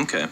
Okay.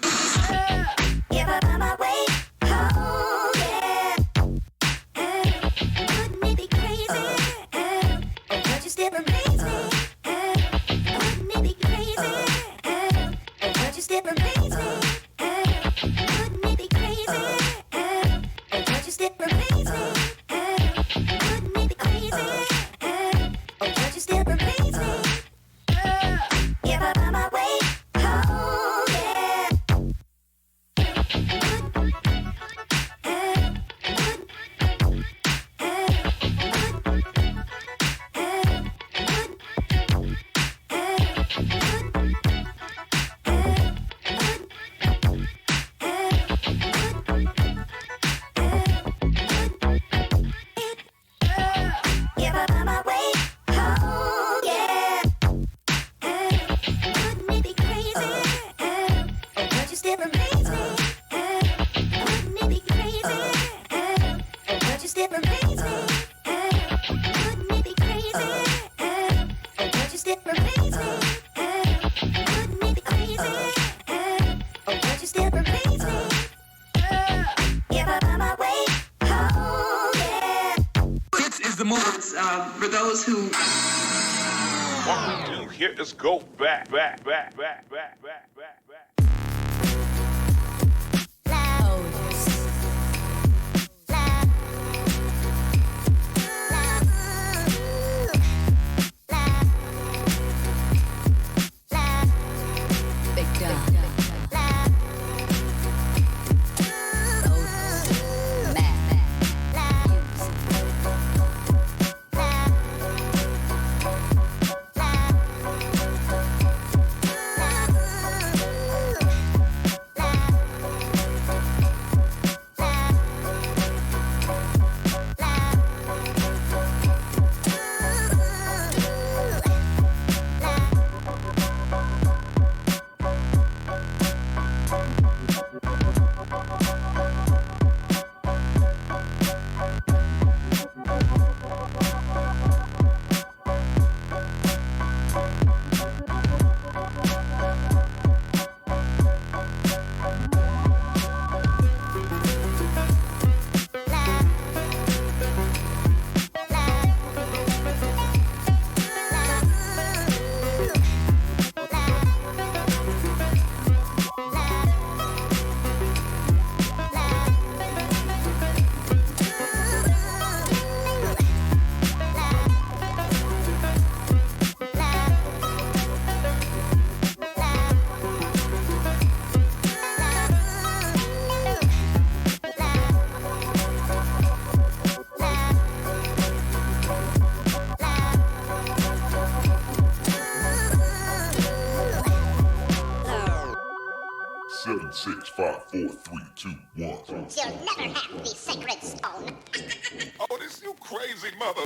For those who what we do here is go back. Seven, 6, 5, 4, 3, 2, 1. You'll never have the sacred stone. Oh, this you crazy mother.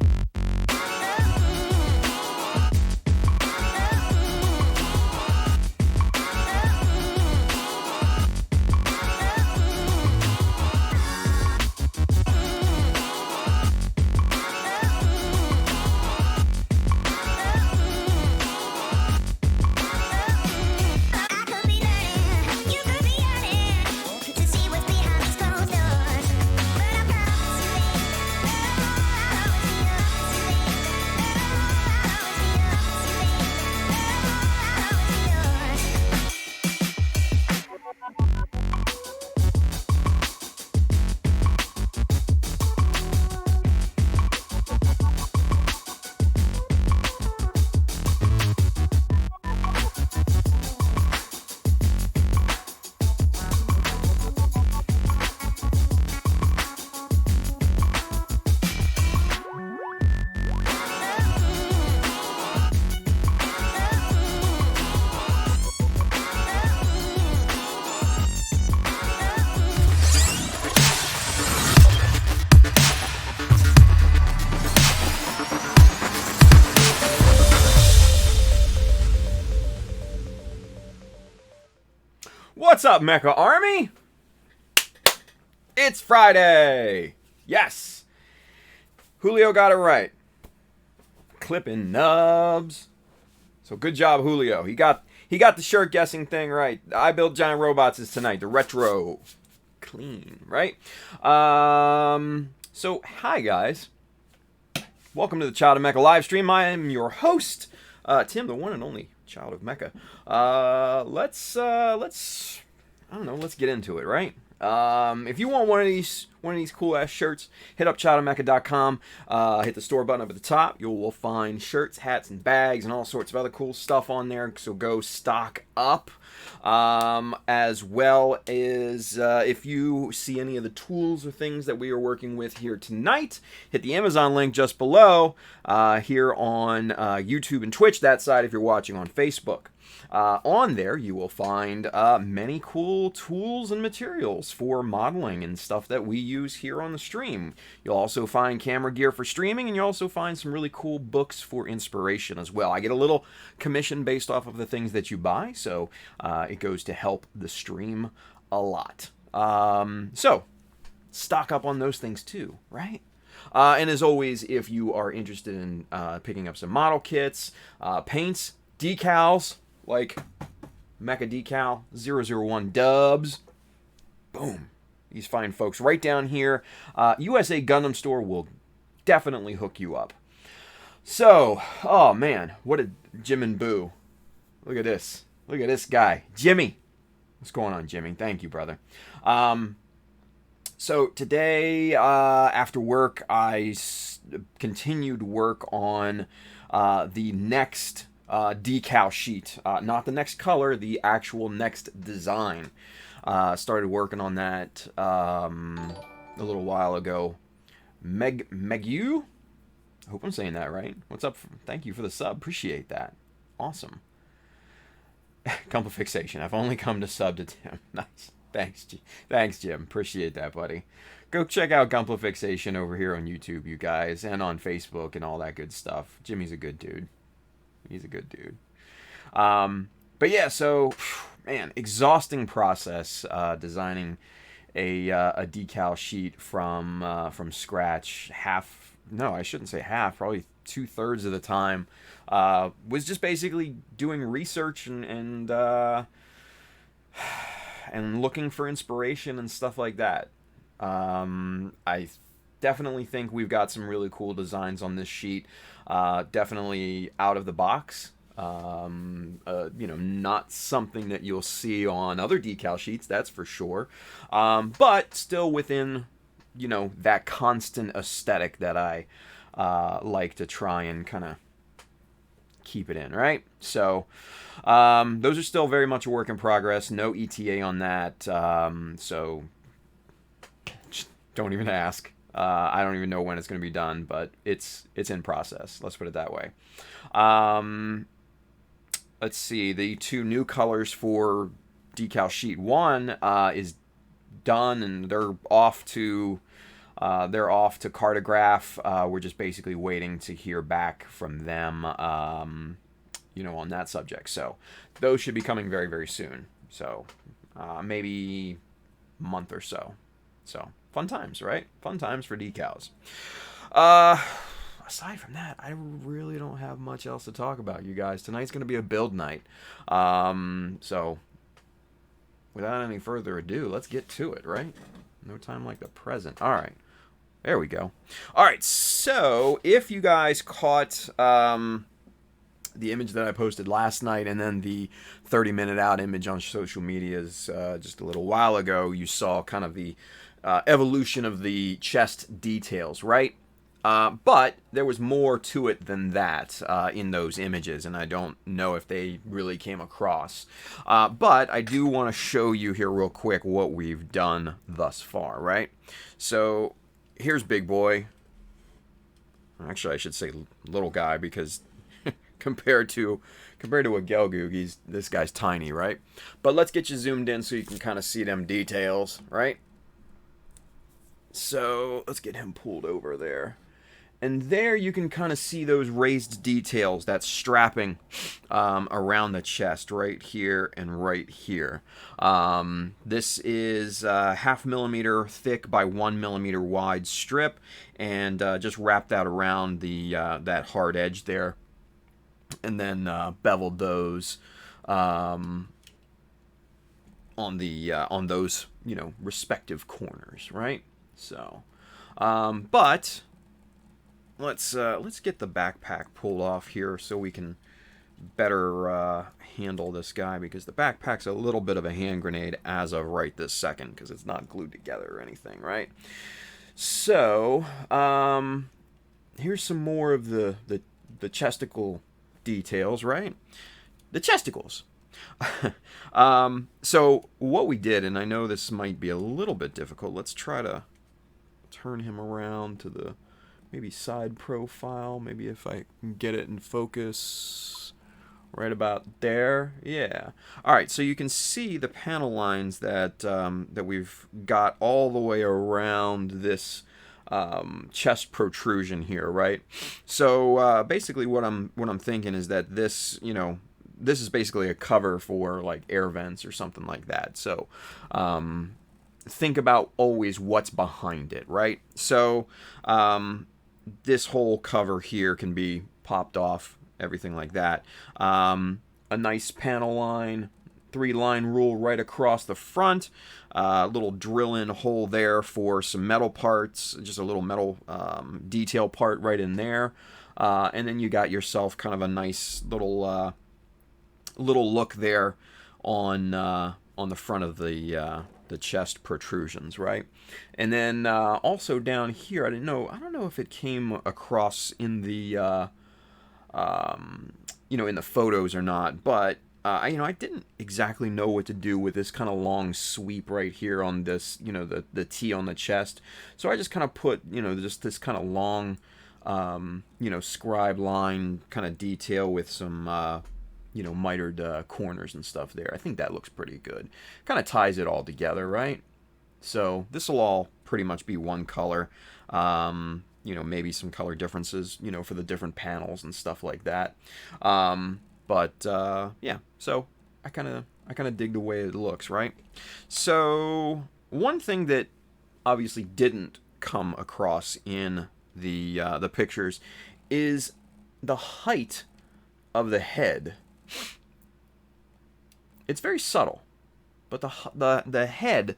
What's up, Mecha Army? It's Friday. Yes. Julio got it right. Clipping nubs. So good job, Julio. He got He got the shirt guessing thing right. I Build Giant Robots is tonight. The retro clean, right? So, hi guys. Welcome to the Child of Mecha live stream. I am your host, Tim, the one and only Child of Mecha. Let's get into it, right? If you want one of these cool ass shirts, hit up childofmecha.com. Hit the store button up at the top. You will find shirts, hats, and bags, and all sorts of other cool stuff on there. So go stock up. As well as if you see any of the tools or things that we are working with here tonight, hit the Amazon link just below here on YouTube and Twitch. That side if you're watching on Facebook. On there, you will find many cool tools and materials for modeling and stuff that we use here on the stream. You'll also find camera gear for streaming, and you'll also find some really cool books for inspiration as well. I get a little commission based off of the things that you buy, so it goes to help the stream a lot. So, stock up on those things too, right? And as always, if you are interested in picking up some model kits, paints, decals, like Mecha Decal 001 Dubs. Boom. These fine folks right down here. USA Gundam Store will definitely hook you up. So, oh man, what a Jim and Boo. Look at this. Look at this guy. Jimmy. What's going on, Jimmy? Thank you, brother. So today, after work, I continued work on the next decal sheet, not the next color, the actual next design. Started working on that a little while ago. Megu? I hope I'm saying that right. What's up? Thank you for the sub. Appreciate that. Awesome. Fixation. I've only come to sub to Tim. Nice. Thanks, Jim. Appreciate that, buddy. Go check out Fixation over here on YouTube, you guys, and on Facebook and all that good stuff. Jimmy's a good dude. He's a good dude. But yeah, so, man, exhausting process designing a decal sheet from scratch. I shouldn't say half, probably 2/3 of the time. Was just basically doing research and looking for inspiration and stuff like that. I definitely think we've got some really cool designs on this sheet. Definitely out of the box. Not something that you'll see on other decal sheets, that's for sure. But still within, that constant aesthetic that I like to try and kind of keep it in, right? So, those are still very much a work in progress. No ETA on that. So, don't even ask. I don't even know when it's going to be done, but it's in process. Let's put it that way. Let's see. The two new colors for decal sheet 1 is done, and they're off to Cartograph. We're just basically waiting to hear back from them, on that subject. So those should be coming very, very soon. So maybe a month or so. So fun times, right? Fun times for decals. Aside from that, I really don't have much else to talk about, you guys. Tonight's going to be a build night. So without any further ado, let's get to it, right? No time like the present. All right. There we go. All right. So if you guys caught the image that I posted last night and then the 30-minute out image on social medias just a little while ago, you saw kind of the evolution of the chest details, right? But there was more to it than that in those images, and I don't know if they really came across. But I do want to show you here real quick what we've done thus far, right? So here's Big Boy. Actually, I should say little guy, because compared to a Gelgoog, this guy's tiny, right? But let's get you zoomed in so you can kind of see them details, right? So let's get him pulled over there. And there you can kind of see those raised details, that strapping around the chest right here and right here. This is 0.5 millimeter thick by 1 millimeter wide strip, and just wrap that around the that hard edge there, and then beveled those on those, you know, respective corners, right? So, but let's get the backpack pulled off here so we can better handle this guy, because the backpack's a little bit of a hand grenade as of right this second, because it's not glued together or anything, right? So, here's some more of the chesticle details, right? The chesticles. So what we did, and I know this might be a little bit difficult, let's try to turn him around to the maybe side profile, maybe if I can get it in focus right about there. Yeah. All right, so you can see the panel lines that that we've got all the way around this chest protrusion here, right? So basically what I'm thinking is that this, you know, this is basically a cover for like air vents or something like that. So think about always what's behind it, right? So this whole cover here can be popped off, everything like that. A nice panel line, 3-line rule right across the front. Little drill-in hole there for some metal parts, just a little metal detail part right in there. And then you got yourself kind of a nice little look there on the front of the chest protrusions, right? And then also down here, I don't know if it came across in the you know, in the photos or not, but you know, I didn't exactly know what to do with this kind of long sweep right here on this, you know, the T on the chest. So I just kind of put, you know, just this kind of long, you know, scribe line kind of detail with some, you know, mitered corners and stuff there. I think that looks pretty good. Kind of ties it all together, right? So this will all pretty much be one color. You know, maybe some color differences, you know, for the different panels and stuff like that. But yeah, so I kind of dig the way it looks, right? So one thing that obviously didn't come across in the pictures is the height of the head. It's very subtle, but the head,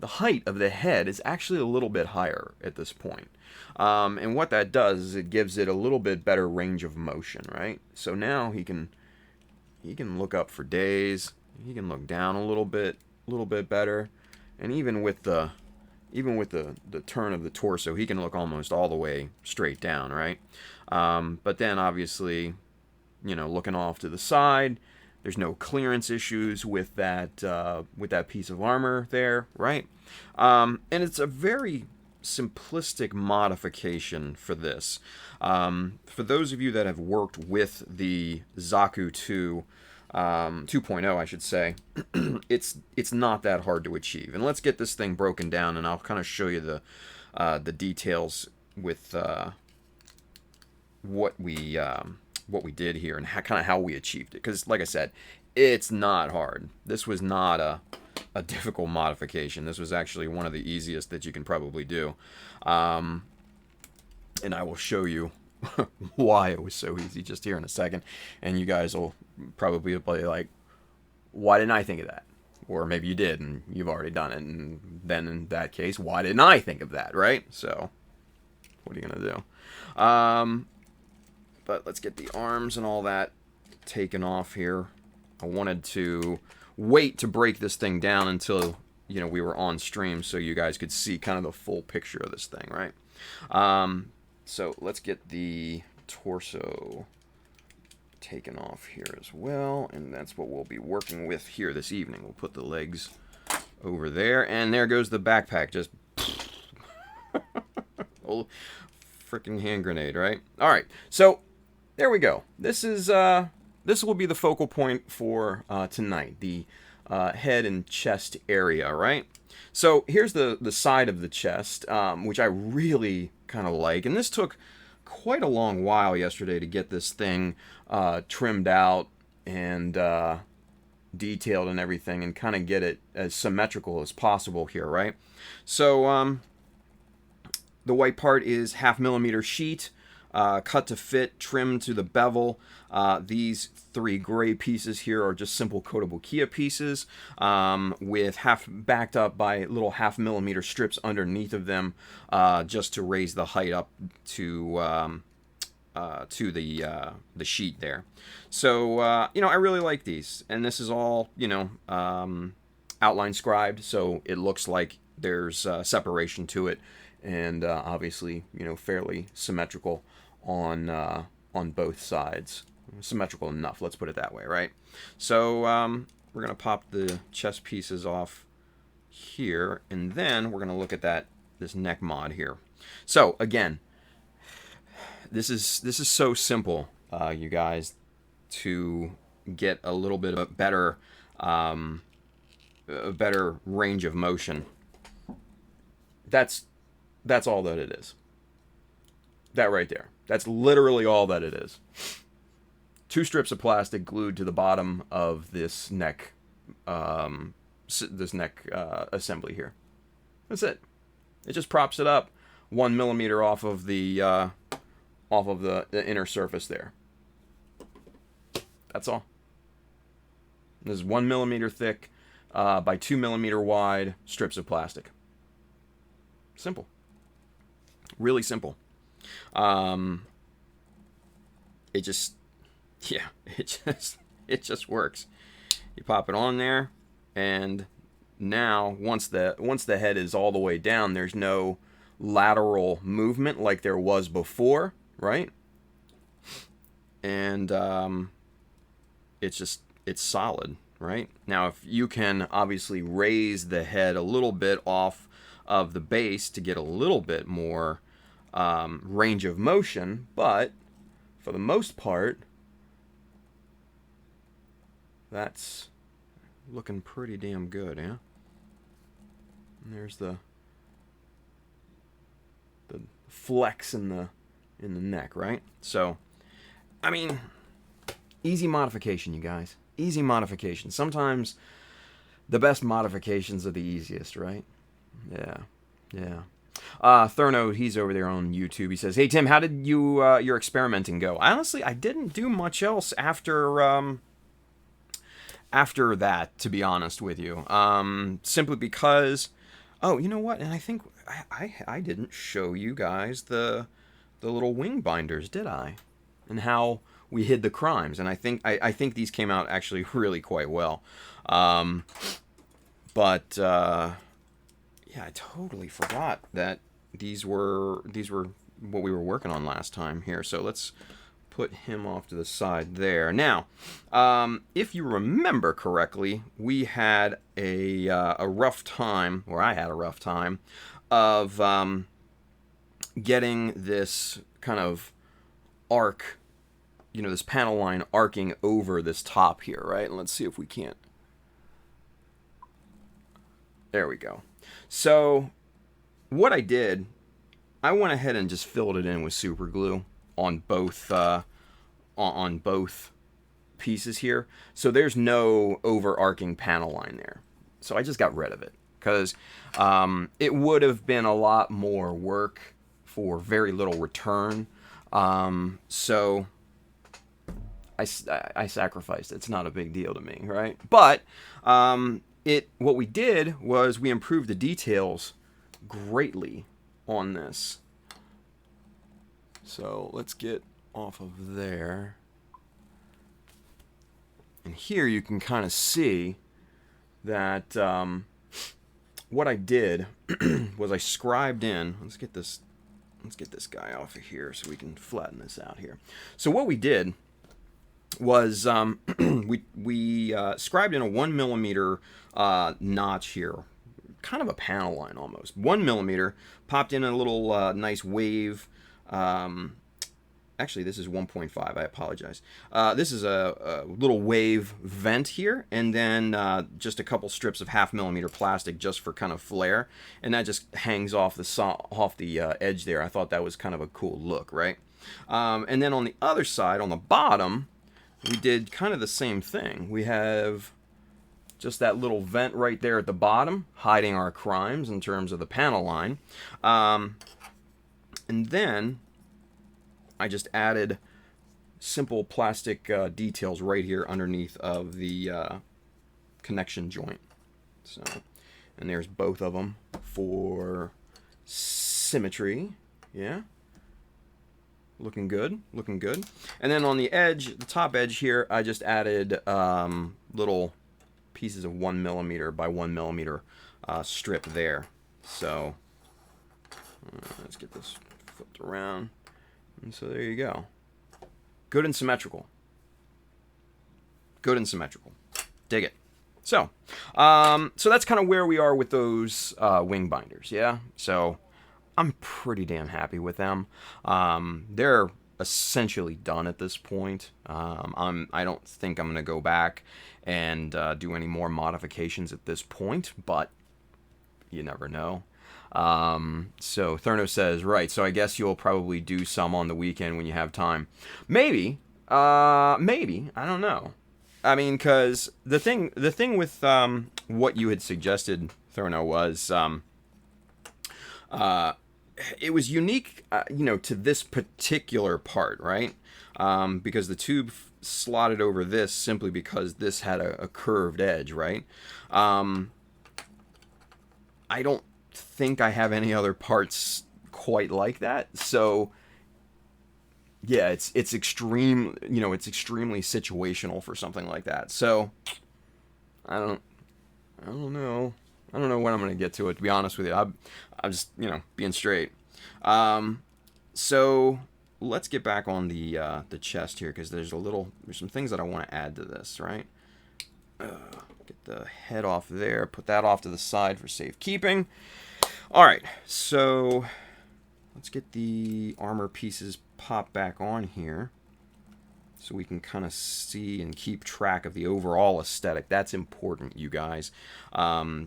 the height of the head is actually a little bit higher at this point. And what that does is it gives it a little bit better range of motion, right? So now he can look up for days. He can look down a little bit better, and even with the turn of the torso, he can look almost all the way straight down, right? But then obviously, you know, looking off to the side, there's no clearance issues with that piece of armor there, right? And it's a very simplistic modification for this. For those of you that have worked with the Zaku 2.0, I should say, it's not that hard to achieve. And let's get this thing broken down, and I'll kind of show you the details with what we did here and kind of how we achieved it. Because, like I said, it's not hard. This was not a difficult modification. This was actually one of the easiest that you can probably do. And I will show you why it was so easy just here in a second. And you guys will probably be like, why didn't I think of that? Or maybe you did and you've already done it. And then in that case, why didn't I think of that, right? So, what are you going to do? But let's get the arms and all that taken off here. I wanted to wait to break this thing down until, you know, we were on stream so you guys could see kind of the full picture of this thing, right? So let's get the torso taken off here as well, and that's what we'll be working with here this evening. We'll put the legs over there, and there goes the backpack. Just old freaking hand grenade, right? All right, so there we go. This will be the focal point for tonight, the head and chest area, right? So here's the side of the chest, which I really kind of like, and this took quite a long while yesterday to get this thing trimmed out and detailed and everything, and kind of get it as symmetrical as possible here, right? So the white part is 0.5 mm sheet. cut to fit, trimmed to the bevel. These 3 gray pieces here are just simple coatable Kia pieces with backed up by little 0.5 millimeter strips underneath of them, just to raise the height up to the sheet there. So I really like these, and this is all outline scribed, so it looks like there's separation to it, and obviously fairly symmetrical on both sides. Symmetrical enough, let's put it that way, right? So we're gonna pop the chest pieces off here, and then we're gonna look at this neck mod here. So again, this is so simple, you guys, to get a little bit of a better range of motion. That's all that it is. That right there. That's literally all that it is. 2 strips of plastic glued to the bottom of this neck, assembly here. That's it. It just props it up 1 millimeter off of the inner surface there. That's all. This is 1 millimeter thick by 2 millimeter wide strips of plastic. Simple. Really simple. It just works. You pop it on there, and now once the head is all the way down, there's no lateral movement like there was before, right? And it's solid, right? Now, if you can obviously raise the head a little bit off of the base to get a little bit more range of motion, but for the most part, that's looking pretty damn good, yeah? And there's the flex in the neck, right? So, I mean, easy modification, you guys. Easy modification. Sometimes the best modifications are the easiest, right? Yeah. Thurno, he's over there on YouTube. He says, "Hey Tim, how did your experimenting go?" Honestly, I didn't do much else after that, to be honest with you. Simply because, oh, you know what? And I think I didn't show you guys the little wing binders, did I? And how we hid the crimes. And I think these came out actually really quite well. Yeah, I totally forgot that these were what we were working on last time here. So let's put him off to the side there. Now, if you remember correctly, we had a rough time, or I had a rough time, of getting this kind of arc, this panel line arcing over this top here, right? And let's see if we can't. There we go. So what I did, I went ahead and just filled it in with super glue on both pieces here. So there's no overarching panel line there. So I just got rid of it because it would have been a lot more work for very little return. So I sacrificed it. It's not a big deal to me, right? But what we did was we improved the details greatly on this. So let's get off of there. And here you can kind of see that what I did was I scribed in. Let's get this guy off of here so we can flatten this out here. So what we did was we scribed in a 1 millimeter notch here, kind of a panel line almost. 1 millimeter, popped in a little nice wave. Actually, this is 1.5. I apologize. This is a little wave vent here, and then just a couple strips of 0.5 millimeter plastic just for kind of flare, and that just hangs off the edge there. I thought that was kind of a cool look, right? And then on the other side, on the bottom, we did kind of the same thing. We have just that little vent right there at the bottom, hiding our crimes in terms of the panel line. And then I just added simple plastic details right here underneath of the connection joint. So, and there's both of them for symmetry. Yeah. Looking good, looking good. And then on the edge, the top edge here, I just added little pieces of 1mm by 1mm strip there. So let's get this flipped around. And so there you go. Good and symmetrical. Good and symmetrical. Dig it. So, so that's kind of where we are with those wing binders. Yeah. So I'm pretty damn happy with them. They're essentially done at this point. I don't think I'm gonna go back and do any more modifications at this point, but you never know. So Therno says, right, so I guess you'll probably do some on the weekend when you have time. Maybe, maybe, I don't know. I mean, because the thing with what you had suggested, Therno, was it was unique, to this particular part, right? Because the tube slotted over this simply because this had a curved edge, right? I don't think I have any other parts quite like that, so yeah, it's extreme, it's extremely situational for something like that. So I don't know. I don't know when I'm gonna get to it, to be honest with you. I'm just, being straight. So let's get back on the chest here, because there's some things that I want to add to this, right? Get the head off there, put that off to the side for safekeeping. All right, so let's get the armor pieces popped back on here, so we can kind of see and keep track of the overall aesthetic. That's important, you guys.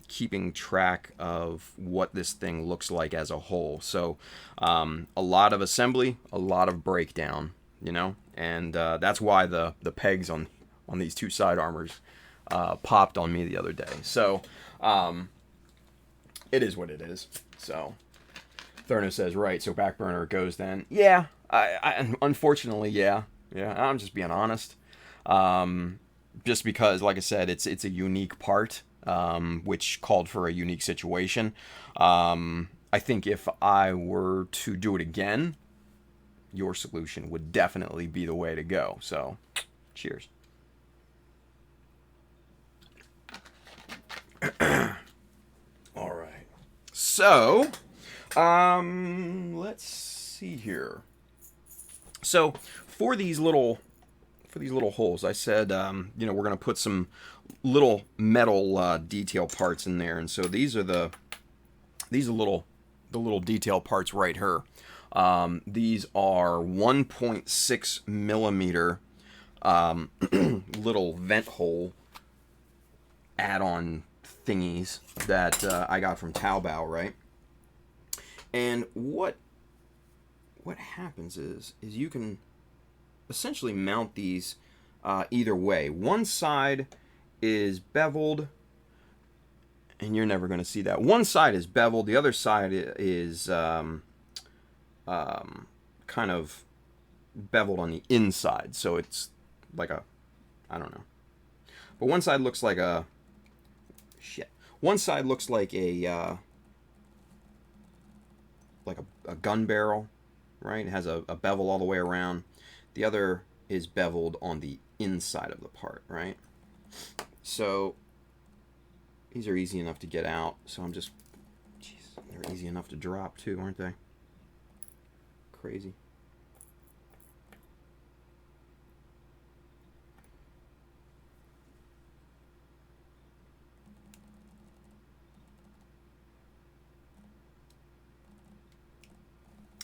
Keeping track of what this thing looks like as a whole. So a lot of assembly, a lot of breakdown, and that's why the pegs on these two side armors popped on me the other day. So it is what it is. So Therno says, right, so back burner it goes then. Yeah, I unfortunately, yeah. Yeah, I'm just being honest. Just because, like I said, it's a unique part, which called for a unique situation. I think if I were to do it again, your solution would definitely be the way to go. So, cheers. All right. So, let's see here. So, for these little holes, I said, we're going to put some little metal detail parts in there, and so these are the little detail parts right here. These are 1.6 millimeter little vent hole add-on thingies that I got from Taobao, right? And what happens is you can essentially mount these either way. One side is beveled, and you're never going to see that. One side is beveled, the other side is kind of beveled on the inside, so it's like a, I don't know. But one side looks like a, one side looks like a gun barrel, right? It has a bevel all the way around. The other is beveled on the inside of the part, right? So these are easy enough to get out. So I'm just, jeez, they're easy enough to drop too, aren't they? Crazy.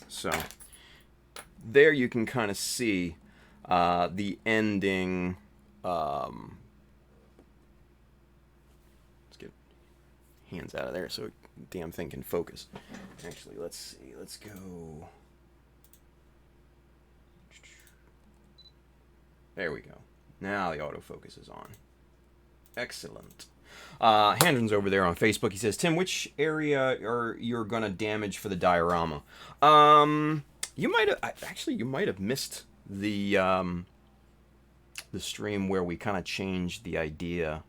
So there you can kind of see the ending. Let's get hands out of there so damn thing can focus. Actually, let's see. Let's go. There we go. Now the autofocus is on. Excellent. Handren's over there on Facebook. He says, Tim, which area are you're gonna damage for the diorama? You might have actually you might have missed the stream where we kind of changed the idea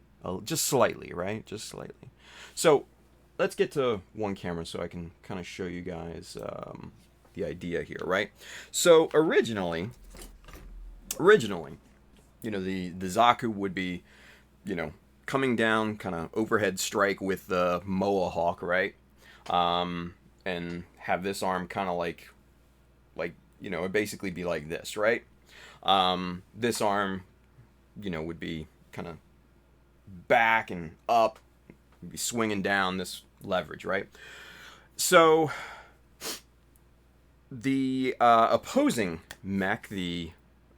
just slightly, right? Just slightly. So let's get to one camera so I can kind of show you guys the idea here, right? So originally, you know, the Zaku would be, you know, coming down kind of overhead strike with the Moa Hawk, right? And have this arm kind of like, you know, it'd basically be like this, right? This arm, you know, would be kind of back and up, be swinging down this leverage, right? So the opposing mech, the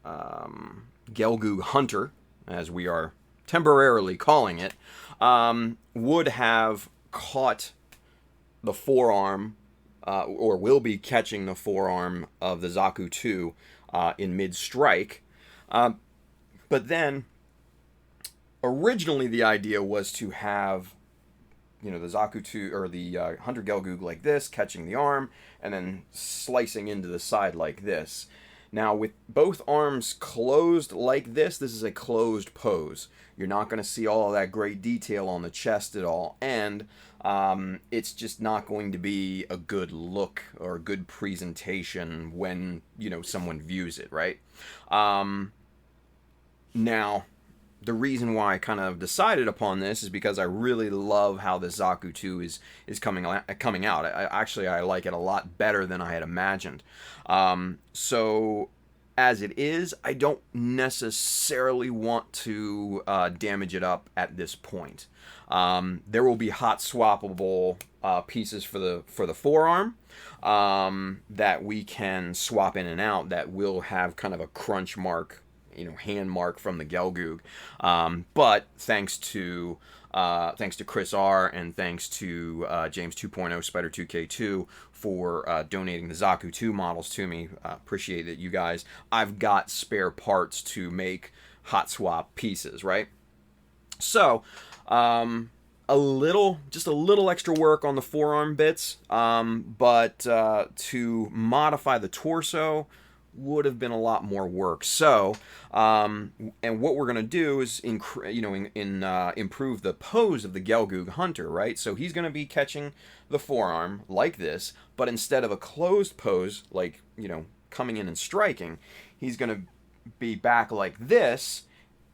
Gelgoog Hunter, as we are temporarily calling it, would have caught the forearm, or will be catching the forearm of the Zaku 2 in mid-strike. But then, originally the idea was to have, you know, the Zaku 2, or the Hunter Gelgoog like this, catching the arm, and then slicing into the side like this. Now, with both arms closed like this is a closed pose. You're not going to see all of that great detail on the chest at all, and it's just not going to be a good look or a good presentation when, you know, someone views it, right? Now, the reason why I kind of decided upon this is because I really love how the Zaku 2 is coming out. I like it a lot better than I had imagined. So as it is, I don't necessarily want to damage it up at this point. There will be hot swappable pieces for the forearm that we can swap in and out that will have kind of a crunch mark, you know, hand mark from the Gelgoog. But thanks to Chris R and thanks to James 2.0 Spider 2K2 for donating the Zaku 2 models to me. Appreciate it, you guys. I've got spare parts to make hot swap pieces, right? So, just a little extra work on the forearm bits, but to modify the torso would have been a lot more work. So, and what we're gonna do is improve the pose of the Gelgoog Hunter, right? So he's gonna be catching the forearm like this, but instead of a closed pose, like, you know, coming in and striking, he's gonna be back like this,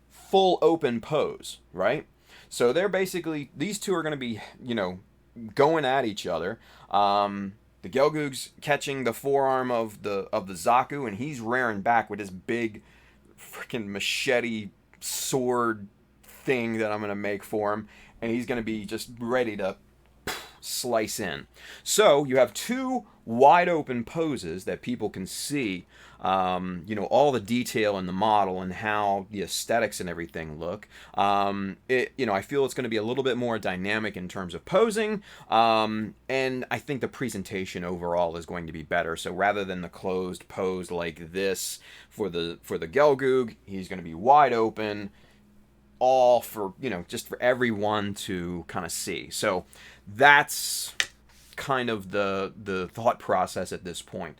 full open pose, right? So they're basically, these two are gonna be, you know, going at each other. The Gelgoog's catching the forearm of the Zaku, and he's rearing back with this big freaking machete sword thing that I'm going to make for him, and he's going to be just ready to slice in. So you have two wide open poses that people can see, you know, all the detail in the model and how the aesthetics and everything look. You know, I feel it's going to be a little bit more dynamic in terms of posing, and I think the presentation overall is going to be better. So rather than the closed pose like this for the Gelgoog, he's going to be wide open, all for, you know, just for everyone to kind of see. So that's kind of the thought process at this point.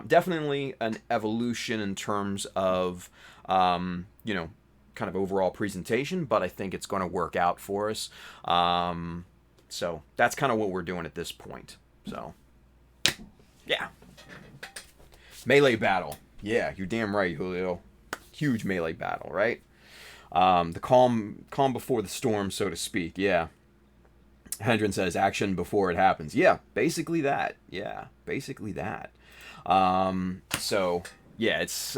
Definitely an evolution in terms of, you know, kind of overall presentation, but I think it's going to work out for us. So that's kind of what we're doing at this point. So, yeah. Melee battle. Yeah, you're damn right, Julio. Huge melee battle, right? The calm before the storm, so to speak. Yeah. Hendren says action before it happens. Yeah, basically that. Yeah, basically that. So yeah, it's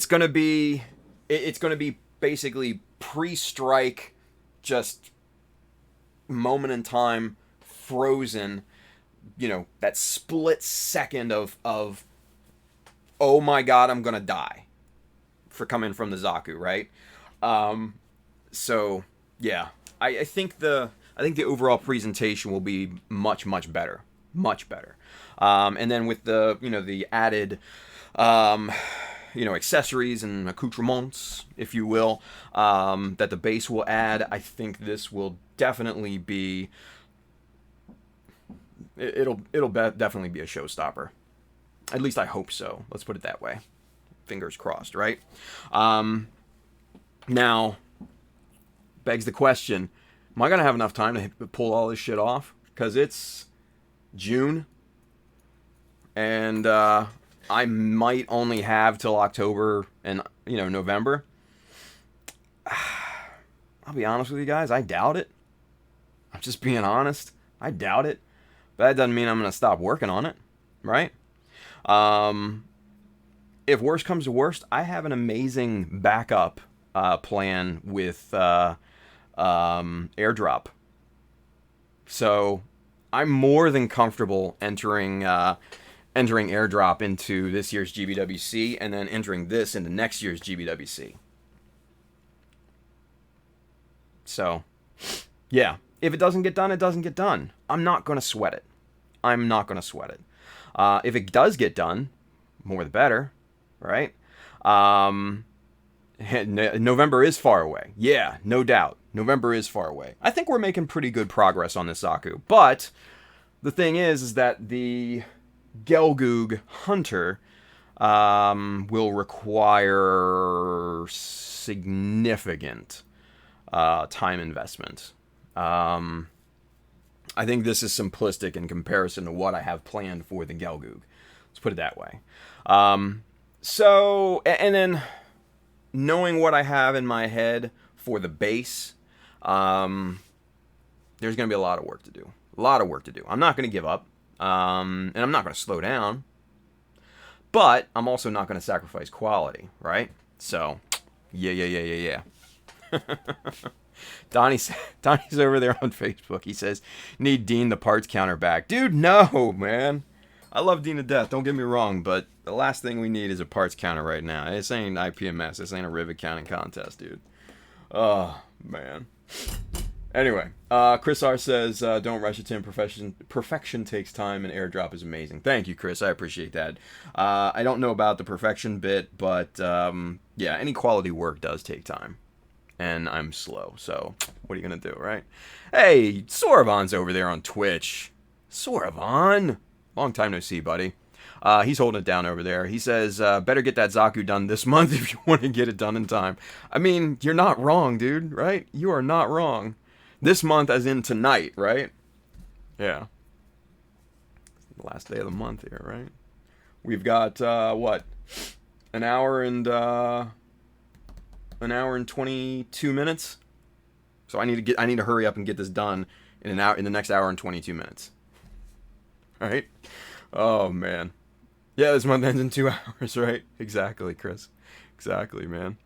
gonna be basically pre-strike, just moment in time, frozen. You know, that split second of oh my god, I'm gonna die for coming from the Zaku, right? So yeah. I think the overall presentation will be much better, much better. And then with the, you know, the added, you know, accessories and accoutrements, if you will, that the base will add, I think this will definitely be, it'll definitely be a showstopper. At least I hope so. Let's put it that way. Fingers crossed, right? Now, begs the question, am I going to have enough time to pull all this shit off? Because it's June, and I might only have till October and, November. I'll be honest with you guys, I doubt it. I'm just being honest. I doubt it. But that doesn't mean I'm going to stop working on it, right? If worst comes to worst, I have an amazing backup plan with airdrop. So I'm more than comfortable entering airdrop into this year's GBWC and then entering this into next year's GBWC. So, yeah. If it doesn't get done, it doesn't get done. I'm not going to sweat it. If it does get done, more the better, right? November is far away. Yeah, no doubt. November is far away. I think we're making pretty good progress on this Zaku. But the thing is that the Gelgoog Hunter will require significant time investment. I think this is simplistic in comparison to what I have planned for the Gelgoog. Let's put it that way. So, and then knowing what I have in my head for the base, there's going to be a lot of work to do. I'm not going to give up, and I'm not going to slow down, but I'm also not going to sacrifice quality, right? So, yeah. Donnie's over there on Facebook. He says, need Dean the parts counter back. Dude, no, man. I love Dean to death, don't get me wrong, but the last thing we need is a parts counter right now. This ain't IPMS. This ain't a rivet counting contest, dude. Oh, man. Anyway, Chris R says, don't rush it, Tim. Perfection takes time, and airdrop is amazing. Thank you, Chris. I appreciate that. I don't know about the perfection bit, but yeah, any quality work does take time. And I'm slow, so what are you going to do, right? Hey, Soravon's over there on Twitch. Soravon! Long time no see, buddy. He's holding it down over there. He says, better get that Zaku done this month if you want to get it done in time. I mean, you're not wrong, dude, right? You are not wrong. This month as in tonight, right? Yeah. The last day of the month here, right? We've got, what? An hour and 22 minutes. So I need to hurry up and get this done in the next hour and 22 minutes. All right? Oh man. Yeah, this month ends in 2 hours, right? Exactly, Chris. Exactly, man.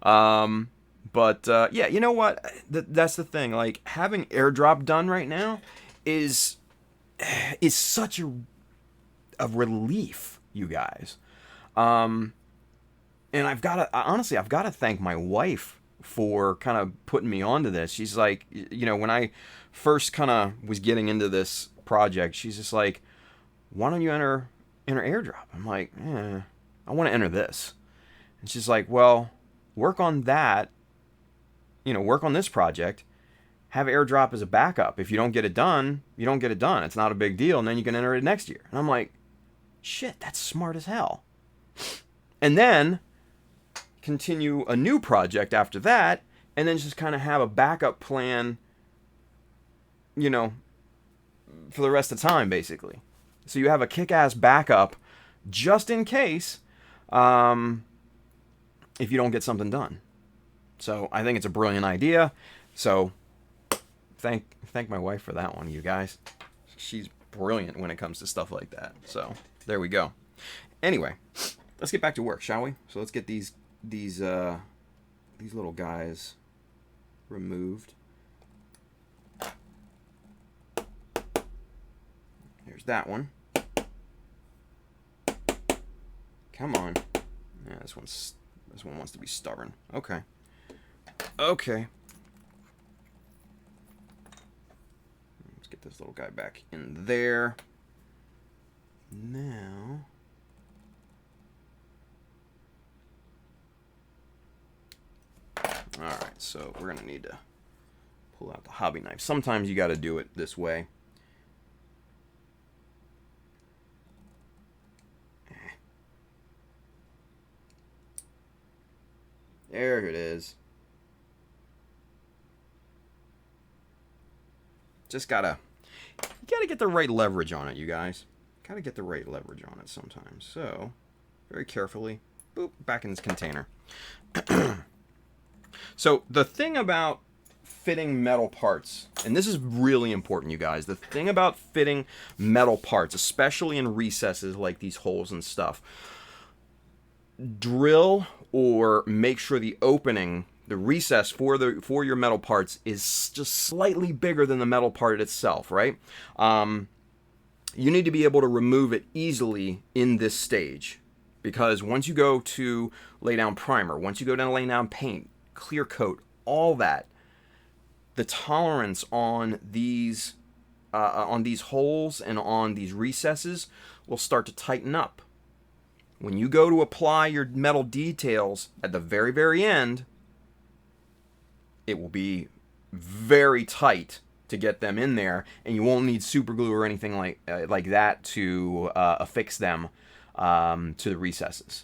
But yeah, you know what? That's the thing. Like, having airdrop done right now is such a relief, you guys. And I've got to thank my wife for kind of putting me onto this. She's like, when I first kind of was getting into this project, she's just like, why don't you enter airdrop? I'm like, I want to enter this. And she's like, well, work on that, work on this project, have airdrop as a backup. If you don't get it done, you don't get it done. It's not a big deal, and then you can enter it next year. And I'm like, shit, that's smart as hell. And then continue a new project after that, and then just kind of have a backup plan, for the rest of the time, basically. So you have a kick-ass backup just in case if you don't get something done. So I think it's a brilliant idea. So thank my wife for that one, you guys. She's brilliant when it comes to stuff like that. So there we go. Anyway, let's get back to work, shall we? So let's get these little guys removed. There's that one. Come on. Yeah, this one wants to be stubborn. Okay. Let's get this little guy back in there. Now. Alright, so we're going to need to pull out the hobby knife. Sometimes you got to do it this way. There it is. Just you gotta get the right leverage on it, you guys. Gotta get the right leverage on it sometimes. So, very carefully, boop, back in this container. So, the thing about fitting metal parts, and this is really important, you guys. The thing about fitting metal parts, especially in recesses like these holes and stuff, drill or make sure the opening, the recess for your metal parts is just slightly bigger than the metal part itself, right? You need to be able to remove it easily in this stage, because once you go to lay down primer, once you go down to lay down paint, clear coat, all that, the tolerance on these holes and on these recesses will start to tighten up. When you go to apply your metal details at the very, very end, it will be very tight to get them in there, and you won't need super glue or anything like that to affix them to the recesses.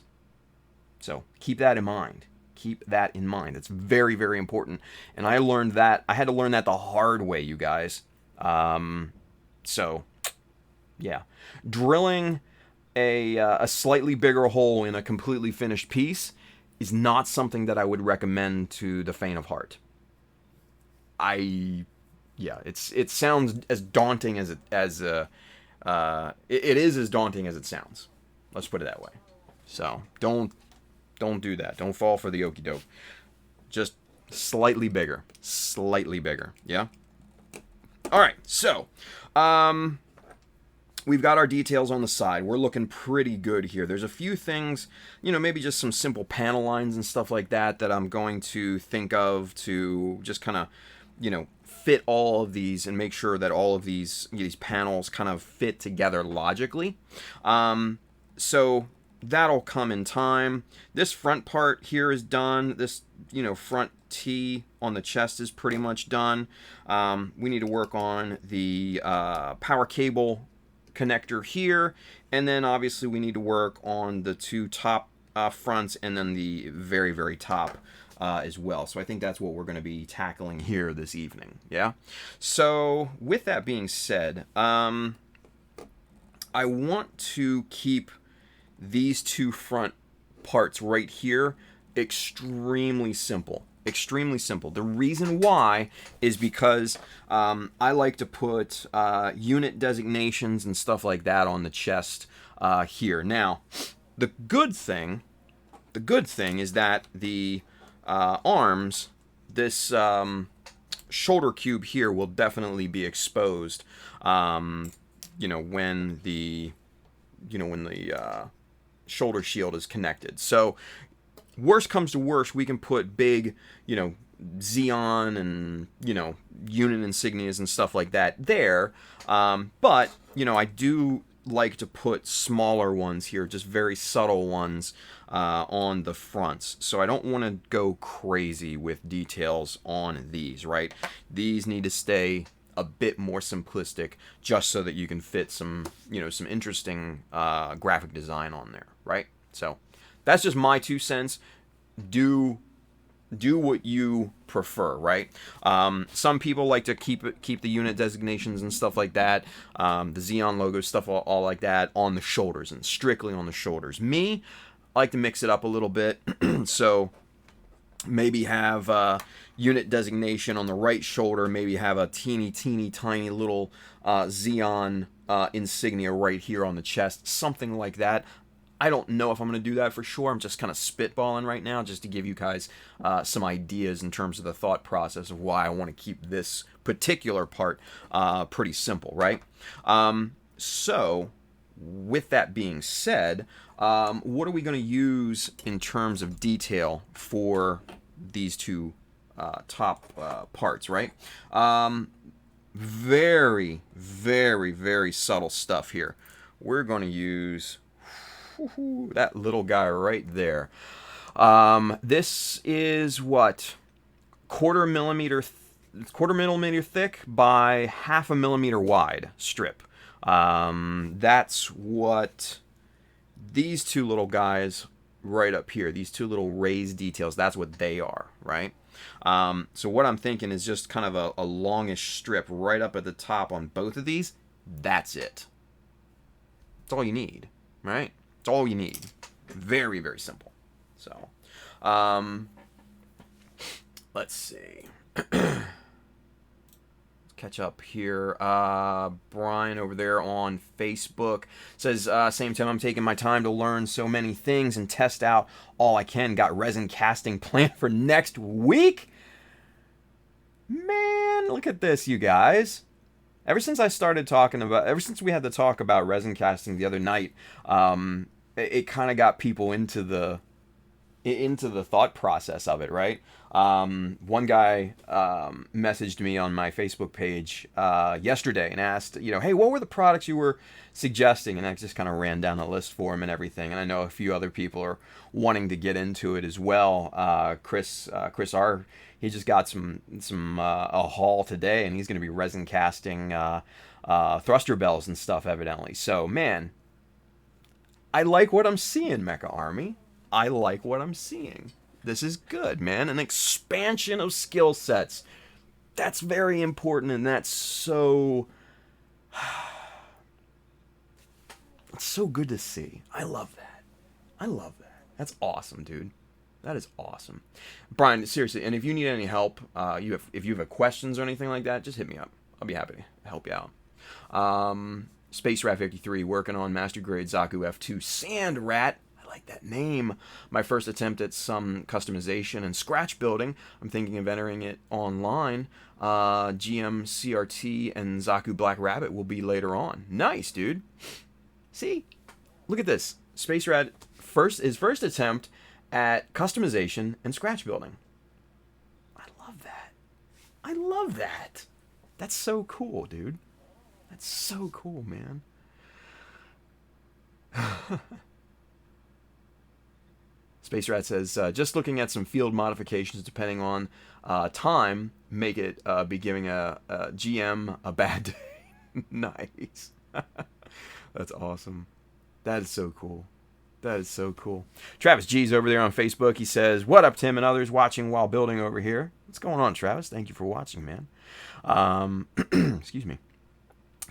So keep that in mind. Keep that in mind. It's very, very important. And I learned that. I had to learn that the hard way, you guys. So, yeah. Drilling a slightly bigger hole in a completely finished piece is not something that I would recommend to the faint of heart. It sounds as daunting as it is as daunting as it sounds. Let's put it that way. So don't do that. Don't fall for the okie doke. Just slightly bigger. Yeah. All right. So, we've got our details on the side. We're looking pretty good here. There's a few things, maybe just some simple panel lines and stuff like that I'm going to think of to just kind of, fit all of these and make sure that all of these panels kind of fit together logically. So that'll come in time. This front part here is done. This, front T on the chest is pretty much done. We need to work on the power cable connector here, and then obviously we need to work on the two top fronts, and then the very, very top as well. So I think that's what we're going to be tackling here this evening. Yeah. So with that being said, I want to keep these two front parts right here extremely simple. The reason why is because I like to put unit designations and stuff like that on the chest here. Now, the good thing is that the arms, this shoulder cube here will definitely be exposed. When the shoulder shield is connected. So worst comes to worst, we can put big, Xeon and, unit insignias and stuff like that there. But, I do like to put smaller ones here, just very subtle ones on the fronts. So I don't want to go crazy with details on these, right? These need to stay a bit more simplistic just so that you can fit some, some interesting graphic design on there, right? So that's just my 2 cents. Do what you prefer, right? Some people like to keep the unit designations and stuff like that, the Xeon logo stuff, all like that on the shoulders and strictly on the shoulders. Me, I like to mix it up a little bit, so maybe have a unit designation on the right shoulder, maybe have a teeny tiny little Xeon insignia right here on the chest, something like that. I don't know if I'm going to do that for sure. I'm just kind of spitballing right now just to give you guys some ideas in terms of the thought process of why I want to keep this particular part pretty simple, right? So, with that being said, what are we going to use in terms of detail for these two top parts, right? Very, very, very subtle stuff here. We're going to use that little guy right there. This is what, quarter millimeter thick by 1/2 millimeter wide strip. That's what these two little guys right up here. These two little raised details, that's what they are, right? So what I'm thinking is just kind of a longish strip right up at the top on both of these. That's it. That's all you need, right? It's all you need. Very, very simple. So, let's see. Catch up here. Brian over there on Facebook says, same time, I'm taking my time to learn so many things and test out all I can. Got resin casting planned for next week. Man, look at this, you guys. Ever since we had the talk about resin casting the other night, it kind of got people into the thought process of it, right? One guy messaged me on my Facebook page yesterday and asked, hey, what were the products you were suggesting? And I just kind of ran down the list for him and everything. And I know a few other people are wanting to get into it as well. Chris R, he just got a haul today, and he's going to be resin casting thruster bells and stuff, evidently. So, man, I like what I'm seeing, Mecha Army. I like what I'm seeing. This is good, man. An expansion of skill sets. That's very important, and that's so... It's so good to see. I love that. I love that. That's awesome, dude. That is awesome. Brian, seriously, and if you need any help, if you have questions or anything like that, just hit me up. I'll be happy to help you out. Space Rat 53, working on Master Grade Zaku F2 Sand Rat. Like that name. My first attempt at some customization and scratch building. I'm thinking of entering it online. GM CRT and Zaku Black Rabbit will be later on. Nice, dude. See? Look at this. Space Rat his first attempt at customization and scratch building. I love that. I love that. That's so cool, dude. That's so cool, man. Space Rat says, just looking at some field modifications depending on time, make it be giving a GM a bad day. Nice. That's awesome. That is so cool. That is so cool. Travis G's over there on Facebook. He says, what up, Tim and others watching while building over here? What's going on, Travis? Thank you for watching, man. Excuse me.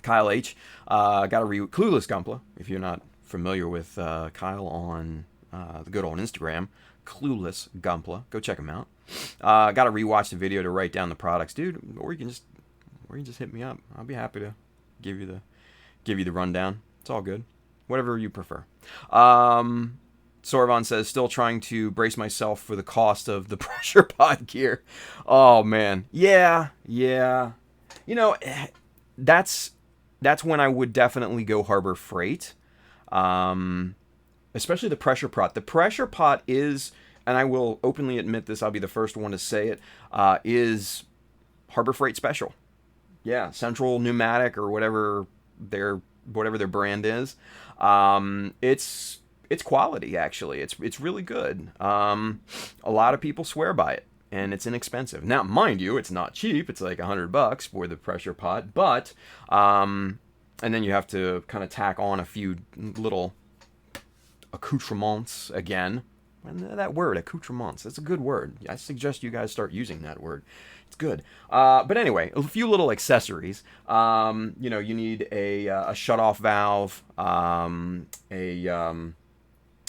Kyle H. Got a Clueless Gumpla, if you're not familiar with Kyle on... the good old Instagram, Clueless Gumpla. Go check him out. Got to rewatch the video to write down the products, dude. Or you can just hit me up. I'll be happy to give you the rundown. It's all good. Whatever you prefer. Sorvon says, still trying to brace myself for the cost of the pressure pod gear. Oh man, yeah. That's when I would definitely go Harbor Freight. Especially the pressure pot. The pressure pot is, and I will openly admit this, I'll be the first one to say it, is Harbor Freight special. Yeah, Central Pneumatic or whatever their brand is. It's quality, actually. It's really good. A lot of people swear by it, and it's inexpensive. Now, mind you, it's not cheap. It's like $100 for the pressure pot, but and then you have to kind of tack on a few little accoutrements again. And that word, accoutrements, that's a good word. I suggest you guys start using that word. It's good. But anyway, a few little accessories. You need a shut-off valve, a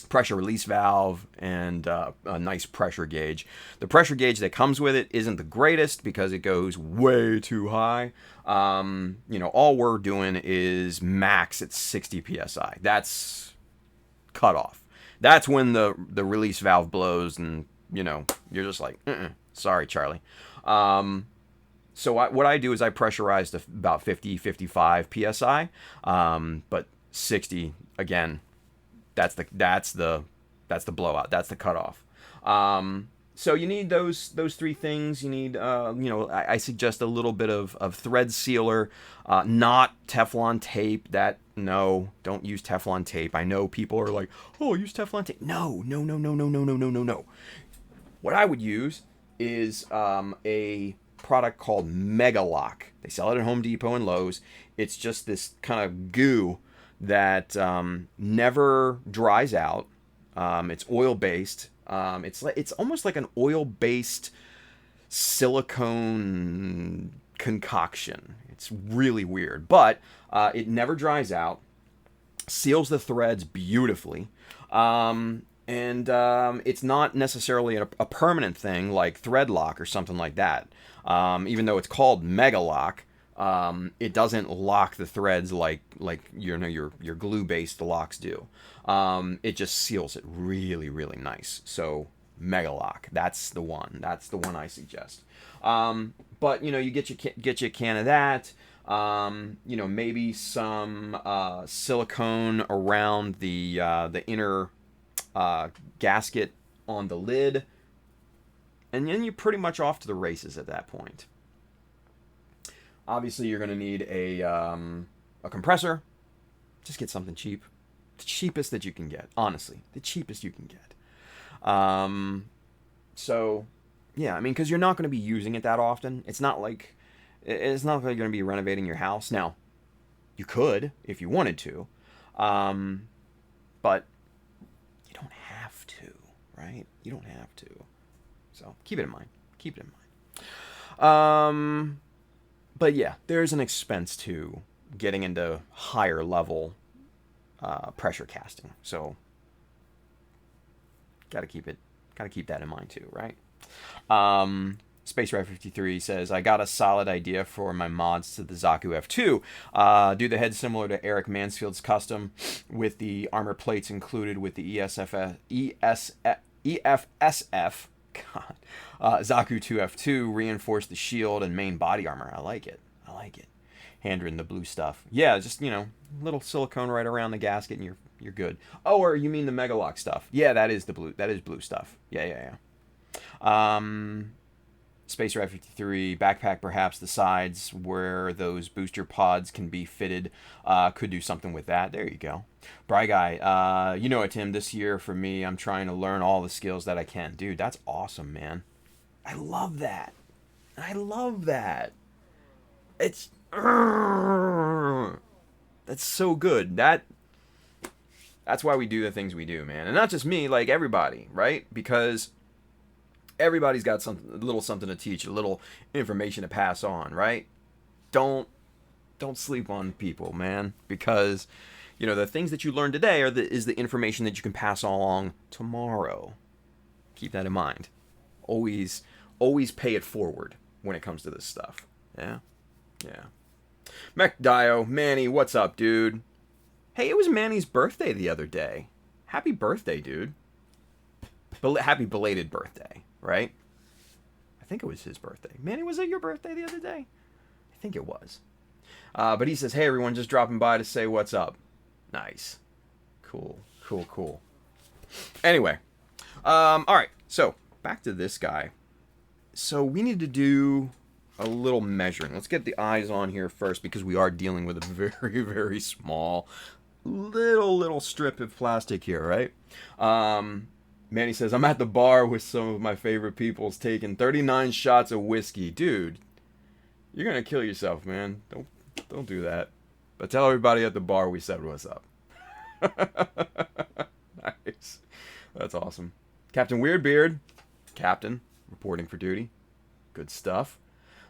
pressure release valve, and a nice pressure gauge. The pressure gauge that comes with it isn't the greatest because it goes way too high. All we're doing is max at 60 psi. That's cut off. That's when the release valve blows, and you're just like, sorry, Charlie. So what I do is I pressurize to about 50-55 psi, but 60 again. That's the blowout. That's the cutoff. So you need those three things. You need I suggest a little bit of thread sealer, not Teflon tape. No, don't use Teflon tape. I know people are like, oh, use Teflon tape. No. What I would use is a product called Mega Lock. They sell it at Home Depot and Lowe's. It's just this kind of goo that never dries out. It's oil-based. It's almost like an oil-based silicone concoction. It's really weird, but it never dries out. Seals the threads beautifully. And it's not necessarily a permanent thing like thread lock or something like that. Even though it's called Mega Lock, it doesn't lock the threads like your glue-based locks do. It just seals it really, really nice. So Mega Lock, that's the one. That's the one I suggest. But you get you a can of that. Maybe some silicone around the inner gasket on the lid, and then you're pretty much off to the races at that point. Obviously, you're going to need a compressor. Just get something cheap, the cheapest that you can get. Honestly, the cheapest you can get. So, yeah, I mean, because you're not going to be using it that often. It's not like you're going to be renovating your house. Now, you could if you wanted to, but you don't have to, right? You don't have to. So keep it in mind. Keep it in mind. But yeah, there's an expense to getting into higher level pressure casting. So gotta keep that in mind too, right? Space Rat 53 says, I got a solid idea for my mods to the Zaku F2. Do the head similar to Eric Mansfield's custom with the armor plates included with the EFSF. God. Zaku 2 F2, reinforce the shield and main body armor. I like it. Handling the blue stuff. Yeah, just, little silicone right around the gasket and you're good. Oh, or you mean the Megalock stuff. Yeah, that is blue stuff. Yeah. Space Rat 53, backpack perhaps the sides where those booster pods can be fitted. Could do something with that. There you go. Bry Guy, you know what, Tim, this year for me, I'm trying to learn all the skills that I can. Dude, that's awesome, man. I love that. It's... That's so good. That's why we do the things we do, man. And not just me, like everybody, right? Because everybody's got a little something to teach, a little information to pass on, right? Don't sleep on people, man, because the things that you learn today is the information that you can pass on tomorrow. Keep that in mind. Always pay it forward when it comes to this stuff. Yeah. Mech Dio, Manny, what's up, dude? Hey, it was Manny's birthday the other day. Happy birthday, dude. Happy belated birthday, right? I think it was his birthday. Manny, was it your birthday the other day? I think it was. But he says, hey, everyone, just dropping by to say what's up. Nice. Cool. Anyway. All right. So, back to this guy. So, we need to do a little measuring. Let's get the eyes on here first because we are dealing with a very, very small little strip of plastic here, right? Manny says, I'm at the bar with some of my favorite peoples taking 39 shots of whiskey. Dude, you're going to kill yourself, man. Don't do that. But tell everybody at the bar we said what's up. Nice. That's awesome. Captain Weirdbeard. Captain, reporting for duty. Good stuff.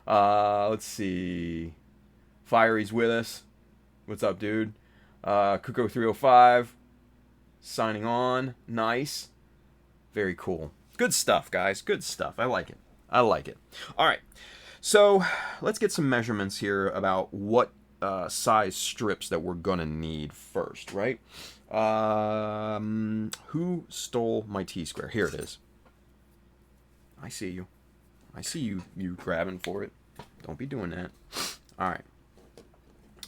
Let's see. Fiery's with us. What's up, dude? Kuko 305. Signing on. Nice. Very cool. Good stuff, guys. Good stuff. I like it. All right. So, let's get some measurements here about what size strips that we're going to need first, right? Who stole my T-square? Here it is. I see you. You grabbing for it. Don't be doing that. All right.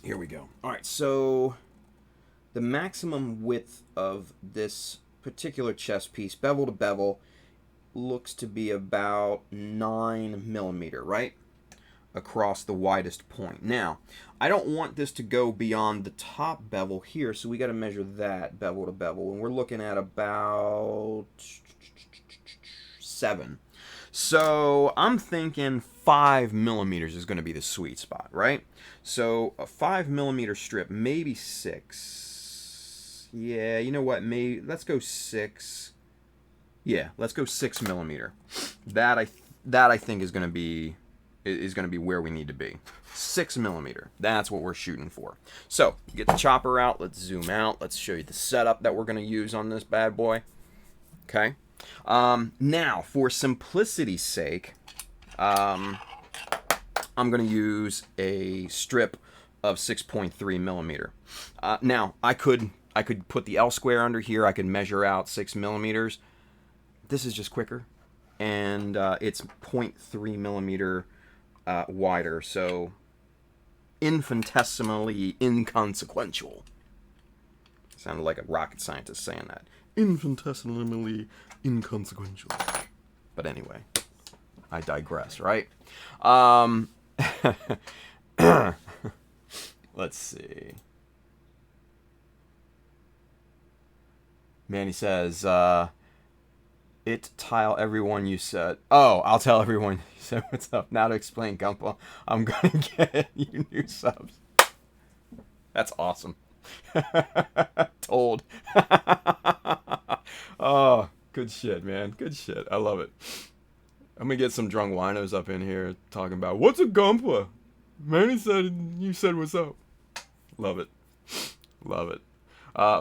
Here we go. All right, so the maximum width of this particular chest piece, bevel to bevel, looks to be about 9 millimeter, right? Across the widest point. Now, I don't want this to go beyond the top bevel here, so we got to measure that bevel to bevel, and we're looking at about 7. So I'm thinking 5 millimeters is going to be the sweet spot, right? So a 5 millimeter strip, maybe 6. Yeah, you know what? Maybe let's go 6. Yeah, let's go 6mm. That I think is gonna be where we need to be. 6mm. That's what we're shooting for. So get the chopper out. Let's zoom out. Let's show you the setup that we're gonna use on this bad boy. Okay. Now, for simplicity's sake, I'm gonna use a strip of 6.3mm. Now, I could put the L square under here. I could measure out 6mm. This is just quicker, and it's 0.3mm wider, so infinitesimally inconsequential. Sounded like a rocket scientist saying that. Infinitesimally inconsequential. But anyway, I digress, right? Let's see. Manny says, tile everyone you said. Oh, I'll tell everyone you said what's up. Now to explain, Gumpa, I'm gonna get you new subs. That's awesome. Told. Oh, good shit, man. Good shit. I love it. I'm gonna get some drunk winos up in here talking about, what's a Gumpa? Manny said you said what's up. Love it. Love it.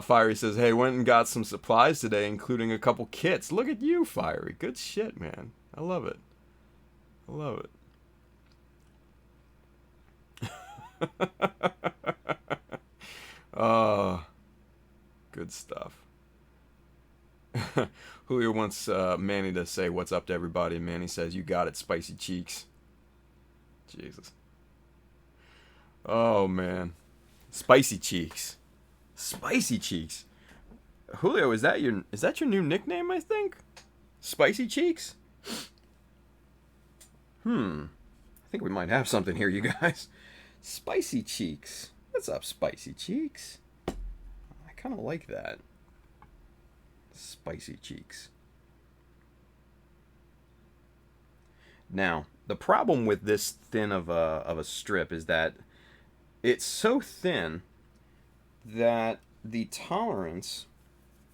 Fiery says, hey, went and got some supplies today, including a couple kits. Look at you, Fiery. Good shit, man. I love it. I love it. Oh, good stuff. Julio wants Manny to say what's up to everybody. Manny says, you got it, spicy cheeks. Jesus. Oh, man. Spicy cheeks. Spicy cheeks. Julio, is that your new nickname, I think? Spicy cheeks? I think we might have something here, you guys. Spicy cheeks. What's up, spicy cheeks? I kind of like that. Spicy cheeks. Now, the problem with this thin of a strip is that it's so thin that the tolerance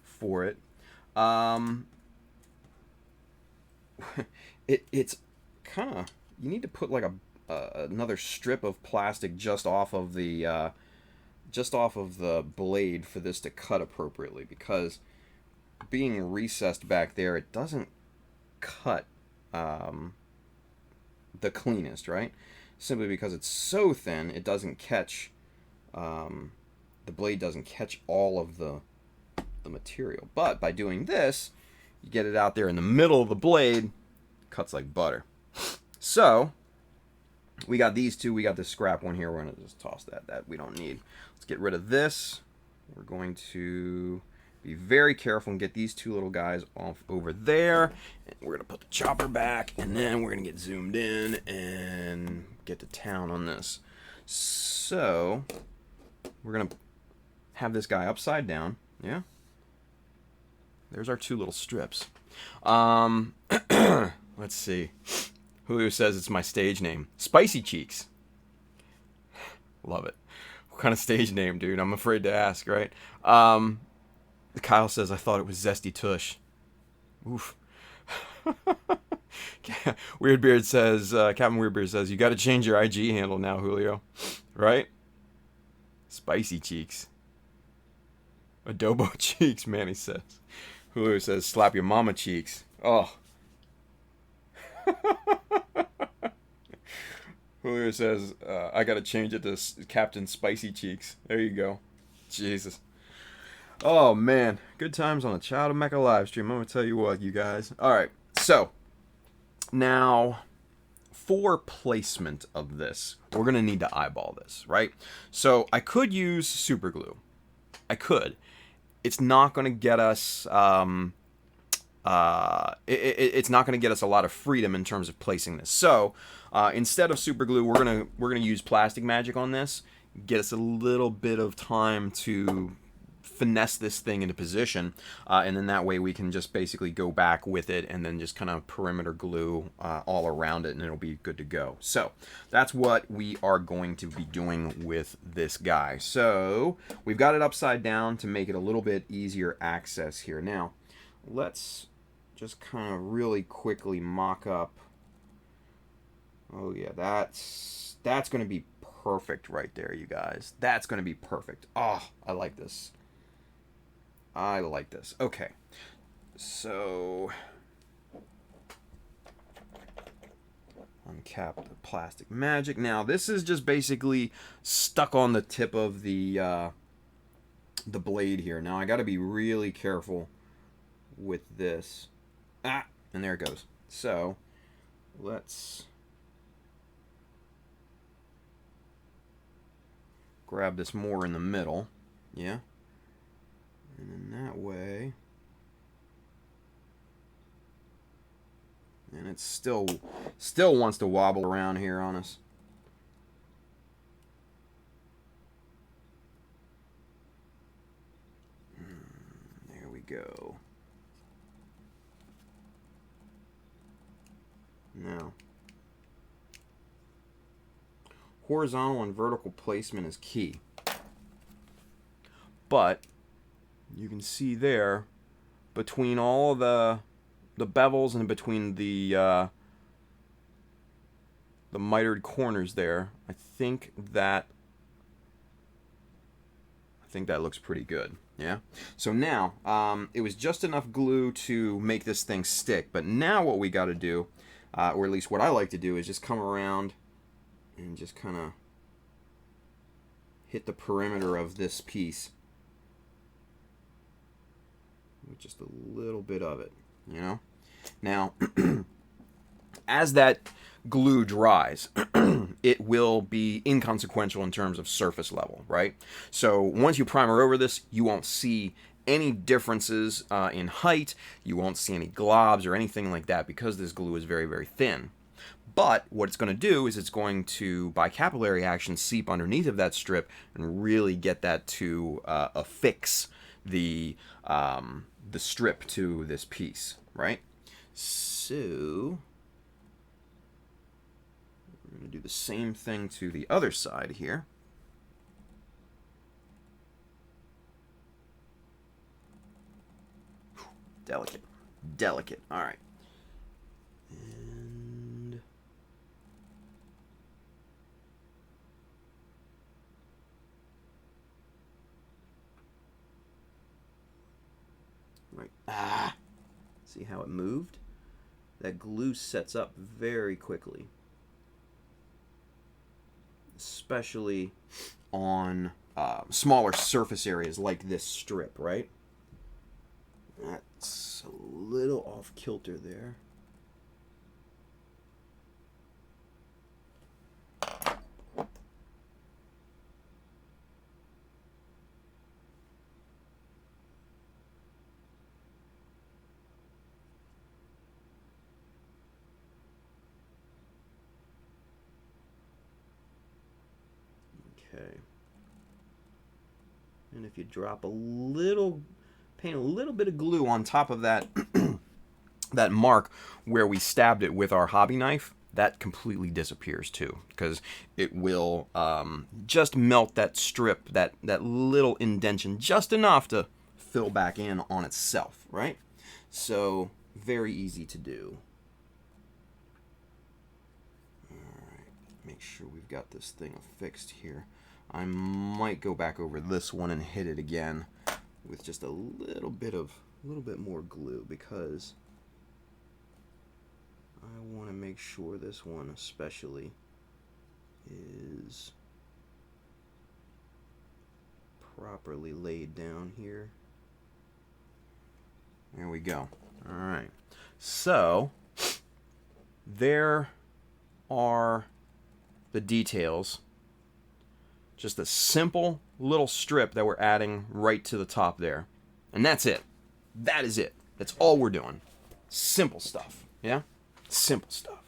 for it, it's kind of, you need to put like another strip of plastic just off of the blade for this to cut appropriately, because being recessed back there, it doesn't cut the cleanest, right? Simply because it's so thin, it doesn't catch, the blade doesn't catch all of the material. But by doing this, you get it out there in the middle of the blade, cuts like butter. So, we got these two. We got this scrap one here. We're going to just toss that we don't need. Let's get rid of this. We're going to be very careful and get these two little guys off over there. And we're going to put the chopper back, and then we're going to get zoomed in and get to town on this. So, we're going to have this guy upside down. Yeah. There's our two little strips. Let's see. Julio says it's my stage name. Spicy Cheeks. Love it. What kind of stage name, dude? I'm afraid to ask, right? Kyle says, I thought it was Zesty Tush. Oof. Weirdbeard says, Captain Weirdbeard says, you got to change your IG handle now, Julio. Right? Spicy Cheeks. Adobo Cheeks, Manny says. Julio says, slap your mama cheeks. Oh. Julio says, I gotta change it to Captain Spicy Cheeks. There you go. Jesus. Oh, man. Good times on the Child of Mecha live stream. I'm gonna tell you what, you guys. Alright, so. Now, for placement of this, we're gonna need to eyeball this, right? So, I could use super glue. I could. It's not gonna get us... it's not going to get us a lot of freedom in terms of placing this. So instead of super glue, we're gonna use plastic magic on this. Get us a little bit of time to finesse this thing into position, and then that way we can just basically go back with it and then just kind of perimeter glue all around it, and it'll be good to go. So that's what we are going to be doing with this guy. So we've got it upside down to make it a little bit easier access here. Now let's just kind of really quickly mock up. Oh yeah, that's going to be perfect right there, you guys. That's going to be perfect. Oh, I like this. I like this. Okay. So uncap the plastic magic. Now, this is just basically stuck on the tip of the blade here. Now, I got to be really careful with this. Ah, and there it goes. So, let's grab this more in the middle. Yeah. And then that way. And it still wants to wobble around here on us. There we go. Now, horizontal and vertical placement is key. But you can see there, between all the bevels and between the mitered corners there, I think that looks pretty good. Yeah. So now it was just enough glue to make this thing stick. But now what we got to do, or at least what I like to do, is just come around and just kind of hit the perimeter of this piece with just a little bit of it, you know. Now, as that glue dries, it will be inconsequential in terms of surface level, right? So once you primer over this, you won't see any differences in height. You won't see any globs or anything like that because this glue is very, very thin. But what it's going to do is it's going to, by capillary action, seep underneath of that strip and really get that to affix the strip to this piece, right? So we're going to do the same thing to the other side here. Delicate. Delicate. All right. And right. Ah. See how it moved? That glue sets up very quickly. Especially on smaller surface areas like this strip, right? That's a little off kilter there. Okay. And if you drop a little, paint a little bit of glue on top of that that mark where we stabbed it with our hobby knife, that completely disappears too, because it will just melt that strip, that little indentation, just enough to fill back in on itself, right? So very easy to do. Alright, make sure we've got this thing affixed here. I might go back over this one and hit it again with just a little bit more glue, because I want to make sure this one especially is properly laid down here. There we go. All right. So there are the details. Just a simple little strip that we're adding right to the top there. And that's it. That is it. That's all we're doing. Simple stuff. Yeah? Simple stuff.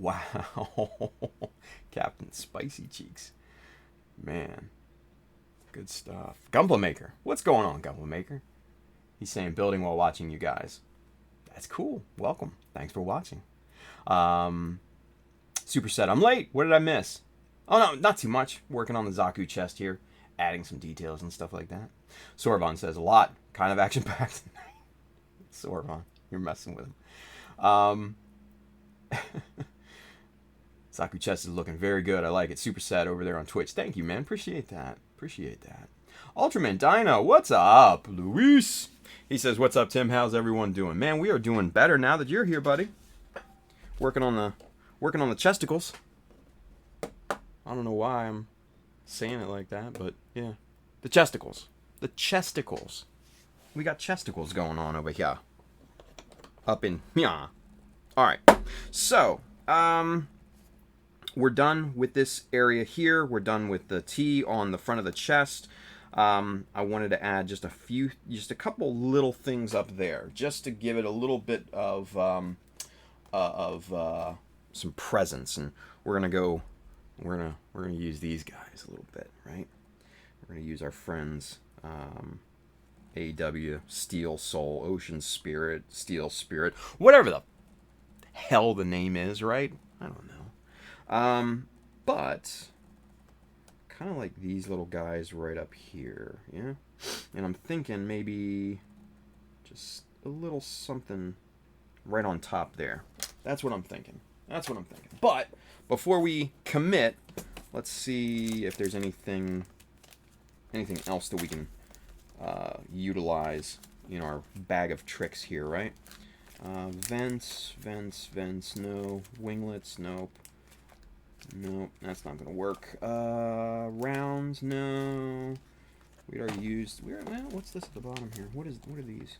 Wow. Captain Spicy Cheeks. Man. Good stuff. Gunpla Maker. What's going on, Gunpla Maker? He's saying building while watching you guys. That's cool. Welcome. Thanks for watching. Superset. I'm late. What did I miss? Oh, no, not too much. Working on the Zaku chest here. Adding some details and stuff like that. Sorvon says a lot. Kind of action-packed. Sorvon. You're messing with him. Zaku chest is looking very good. I like it. Superset over there on Twitch. Thank you, man. Appreciate that. Appreciate that. Ultraman Dino. What's up, Luis? He says, what's up, Tim? How's everyone doing? Man, we are doing better now that you're here, buddy. Working on the chesticles. I don't know why I'm saying it like that, but yeah. The chesticles. The chesticles. We got chesticles going on over here. Up in here. Alright. So, we're done with this area here. We're done with the T on the front of the chest. I wanted to add just a couple little things up there, just to give it a little bit of some presence. And we're gonna use these guys a little bit, right? We're gonna use our friends, AW, Steel Soul, Ocean Spirit, Steel Spirit, whatever the hell the name is, right? I don't know. But kind of like these little guys right up here, yeah? And I'm thinking maybe just a little something right on top there. That's what I'm thinking. That's what I'm thinking. But before we commit, let's see if there's anything else that we can utilize in our bag of tricks here, right? Vents, no. Winglets, nope. Nope, that's not gonna work. Rounds, no. We already used. Well, what's this at the bottom here? What are these?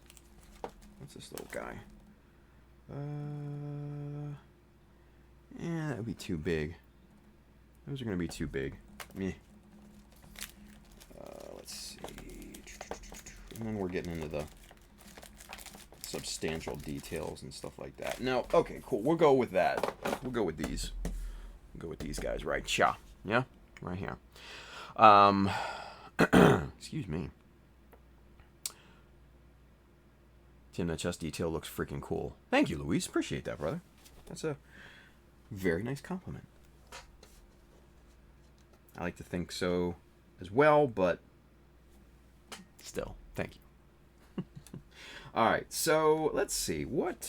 What's this little guy? Yeah, that would be too big. Those are gonna be too big. Meh. Let's see. And then we're getting into the substantial details and stuff like that. No, okay, cool. We'll go with that. We'll go with these. We'll go with these guys right here. Yeah? Right here. Excuse me. Tim, that chest detail looks freaking cool. Thank you, Luis. Appreciate that, brother. That's a very nice compliment. I like to think so as well, but still, thank you. All right, so let's see. What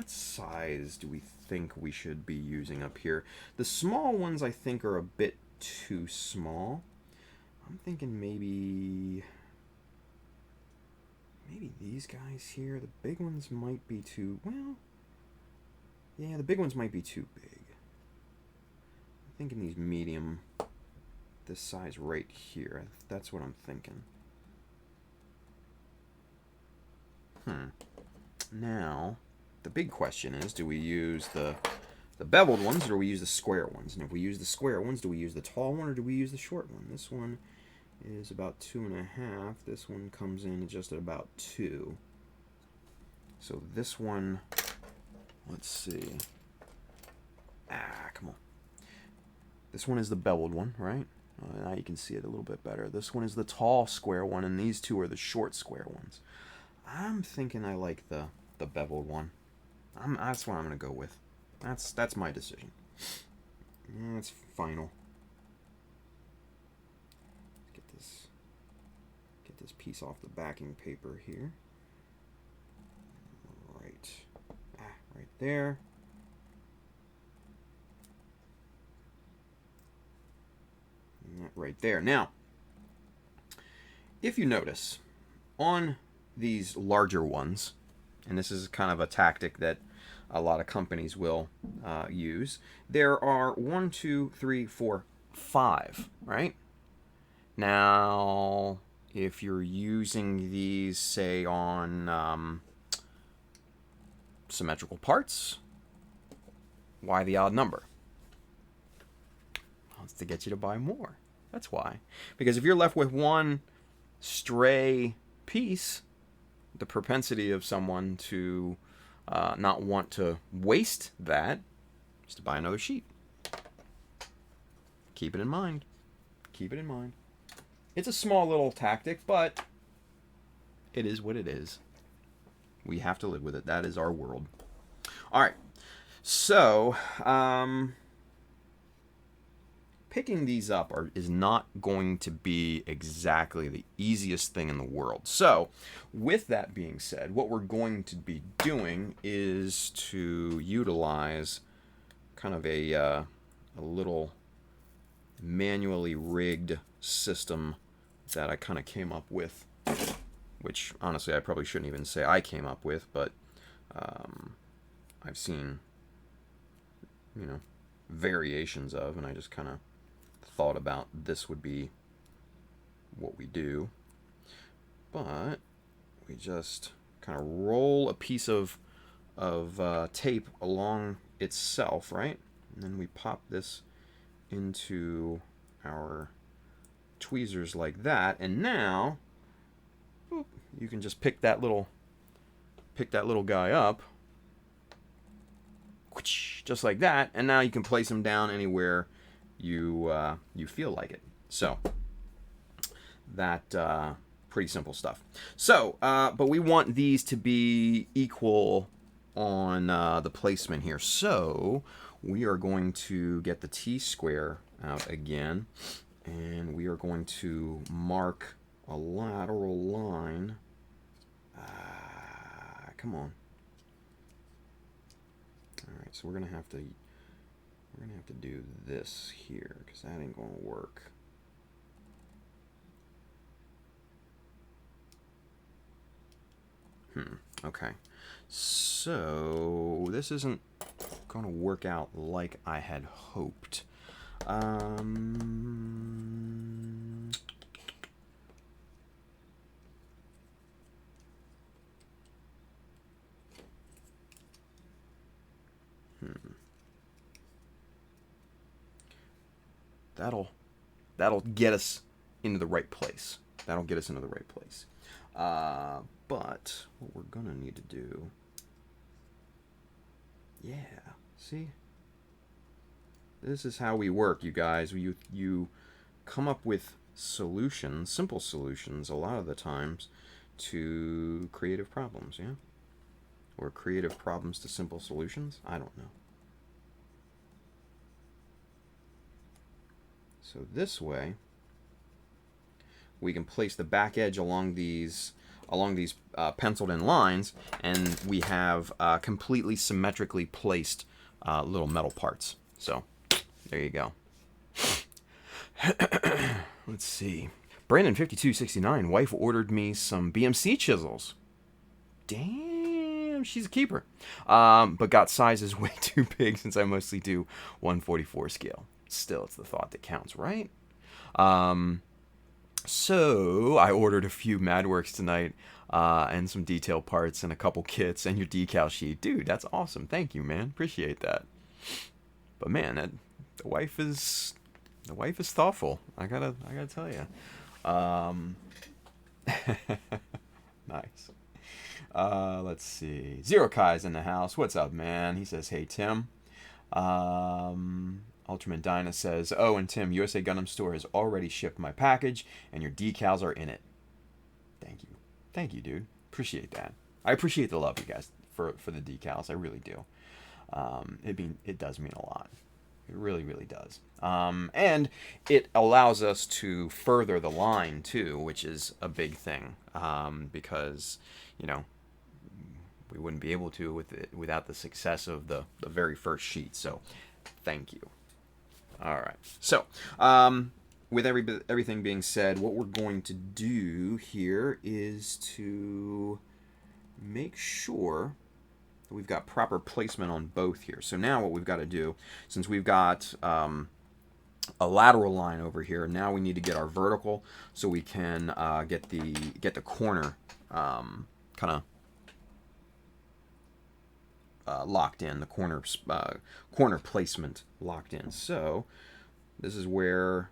size do we think we should be using up here? The small ones I think are a bit too small. I'm thinking maybe these guys here. The big ones might be too, well, yeah, the big ones might be too big. I'm thinking these medium, this size right here. That's what I'm thinking. Now, the big question is, do we use the beveled ones or do we use the square ones? And if we use the square ones, do we use the tall one or do we use the short one? This one is about 2.5. This one comes in just at about 2. So this one, let's see. Come on. This one is the beveled one, right? Now you can see it a little bit better. This one is the tall square one, and these two are the short square ones. I'm thinking I like the beveled one. That's what I'm going to go with. That's my decision. Yeah, it's final. Get this piece off the backing paper here. Right. Right there. And that right there. Now, if you notice, on these larger ones, and this is kind of a tactic that a lot of companies will use, there are 1, 2, 3, 4, 5, right? Now, if you're using these, say, on symmetrical parts, why the odd number? Well, it's to get you to buy more. That's why. Because if you're left with one stray piece, the propensity of someone to not want to waste that is to buy another sheet. Keep it in mind. Keep it in mind. It's a small little tactic, but it is what it is. We have to live with it. That is our world. All right. So, picking these up is not going to be exactly the easiest thing in the world. So, with that being said, what we're going to be doing is to utilize kind of a little manually rigged system that I kind of came up with, which honestly I probably shouldn't even say I came up with, but I've seen, you know, variations of, and I just kind of thought about this would be what we do. But we just kind of roll a piece of tape along itself, right? And then we pop this into our tweezers like that, and now boop, you can just pick that little guy up, just like that, and now you can place him down anywhere you feel like it. So that pretty simple stuff. So but we want these to be equal on the placement here. So we are going to get the T-square out again, and we are going to mark a lateral line. Come on. All right, so we're gonna have to do this here because that ain't gonna work. Okay. So this isn't gonna work out like I had hoped. That'll get us into the right place. That'll get us into the right place. But what we're gonna need to do, yeah, see, this is how we work, you guys. You come up with solutions, simple solutions, a lot of the times, to creative problems, yeah, or creative problems to simple solutions. I don't know. So this way, we can place the back edge along these penciled in lines, and we have completely symmetrically placed little metal parts. So there you go. Let's see. Brandon5269, wife ordered me some BMC chisels. Damn, she's a keeper. But got sizes way too big since I mostly do 1/44 scale. Still, it's the thought that counts, right? So I ordered a few MadWorks tonight, and some detail parts and a couple kits and your decal sheet. Dude, that's awesome. Thank you, man. Appreciate that. But man, the wife is thoughtful. I gotta tell you. Nice. Let's see. Zero Kai's in the house. What's up, man? He says, hey, Tim. Ultraman Dinah says, oh, and Tim, USA Gundam Store has already shipped my package, and your decals are in it. Thank you. Thank you, dude. Appreciate that. I appreciate the love, you guys, for the decals. I really do. It does mean a lot. It really, really does. And it allows us to further the line, too, which is a big thing. Because, you know, we wouldn't be able to without the success of the very first sheet. So, thank you. All right. So, with everything being said, what we're going to do here is to make sure that we've got proper placement on both here. So now what we've got to do, since we've got a lateral line over here, now we need to get our vertical so we can get the corner kind of locked in, the corner placement locked in. So this is where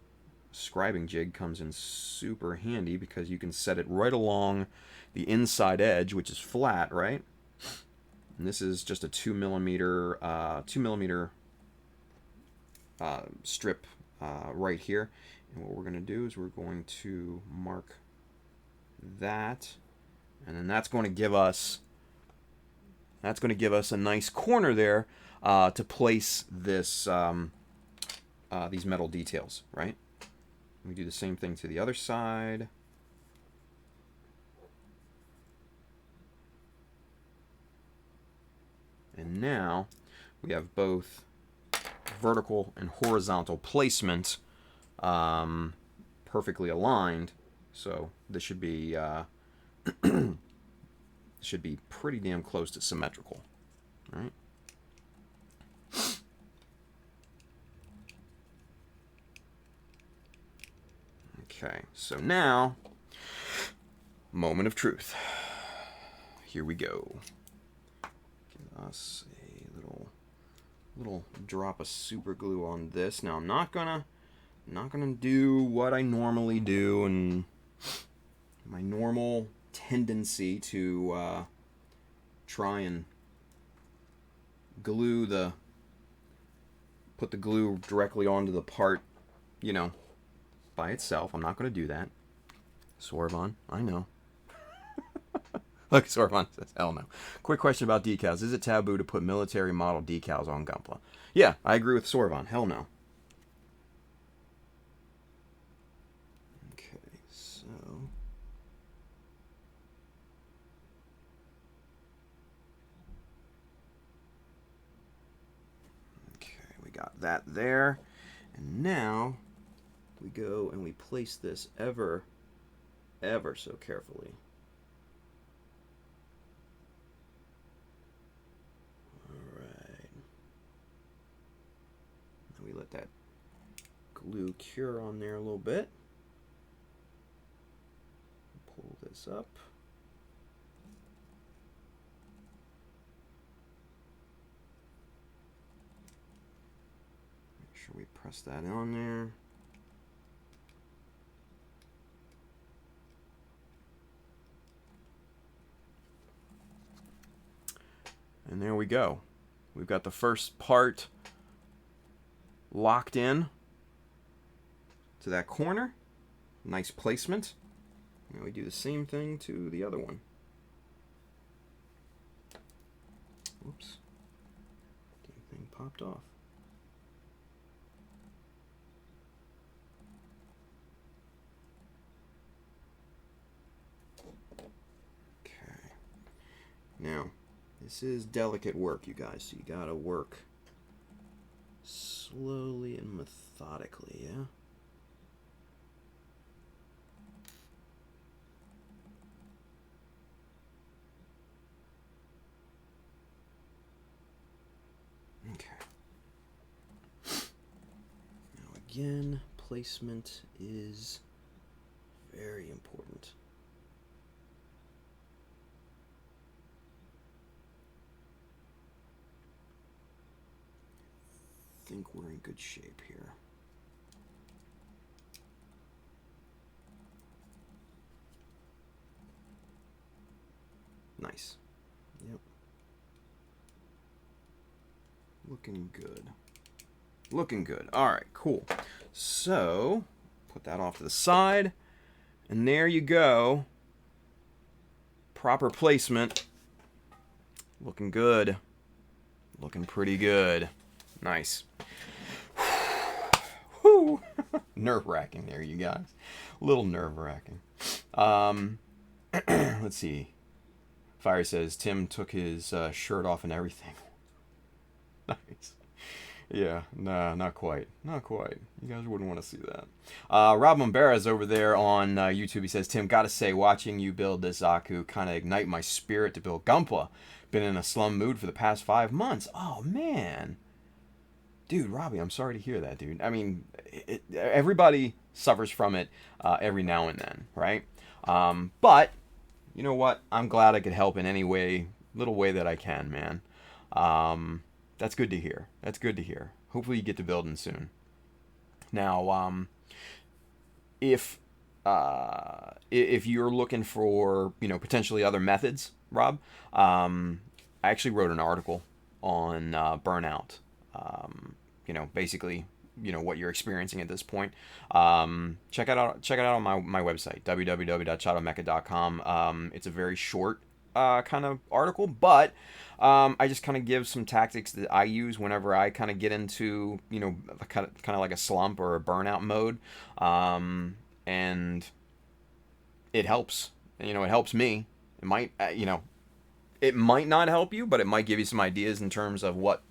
scribing jig comes in super handy, because you can set it right along the inside edge, which is flat, right? And this is just a 2 millimeter strip right here. And what we're going to do is we're going to mark that, and then that's going to give us a nice corner there to place this these metal details, right? We do the same thing to the other side. And now we have both vertical and horizontal placement perfectly aligned. So this should be pretty damn close to symmetrical, right? Okay, so now, moment of truth. Here we go. Give us a little drop of super glue on this. Now I'm not gonna do what I normally do and my normal tendency to try and put the glue directly onto the part, you know, by itself. I'm not going to do that. Sorvon, I know. Look, Sorvon says, hell no. Quick question about decals. Is it taboo to put military model decals on Gunpla? Yeah, I agree with Sorvon. Hell no. Okay, so... Okay, we got that there. And now we go and we place this ever so carefully. Alright. Then we let that glue cure on there a little bit. Pull this up. Make sure we press that on there. And there we go. We've got the first part locked in to that corner. Nice placement. And we do the same thing to the other one. Whoops. Damn thing popped off. Okay. Now, this is delicate work, you guys, so you gotta work slowly and methodically, yeah? Okay. Now again, placement is very important. I think we're in good shape here. Nice. Yep. Looking good. Looking good. All right, cool. So, put that off to the side. And there you go. Proper placement. Looking good. Looking pretty good. Nice. Whew. Nerve-wracking there, you guys. A little nerve-wracking. Let's see. Fire says, Tim took his shirt off and everything. Nice. Yeah, nah, not quite. Not quite. You guys wouldn't want to see that. Rob Mombera is over there on YouTube. He says, Tim, gotta say, watching you build this Zaku kind of ignite my spirit to build Gunpla. Been in a slum mood for the past 5 months. Oh, man. Dude, Robbie, I'm sorry to hear that, dude. I mean, everybody suffers from it every now and then, right? But, you know what? I'm glad I could help in any way, little way that I can, man. That's good to hear. That's good to hear. Hopefully you get to building soon. Now, if you're looking for, you know, potentially other methods, Rob, I actually wrote an article on burnout. You know, basically what you're experiencing at this point, check it out on my website, www.shadowmecha.com. It's a very short kind of article, but I just kind of give some tactics that I use whenever I kind of get into kind of like a slump or a burnout mode, and it helps. It helps me. It might it might not help you, but it might give you some ideas in terms of what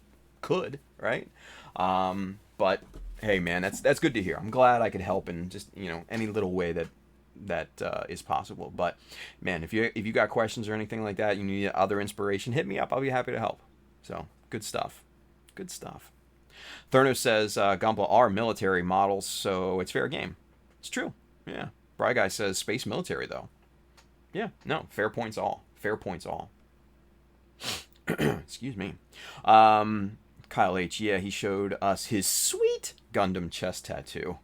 could, right? But hey, man, that's good to hear. I'm glad I could help in just any little way that is possible. But man, if you got questions or anything like that, you need other inspiration, hit me up. I'll be happy to help. So good stuff. Therno says Gunpla are military models, so it's fair game. It's true. Yeah. Bry Guy says space military though. Yeah. No. Fair points all. Excuse me. Kyle H. Yeah, he showed us his sweet Gundam chest tattoo.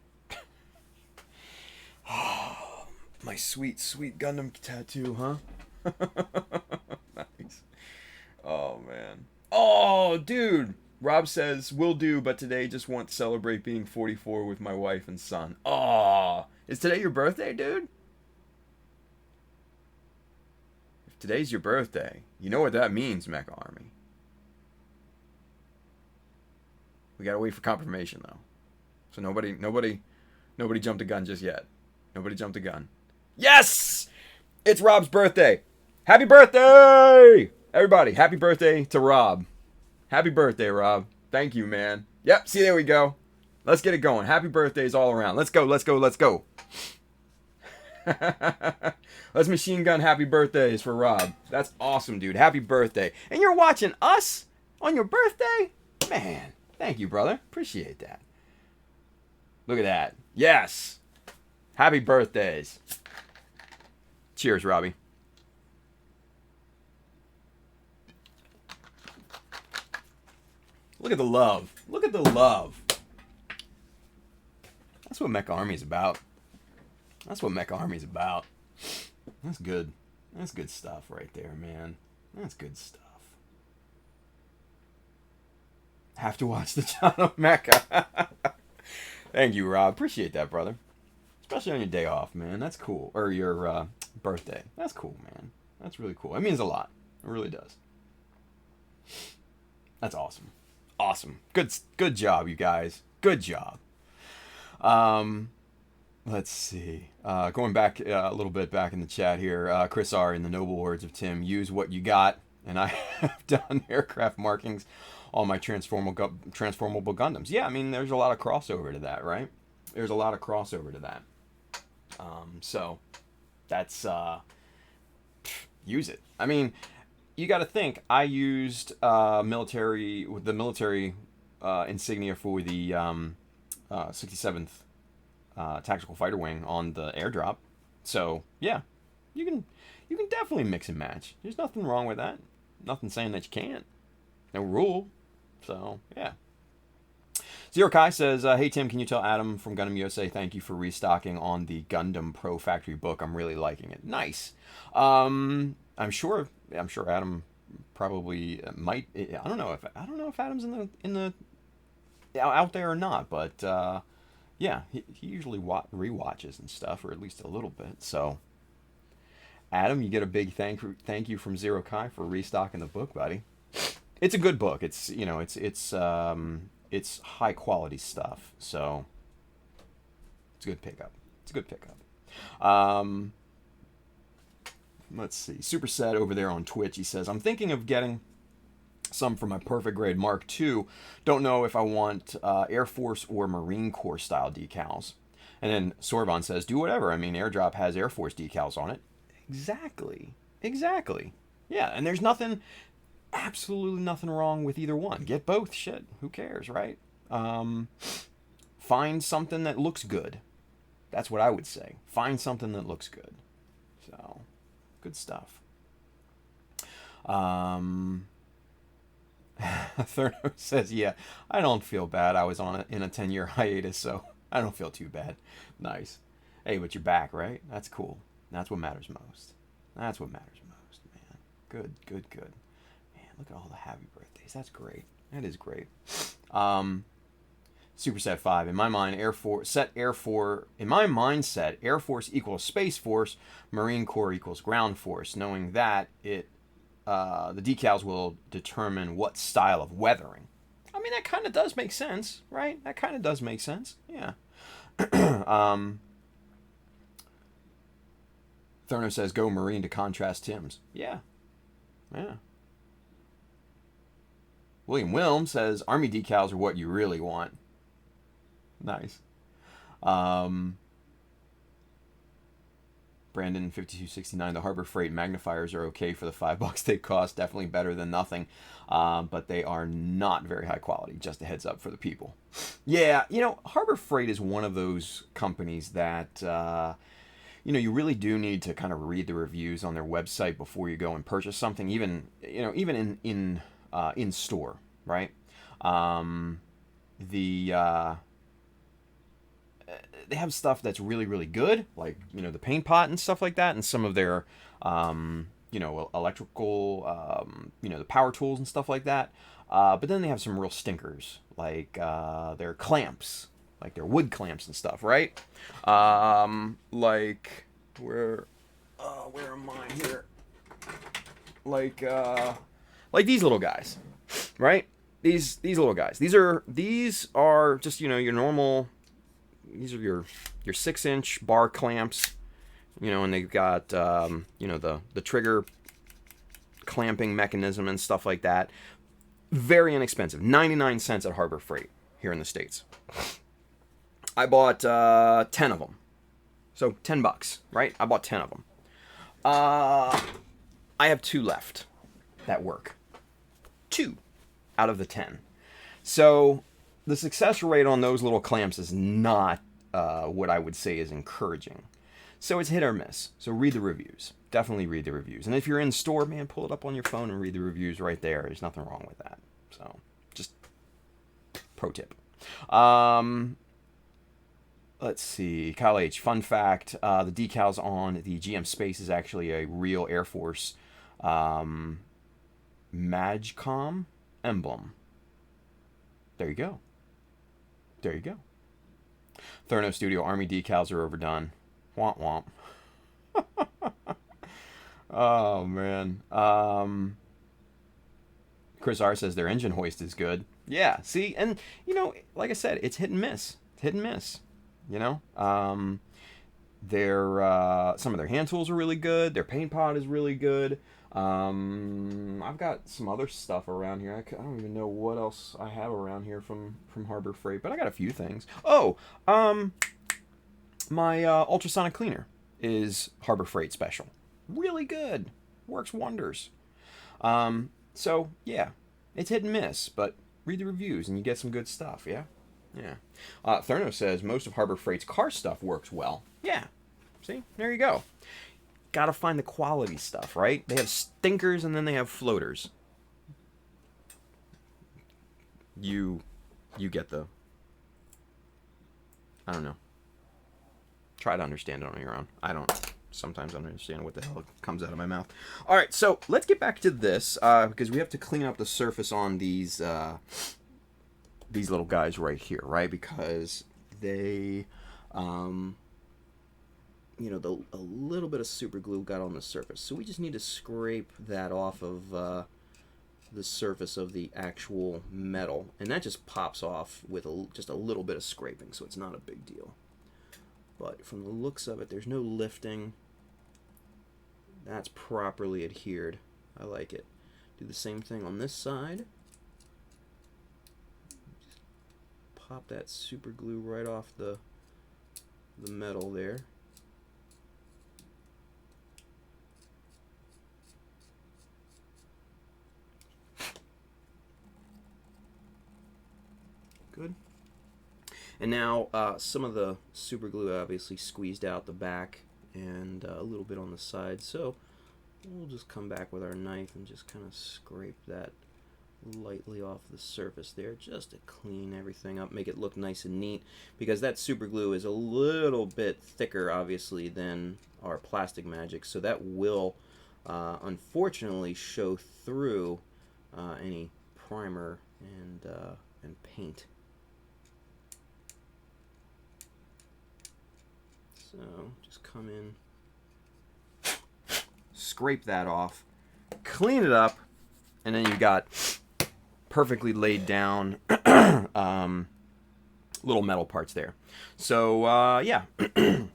My sweet Gundam tattoo, huh? Nice. Oh, man. Oh, dude. Rob says, will do, but today just want to celebrate being 44 with my wife and son. Oh, is today your birthday, dude? If today's your birthday, you know what that means, Mecha Army. We gotta wait for confirmation, though. So nobody jumped the gun just yet. Nobody jumped the gun. Yes! It's Rob's birthday. Happy birthday! Everybody, happy birthday to Rob. Happy birthday, Rob. Thank you, man. Yep, see, there we go. Let's get it going. Happy birthdays all around. Let's go. Let's machine gun happy birthdays for Rob. That's awesome, dude. Happy birthday. And you're watching us on your birthday? Man, thank you, brother. Appreciate that. Look at that. Yes. Happy birthdays. Cheers, Robbie. Look at the love. That's what Mecha Army's about. That's good. That's good stuff right there, man. That's good stuff. Have to watch the John Mecha. Thank you, Rob. Appreciate that, brother. Especially on your day off, man. That's cool. Or your birthday. That's cool, man. That's really cool. It means a lot. It really does. That's awesome. Good job, you guys. Good job. Let's see. Going back a little bit back in the chat here. Chris R. in the noble words of Tim, use what you got. And I have done aircraft markings on my transformable Gundams. Yeah, I mean, there's a lot of crossover to that, right? So that's use it. I mean, you got to think. I used the military insignia for the 67th Tactical Fighter Wing on the airdrop. So yeah, you can definitely mix and match. There's nothing wrong with that. Nothing saying that you can't. No rule. So yeah. Zero Kai says, hey Tim, can you tell Adam from Gundam USA thank you for restocking on the Gundam Pro Factory book? I'm really liking it. Nice. I'm sure Adam probably might. I don't know if Adam's in the out there or not, but yeah, he usually rewatches and stuff, or at least a little bit. So Adam, you get a big thank you from Zero Kai for restocking the book, buddy. It's a good book. It's it's high quality stuff, so it's a good pickup. Let's see. Superset over there on Twitch, he says, I'm thinking of getting some for my Perfect Grade Mark II. Don't know if I want Air Force or Marine Corps style decals. And then Sorban says, do whatever. I mean, Airdrop has Air Force decals on it. Exactly. Yeah, and there's absolutely nothing wrong with either one. Get both. Shit, who cares, right? Find something that looks good. That's what I would say. Find something that looks good. So, good stuff. Thurno says, yeah, I don't feel bad. I was in a 10-year hiatus, so I don't feel too bad. Nice. Hey, but you're back, right? That's cool. That's what matters most. Man. Good. Man, look at all the happy birthdays. That's great. That is great. Superset 5. In my mind, Air Force in my mindset, Air Force equals Space Force, Marine Corps equals Ground Force. Knowing that the decals will determine what style of weathering. I mean, that kind of does make sense, right? That kind of does make sense. Yeah. Thurno says, "Go Marine" to contrast Tim's. Yeah. Yeah. William Wilm says, "Army decals are what you really want." Nice. Brandon 5269, the Harbor Freight magnifiers are okay for the $5 they cost. Definitely better than nothing. But they are not very high quality. Just a heads up for the people. Yeah, Harbor Freight is one of those companies that, you really do need to kind of read the reviews on their website before you go and purchase something, even in store, right? They have stuff that's really, really good, like, the paint pot and stuff like that, and some of their, electrical, the power tools and stuff like that. But then they have some real stinkers, like their clamps, like their wood clamps and stuff, right? Like, where am I here? Like these little guys, right? These little guys. These are just, your normal. These are your 6-inch bar clamps, and they've got the trigger clamping mechanism and stuff like that. Very inexpensive, 99 cents at Harbor Freight here in the States. I bought 10 of them, so $10, right? I bought 10 of them. I have 2 left that work. 2 out of the 10. So the success rate on those little clamps is not what I would say is encouraging. So it's hit or miss. So read the reviews. Definitely read the reviews. And if you're in store, man, pull it up on your phone and read the reviews right there. There's nothing wrong with that. So just pro tip. Let's see. Kyle H. Fun fact. The decals on the GM Space is actually a real Air Force MAGCOM emblem. There you go. There you go. Thurno Studio Army decals are overdone. Womp womp. Oh, man. Chris R. says their engine hoist is good. Yeah, see? And, like I said, it's hit and miss. It's hit and miss. Some of their hand tools are really good. Their paint pot is really good. I've got some other stuff around here. I don't even know what else I have around here from Harbor Freight, but I got a few things. Oh, my ultrasonic cleaner is Harbor Freight special. Really good. Works wonders. So, yeah, it's hit and miss, but read the reviews and you get some good stuff, yeah? Yeah. Thurno says most of Harbor Freight's car stuff works well. Yeah. See? There you go. Gotta find the quality stuff, right? They have stinkers and then they have floaters. You get the... I don't know. Try to understand it on your own. I don't sometimes understand what the hell comes out of my mouth. Alright, so let's get back to this, because we have to clean up the surface on these little guys right here, right? Because they... a little bit of super glue got on the surface. So we just need to scrape that off of the surface of the actual metal. And that just pops off with just a little bit of scraping, so it's not a big deal. But from the looks of it, there's no lifting. That's properly adhered. I like it. Do the same thing on this side. Just pop that super glue right off the metal there. Good. And now some of the super glue obviously squeezed out the back and a little bit on the side, so we'll just come back with our knife and just kind of scrape that lightly off the surface there just to clean everything up, make it look nice and neat, because that super glue is a little bit thicker obviously than our plastic magic, so that will unfortunately show through any primer and paint. So just come in, scrape that off, clean it up, and then you got perfectly laid down little metal parts there. So yeah,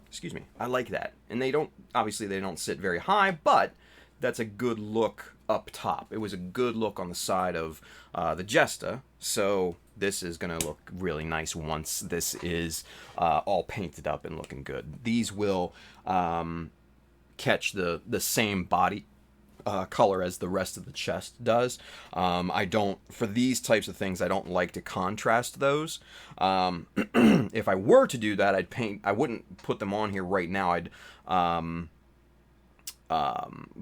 excuse me, I like that. And they don't, obviously they don't sit very high, but that's a good look up top. It was a good look on the side of the Jesta, so this is going to look really nice once this is all painted up and looking good. These will catch the same body color as the rest of the chest does. I don't, for these types of things, I don't like to contrast those. If I were to do that, I wouldn't put them on here right now. I'd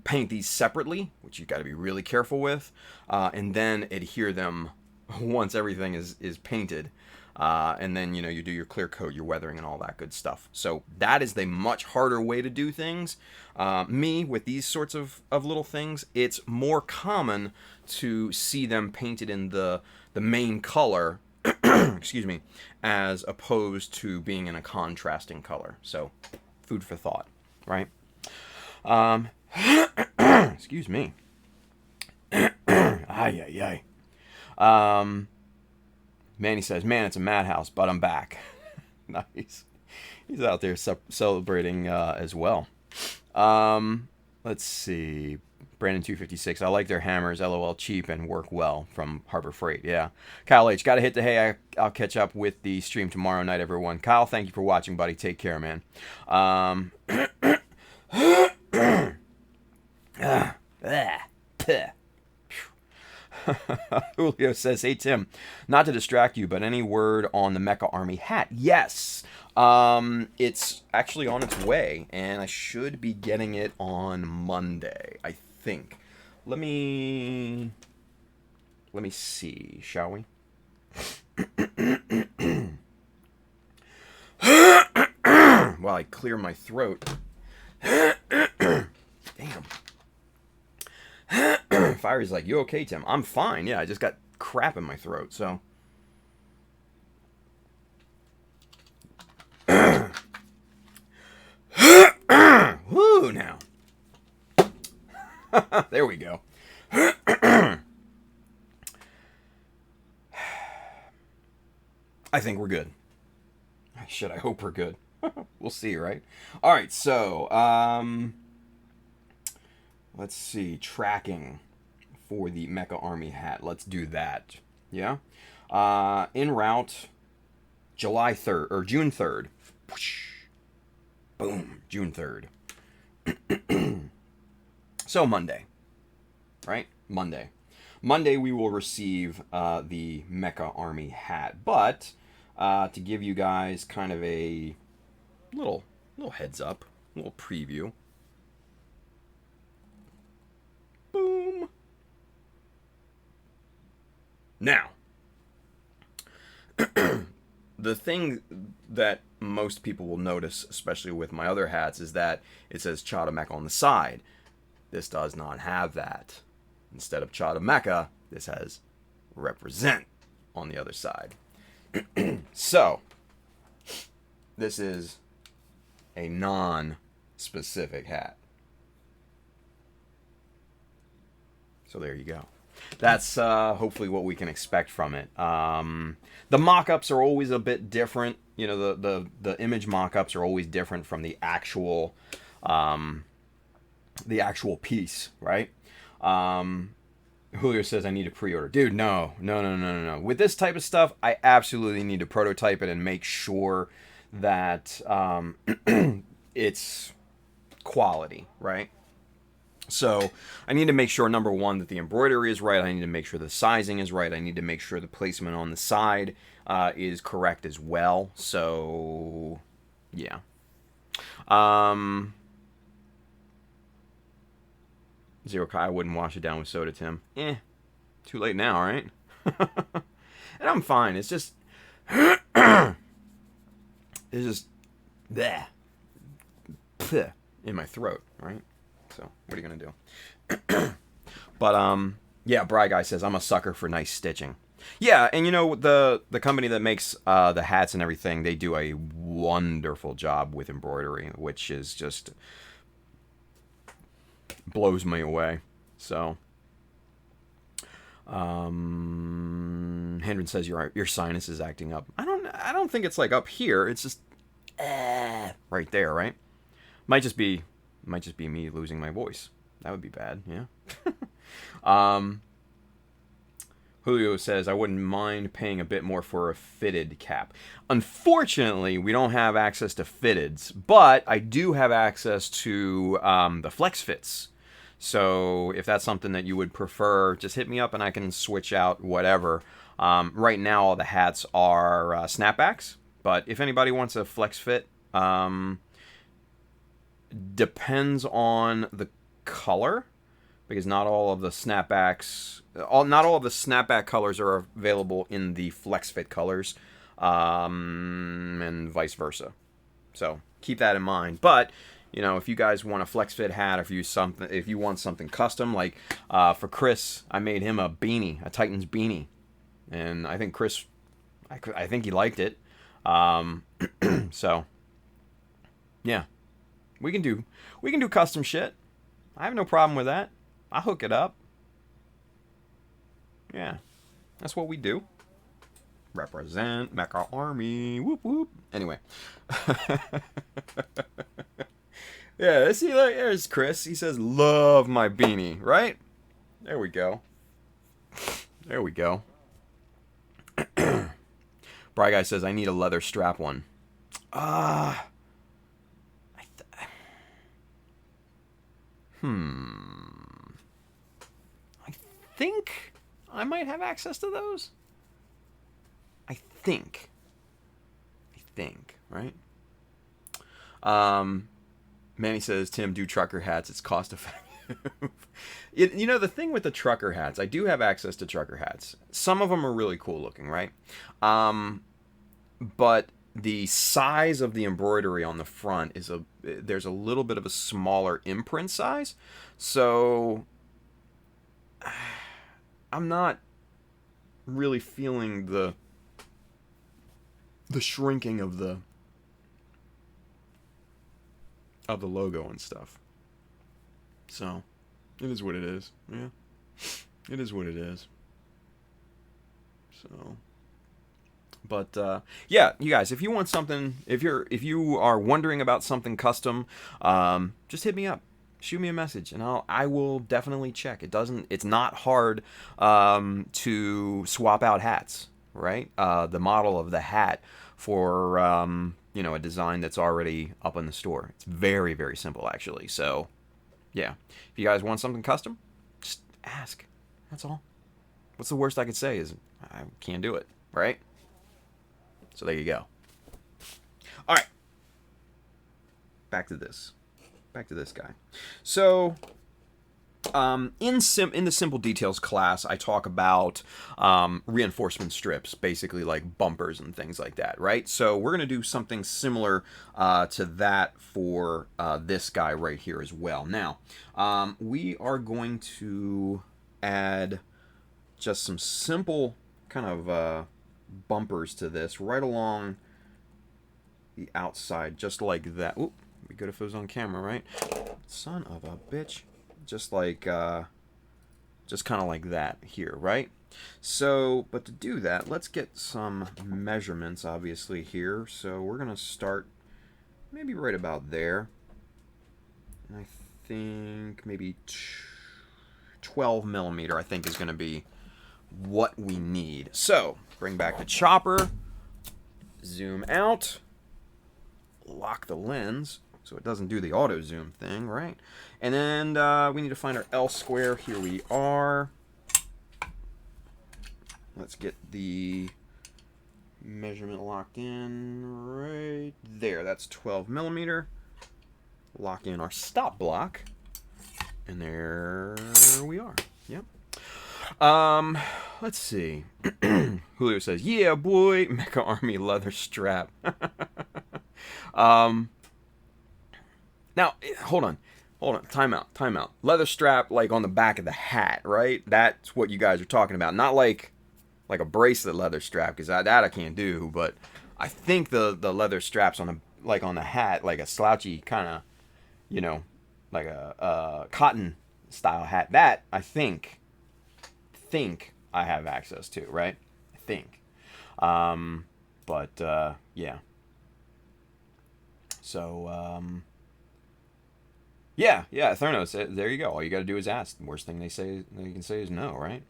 paint these separately, which you got to be really careful with, and then adhere them once everything is painted. And then, you know, you do your clear coat, your weathering, and all that good stuff. So that is the much harder way to do things. Me, with these sorts of little things, it's more common to see them painted in the main color, excuse me, as opposed to being in a contrasting color. So, food for thought, right? Excuse me. Ay, ay, ay. Manny says, man, it's a madhouse, but I'm back. Nice. He's out there celebrating as well. Let's see. Brandon 256. I like their hammers. LOL, cheap and work well from Harbor Freight. Yeah. Kyle H. Got to hit the hay. I'll catch up with the stream tomorrow night, everyone. Kyle, thank you for watching, buddy. Take care, man. Julio says, hey Tim, not to distract you, but any word on the Mecha Army hat? Yes, it's actually on its way, and I should be getting it on Monday, I think. Let me see, shall we? While I clear my throat. Damn. Fiery's like, you okay, Tim? I'm fine. Yeah, I just got crap in my throat, so. Woo, now. There we go. I think we're good. I hope we're good. We'll see, right? All right, so, let's see, tracking for the Mecha Army hat. Let's do that. Yeah? En route, July 3rd, or June 3rd. Boom, June 3rd. So Monday, right? Monday. Monday we will receive the Mecha Army hat. But to give you guys kind of a little heads up, a little preview. Boom. Now, the thing that most people will notice, especially with my other hats, is that it says Chata Mecha on the side. This does not have that. Instead of Chata Mecha, this has Represent on the other side. So, this is a non-specific hat. So there you go. That's hopefully what we can expect from it. The mock-ups are always a bit different. You know, the image mock-ups are always different from the actual piece, right? Julio says I need a pre-order. Dude, no. With this type of stuff, I absolutely need to prototype it and make sure that it's quality, right? So I need to make sure, number one, that the embroidery is right. I need to make sure the sizing is right. I need to make sure the placement on the side is correct as well. So, yeah. Zero Kai, I wouldn't wash it down with soda, Tim. Too late now, right? And I'm fine. It's just... bleh, in my throat, right? So, what are you going to do? But, yeah, Bry Guy says, I'm a sucker for nice stitching. Yeah, and you know, the company that makes the hats and everything, they do a wonderful job with embroidery, which is just blows me away. So, Hendren says your sinus is acting up. I don't think it's like up here. It's just right there, right? Might just be me losing my voice. That would be bad. Yeah. Julio says, I wouldn't mind paying a bit more for a fitted cap. Unfortunately, we don't have access to fitteds, but I do have access to the flex fits. So if that's something that you would prefer, just hit me up and I can switch out whatever. Right now, all the hats are snapbacks, but if anybody wants a flex fit, depends on the color, because not all of the snapback colors are available in the flex fit colors, and vice versa. So keep that in mind. But you know, if you guys want a flex fit hat, if you want something custom, like for Chris, I made him a beanie, a Titans beanie, and I think Chris, I think he liked it. So yeah, we can do custom shit. I have no problem with that. I'll hook it up. Yeah, that's what we do. Represent Mecha Army. Whoop whoop. Anyway. Yeah, see, like, there's Chris. He says, love my beanie, right? There we go. There we go. Bry Guy says, I need a leather strap one. I think I might have access to those. I think, right? Manny says, Tim, do trucker hats. It's cost effective. You know, the thing with the trucker hats, I do have access to trucker hats. Some of them are really cool looking, right? But the size of the embroidery on the front is there's a little bit of a smaller imprint size. So I'm not really feeling the shrinking of the logo and stuff. So it is what it is. Yeah, it is what it is. So, but yeah, you guys, if you want something, if you are wondering about something custom, just hit me up. Shoot me a message and I will definitely check. It's not hard to swap out hats, right? The model of the hat for you know, a design that's already up in the store. It's very, very simple actually. So yeah, if you guys want something custom, just ask. That's all. What's the worst I could say is I can't do it, right? So there you go. All right. Back to this guy. So in the simple details class, I talk about reinforcement strips, basically like bumpers and things like that, right? So we're going to do something similar to that for this guy right here as well. Now, we are going to add just some simple kind of bumpers to this right along the outside, just like that. Oop, be good if it was on camera, right? Son of a bitch. Just like, just kind of like that here, right? So, but to do that, let's get some measurements, obviously, here. So we're going to start maybe right about there. And I think maybe 12 millimeter, I think, is going to be what we need. So, bring back the chopper, zoom out, lock the lens so it doesn't do the auto zoom thing, right? And then we need to find our L square. Here we are. Let's get the measurement locked in right there. That's 12 millimeter. Lock in our stop block. And there we are. Yep. Let's see. Julio says, yeah, boy, Mecha Army leather strap. Now, hold on. Time out. Leather strap, like on the back of the hat, right? That's what you guys are talking about. Not like like a bracelet leather strap, because that I can't do. But I think the leather straps on a hat, like a slouchy kind of, you know, like a cotton style hat, that I think I have access to, right? I think. Yeah. So, yeah, Theranos, there you go. All you got to do is ask. The worst thing they can say is no, right?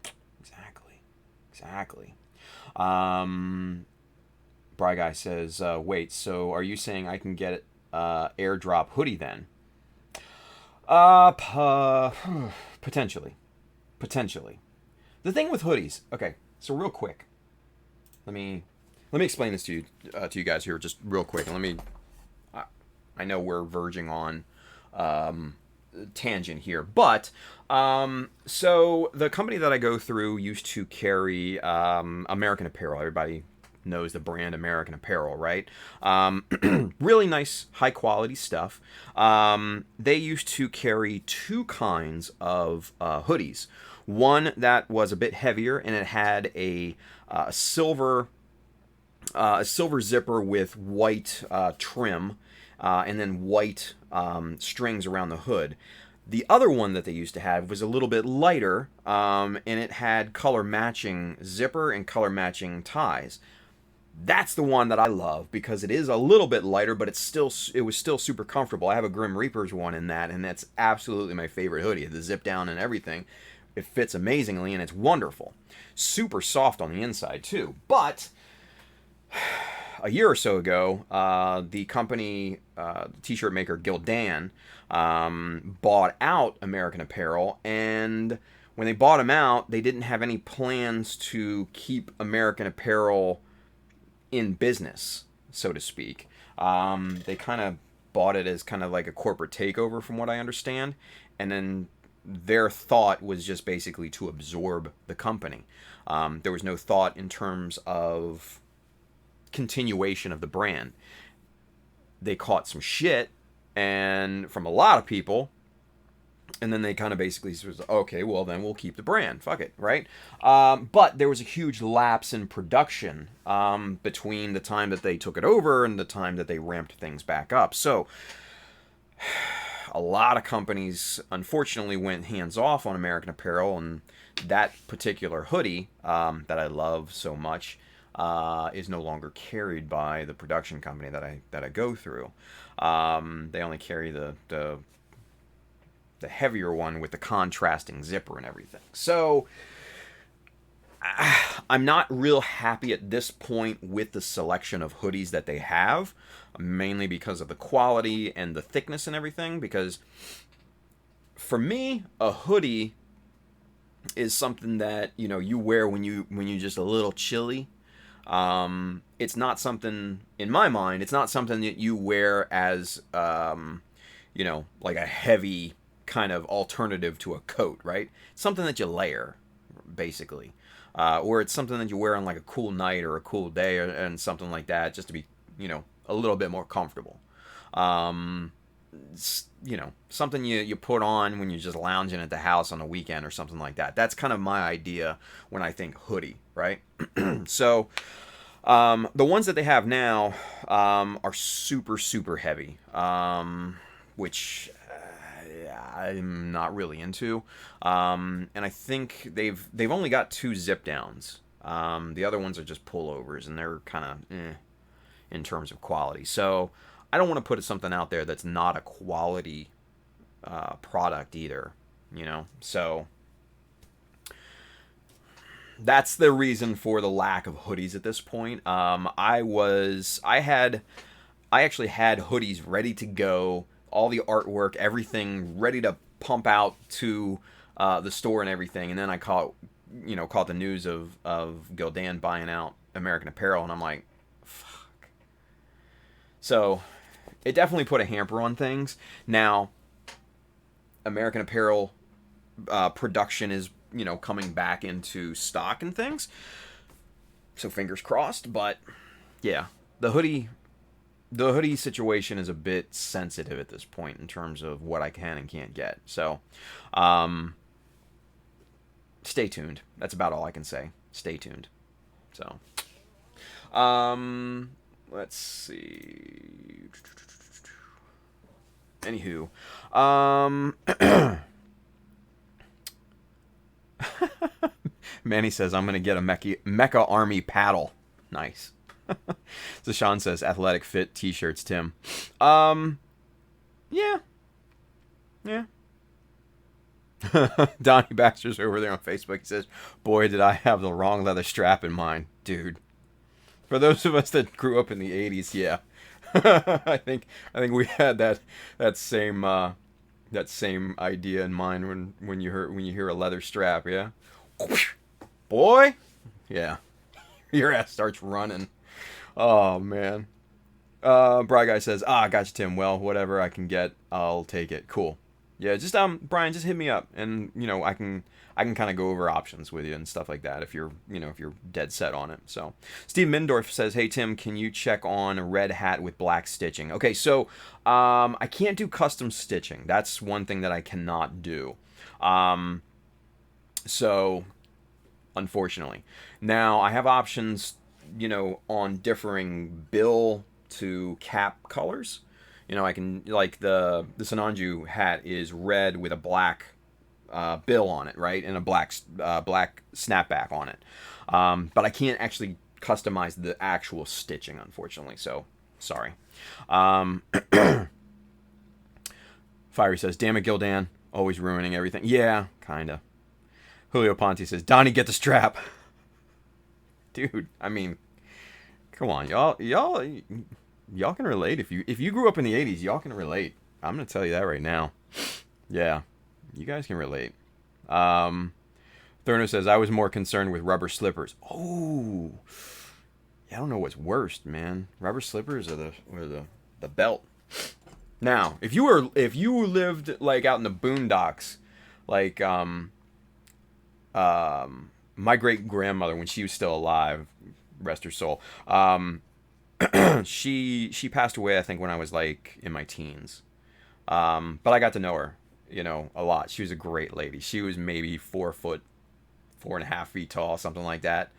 Exactly. Bry Guy says, wait, so are you saying I can get airdrop hoodie then? Potentially. The thing with hoodies, okay, so real quick, let me explain this to you guys here just real quick, and I know we're verging on tangent here, but so the company that I go through used to carry American Apparel. Everybody knows the brand American Apparel, right? Really nice, high quality stuff. They used to carry two kinds of hoodies. One that was a bit heavier, and it had a silver zipper with white trim, and then white strings around the hood. The other one that they used to have was a little bit lighter, and it had color matching zipper and color matching ties. That's the one that I love because it is a little bit lighter, but it was still super comfortable. I have a Grim Reaper's one in that, and that's absolutely my favorite hoodie. The zip down and everything. It fits amazingly, and it's wonderful. Super soft on the inside, too. But a year or so ago, the company, the t-shirt maker Gildan, bought out American Apparel, and when they bought them out, they didn't have any plans to keep American Apparel in business, so to speak. They kind of bought it as kind of like a corporate takeover, from what I understand, and then their thought was just basically to absorb the company. There was no thought in terms of continuation of the brand. They caught some shit and from a lot of people, and then they kind of basically said, okay, well then we'll keep the brand, fuck it, right? But there was a huge lapse in production between the time that they took it over and the time that they ramped things back up. So a lot of companies unfortunately went hands off on American Apparel, and that particular hoodie that I love so much is no longer carried by the production company that I go through. They only carry the heavier one with the contrasting zipper and everything. So I'm not real happy at this point with the selection of hoodies that they have, mainly because of the quality and the thickness and everything. Because for me, a hoodie is something that you wear when you're just a little chilly. It's not something, in my mind, it's not something that you wear as like a heavy kind of alternative to a coat, right? It's something that you layer, basically. Or it's something that you wear on like a cool night or a cool day and something like that, just to be, a little bit more comfortable. Something you put on when you're just lounging at the house on a weekend or something like that. That's kind of my idea when I think hoodie, right? So the ones that they have now are super, super heavy, which I'm not really into. And I think they've only got 2 zip downs. The other ones are just pullovers, and they're kind of in terms of quality. So I don't want to put something out there that's not a quality product either, So that's the reason for the lack of hoodies at this point. I actually had hoodies ready to go, all the artwork, everything ready to pump out to the store and everything, and then I caught the news of Gildan buying out American Apparel, and I'm like, fuck. So it definitely put a hamper on things. Now, American Apparel production is, coming back into stock and things. So fingers crossed. But yeah, the hoodie situation is a bit sensitive at this point in terms of what I can and can't get. So stay tuned. That's about all I can say. Stay tuned. So, let's see. Anywho, Manny says I'm gonna get a Mecha Army paddle. Nice. So Sean says athletic fit t-shirts. Tim, yeah. Donnie Baxter's over there on Facebook. He says, "Boy, did I have the wrong leather strap in mind, dude." For those of us that grew up in the '80s, yeah, I think we had that same idea in mind when you hear a leather strap, yeah. Boy, yeah, your ass starts running. Oh man. Bry Guy says, gotcha, Tim. Well, whatever I can get, I'll take it. Cool. Yeah, just Brian, just hit me up, and I can kind of go over options with you and stuff like that if you're dead set on it. So Steve Mindorf says, hey Tim, can you check on a red hat with black stitching? Okay, so I can't do custom stitching. That's one thing that I cannot do. So unfortunately, now I have options, on differing bill to cap colors. I can, like the Sinanju hat is red with a black bill on it, right, and a black snapback on it. But I can't actually customize the actual stitching, unfortunately. So sorry. Fiery says, "Damn it, Gildan, always ruining everything." Yeah, kinda. Julio Ponte says, "Donnie, get the strap." Dude, I mean, come on, y'all can relate. If you grew up in the '80s, y'all can relate. I'm gonna tell you that right now. Yeah, you guys can relate. Thurno says, I was more concerned with rubber slippers. Oh, yeah, I don't know what's worst, man. Rubber slippers or the belt. Now, if you lived like out in the boondocks, like my great grandmother, when she was still alive, rest her soul. She passed away, I think, when I was like in my teens. But I got to know her, a lot. She was a great lady. She was maybe 4 foot, 4.5 feet tall, something like that.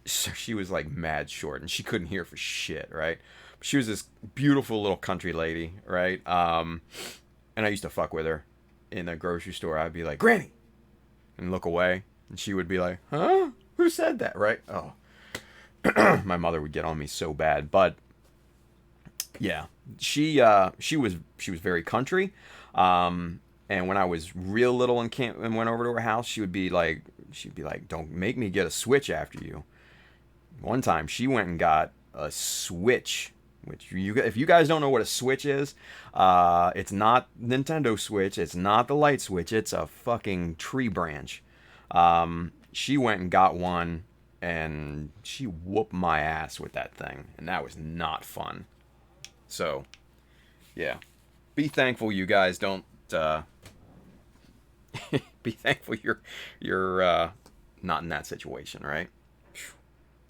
So she was like mad short, and she couldn't hear for shit, right? But she was this beautiful little country lady, right? And I used to fuck with her in the grocery store. I'd be like, "Granny," and look away, and she would be like, "Huh? Who said that?" Right? Oh. My mother would get on me so bad, but yeah, she was very country, and when I was real little and went over to her house, she'd be like, "Don't make me get a Switch after you." One time, she went and got a Switch, which if you guys don't know what a Switch is, it's not Nintendo Switch, it's not the light switch, it's a fucking tree branch. She went and got one. And she whooped my ass with that thing, and that was not fun. So, yeah, be thankful you guys don't. Be thankful you're not in that situation, right?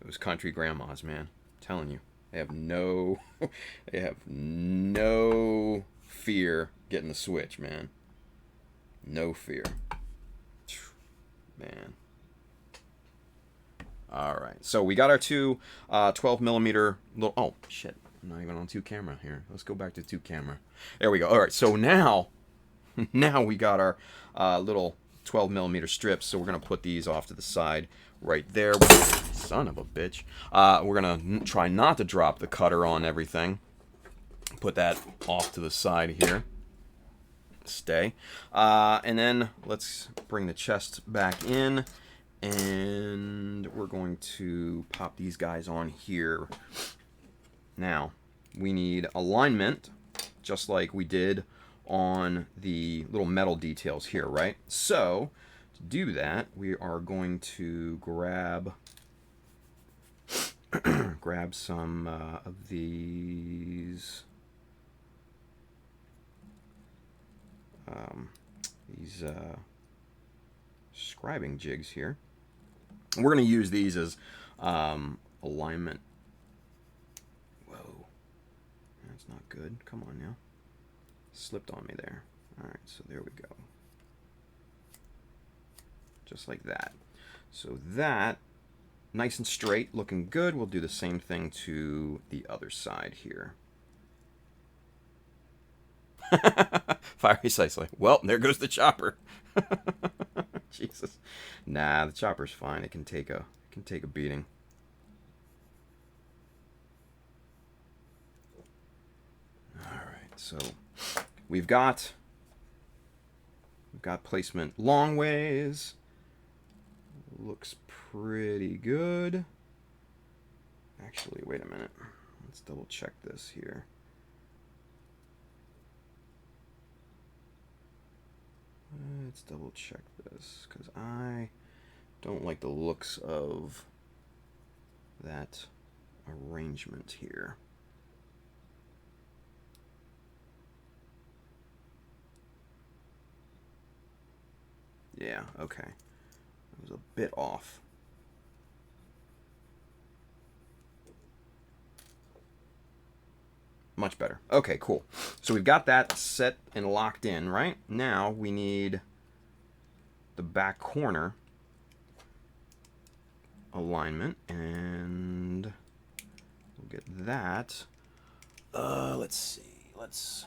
Those country grandmas, man, I'm telling you, they have no fear getting the Switch, man. No fear, man. All right, so we got our two 12 millimeter little. Oh shit, I'm not even on 2 camera here. Let's go back to 2 camera. There we go. All right, so now we got our little 12 millimeter strips. So we're gonna put these off to the side right there. Son of a bitch. We're gonna try not to drop the cutter on everything. Put that off to the side here. Stay. And then let's bring the chest back in. And we're going to pop these guys on here. Now, we need alignment, just like we did on the little metal details here, right? So, to do that, we are going to grab some of these scribing jigs here. We're going to use these as alignment. Whoa. That's not good. Come on now. Slipped on me there. Alright, so there we go. Just like that. So that nice and straight, looking good. We'll do the same thing to the other side here. Fiery Sicely. Well, there goes the chopper. Jesus. Nah, the chopper's fine. It can take a beating. Alright, so we've got placement long ways. Looks pretty good. Actually, wait a minute. Let's double check this here. Let's double check this, because I don't like the looks of that arrangement here. Yeah, okay. It was a bit off. Much better. Okay, cool. So we've got that set and locked in, right? Now we need the back corner alignment, and we'll get that. Let's see. Let's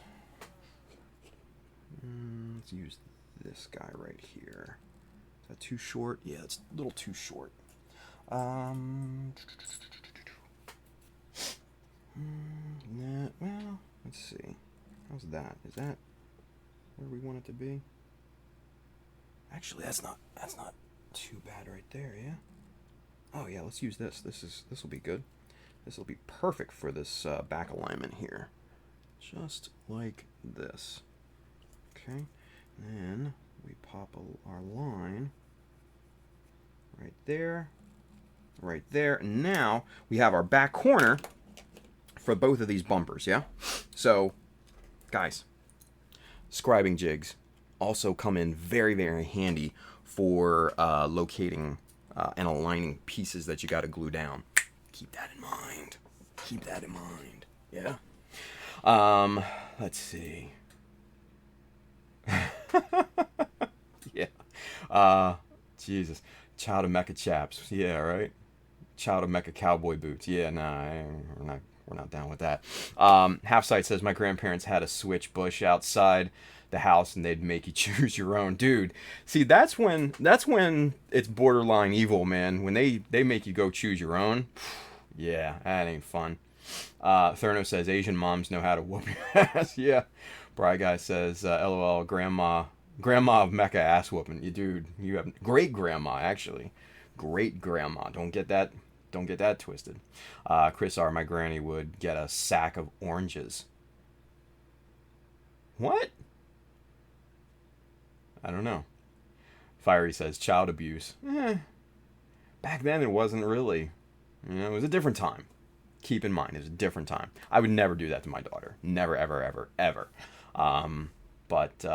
use this guy right here. Is that too short? Yeah, it's a little too short. Well, let's see. How's that? Is that where we want it to be? Actually, that's not too bad right there, yeah? Oh yeah, let's use this. This will be good. This will be perfect for this back alignment here. Just like this. Okay. Then we pop our line right there. Right there. And now we have our back corner for both of these bumpers, yeah? So, guys, scribing jigs also come in very, very handy for locating and aligning pieces that you got to glue down. Keep that in mind. Keep that in mind. Yeah? Let's see. Yeah. Jesus. Child of Mecha chaps. Yeah, right? Child of Mecha cowboy boots. Yeah, nah, we're not down with that. Half Sight says, my grandparents had a switch bush outside the house and they'd make you choose your own. Dude, see, that's when it's borderline evil, man. When they make you go choose your own. Yeah, that ain't fun. Therno says, Asian moms know how to whoop your ass. Yeah. Bry Guy says, LOL, grandma of Mecha ass whooping. You dude, you have great grandma, actually. Great grandma. Don't get that twisted. Chris R, my granny would get a sack of oranges. What? I don't know. Fiery says, child abuse. Back then it wasn't really. It was a different time. Keep in mind, it was a different time. I would never do that to my daughter. Never, ever, ever, ever. But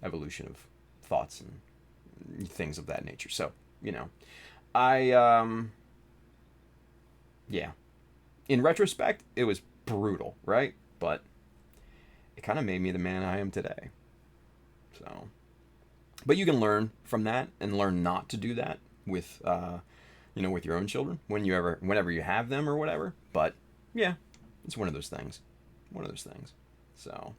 evolution of thoughts and things of that nature. So, yeah. In retrospect, it was brutal, right? But it kind of made me the man I am today. So, but you can learn from that and learn not to do that with, with your own children whenever you have them or whatever. But yeah, it's one of those things. So,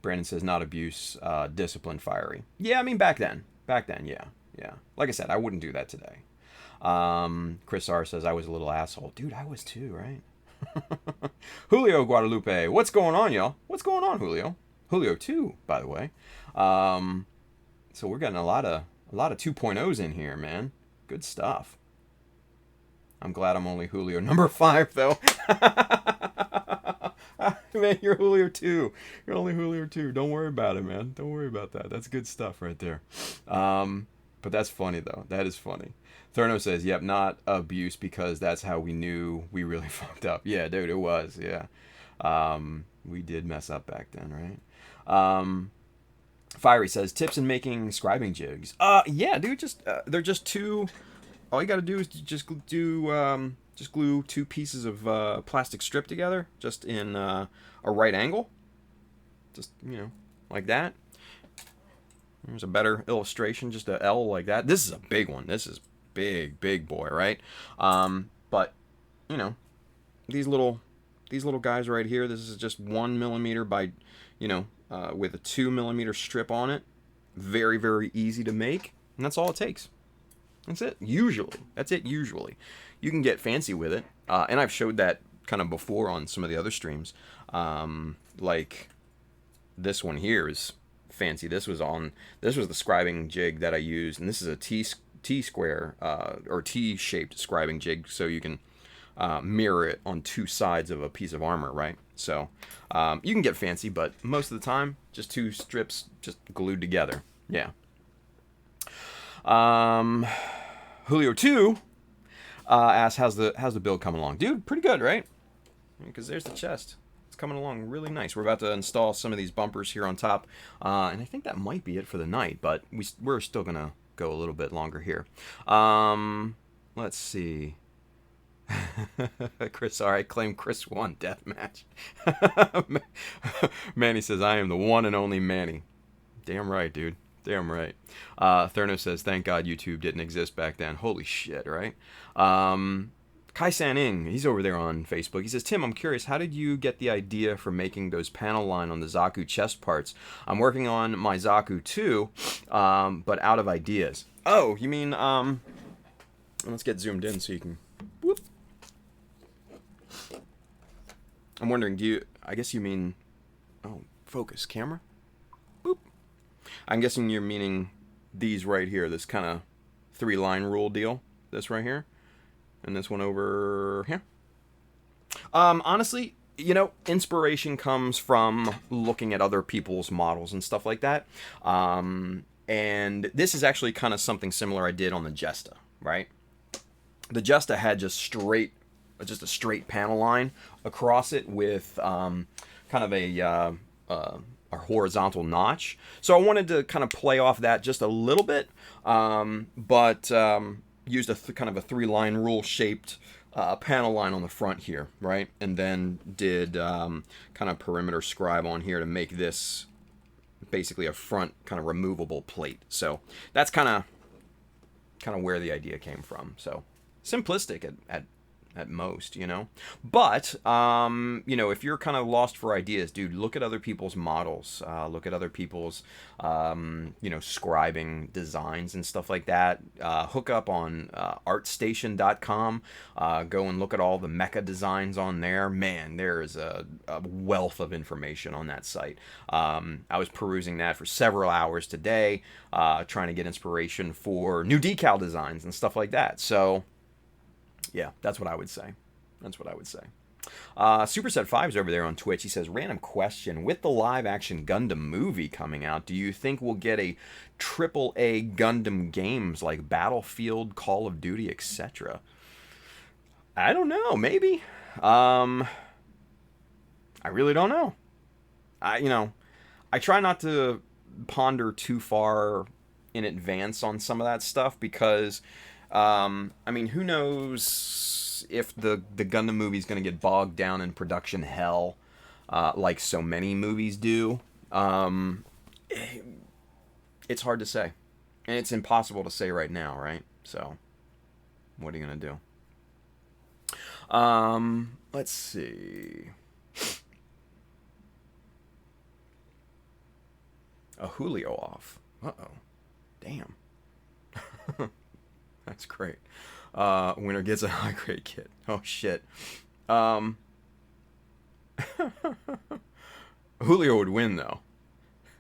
Brandon says, not abuse, discipline, Fiery. Yeah, I mean, back then, yeah. Like I said, I wouldn't do that today. Chris R says, I was a little asshole. Dude, I was too, right? Julio Guadalupe, what's going on, y'all? What's going on, Julio? Julio 2, by the way. So we're getting a lot of 2.0s in here, man. Good stuff. I'm glad I'm only Julio number 5, though. Man, you're Julio 2. You're only Julio 2. Don't worry about it, man. Don't worry about that. That's good stuff right there. But that's funny, though. That is funny. Therno says, yep, not abuse because that's how we knew we really fucked up. Yeah, dude, it was. Yeah. We did mess up back then, right? Fiery says, tips in making scribing jigs. Yeah, dude, they're just two. All you got to do is just glue 2 pieces of plastic strip together, just in a right angle. Just, like that. There's a better illustration, just a L like that. This is a big one. This is big boy, right? But you know, these little guys right here. This is just 1 millimeter by, with a 2 millimeter strip on it. Very easy to make, and that's all it takes. That's it. Usually, that's it. Usually, you can get fancy with it, and I've showed that kind of before on some of the other streams. Like this one here is fancy. This was the scribing jig that I used, and this is a T square or T shaped scribing jig, so you can mirror it on two sides of a piece of armor, right? So you can get fancy, but most of the time, just two strips just glued together. Yeah. Julio 2 asks, how's the build coming along? Dude, pretty good, right? Because there's the chest. It's coming along really nice. We're about to install some of these bumpers here on top, and I think that might be it for the night, but we're still gonna go a little bit longer here. Let's see. Chris, all right, claim Chris won deathmatch. Manny says, I am the one and only Manny. Damn right, dude. Damn right. Therno says, thank God YouTube didn't exist back then. Holy shit, right? Kai San-ing, he's over there on Facebook. He says, Tim, I'm curious, how did you get the idea for making those panel line on the Zaku chest parts? I'm working on my Zaku too, but out of ideas. Oh, you mean, let's get zoomed in so you can, whoop. I'm wondering, I guess you mean, oh, focus, camera? Boop. I'm guessing you're meaning these right here, this kind of 3-line rule deal, this right here. And this one over here. Honestly, inspiration comes from looking at other people's models and stuff like that. And this is actually kind of something similar I did on the Jesta, right? The Jesta had just a straight panel line across it with kind of a horizontal notch. So I wanted to kind of play off that just a little bit, but used a kind of a 3-line rule shaped panel line on the front here, right? And then did kind of perimeter scribe on here to make this basically a front kind of removable plate. So that's kind of where the idea came from. So simplistic at most, But, if you're kind of lost for ideas, dude, look at other people's models. Look at other people's, scribing designs and stuff like that. Hook up on artstation.com. Go and look at all the mecha designs on there. Man, there is a wealth of information on that site. I was perusing that for several hours today, trying to get inspiration for new decal designs and stuff like that. So, yeah, that's what I would say. Superset 5's over there on Twitch. He says, random question. With the live-action Gundam movie coming out, do you think we'll get a AAA Gundam games like Battlefield, Call of Duty, etc.? I don't know. Maybe. I really don't know. I try not to ponder too far in advance on some of that stuff because... who knows if the Gundam movie is going to get bogged down in production hell, like so many movies do. It's hard to say. And it's impossible to say right now, right? So, what are you going to do? Let's see. A Julio off. Uh-oh. Damn. That's great. Winner gets a high grade kit. Oh shit. Julio would win though.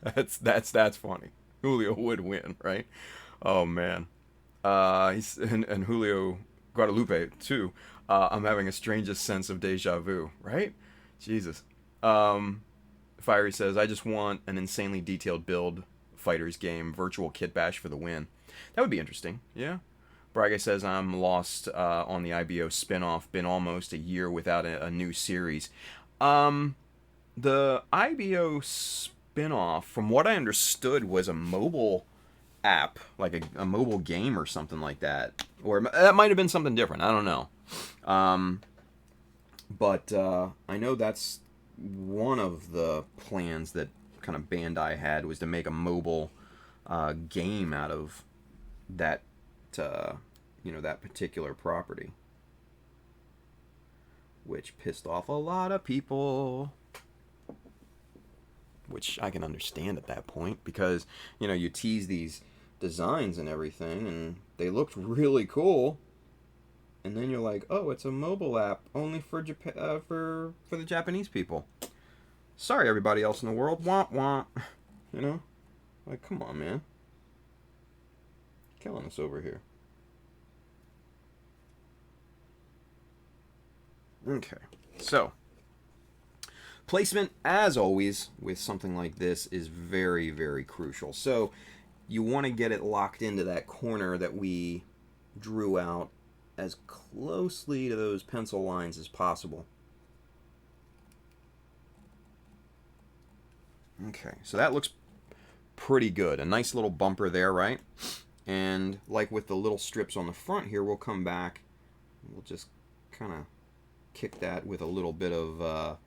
That's funny. Julio would win, right? Oh man. He's and Julio Guadalupe too. I'm having a strangest sense of deja vu, right? Jesus. Fiery says, I just want an insanely detailed build fighters game, virtual kit bash for the win. That would be interesting. Yeah. Braga says, I'm lost on the IBO spinoff. Been almost a year without a new series. The IBO spinoff, from what I understood, was a mobile app, like a mobile game or something like that. Or that might have been something different. I don't know. But I know that's one of the plans that kind of Bandai had, was to make a mobile game out of that, that particular property, which pissed off a lot of people. Which I can understand at that point, because you tease these designs and everything, and they looked really cool, and then you're like, oh, it's a mobile app only for Japan, for the Japanese people. Sorry, everybody else in the world. Womp womp. Like, come on, man. Killing us over here. Okay, so placement, as always, with something like this is very, very crucial. So you want to get it locked into that corner that we drew out as closely to those pencil lines as possible. Okay, so that looks pretty good. A nice little bumper there, right? And like with the little strips on the front here, we'll come back. We'll just kind of kick that with a little bit of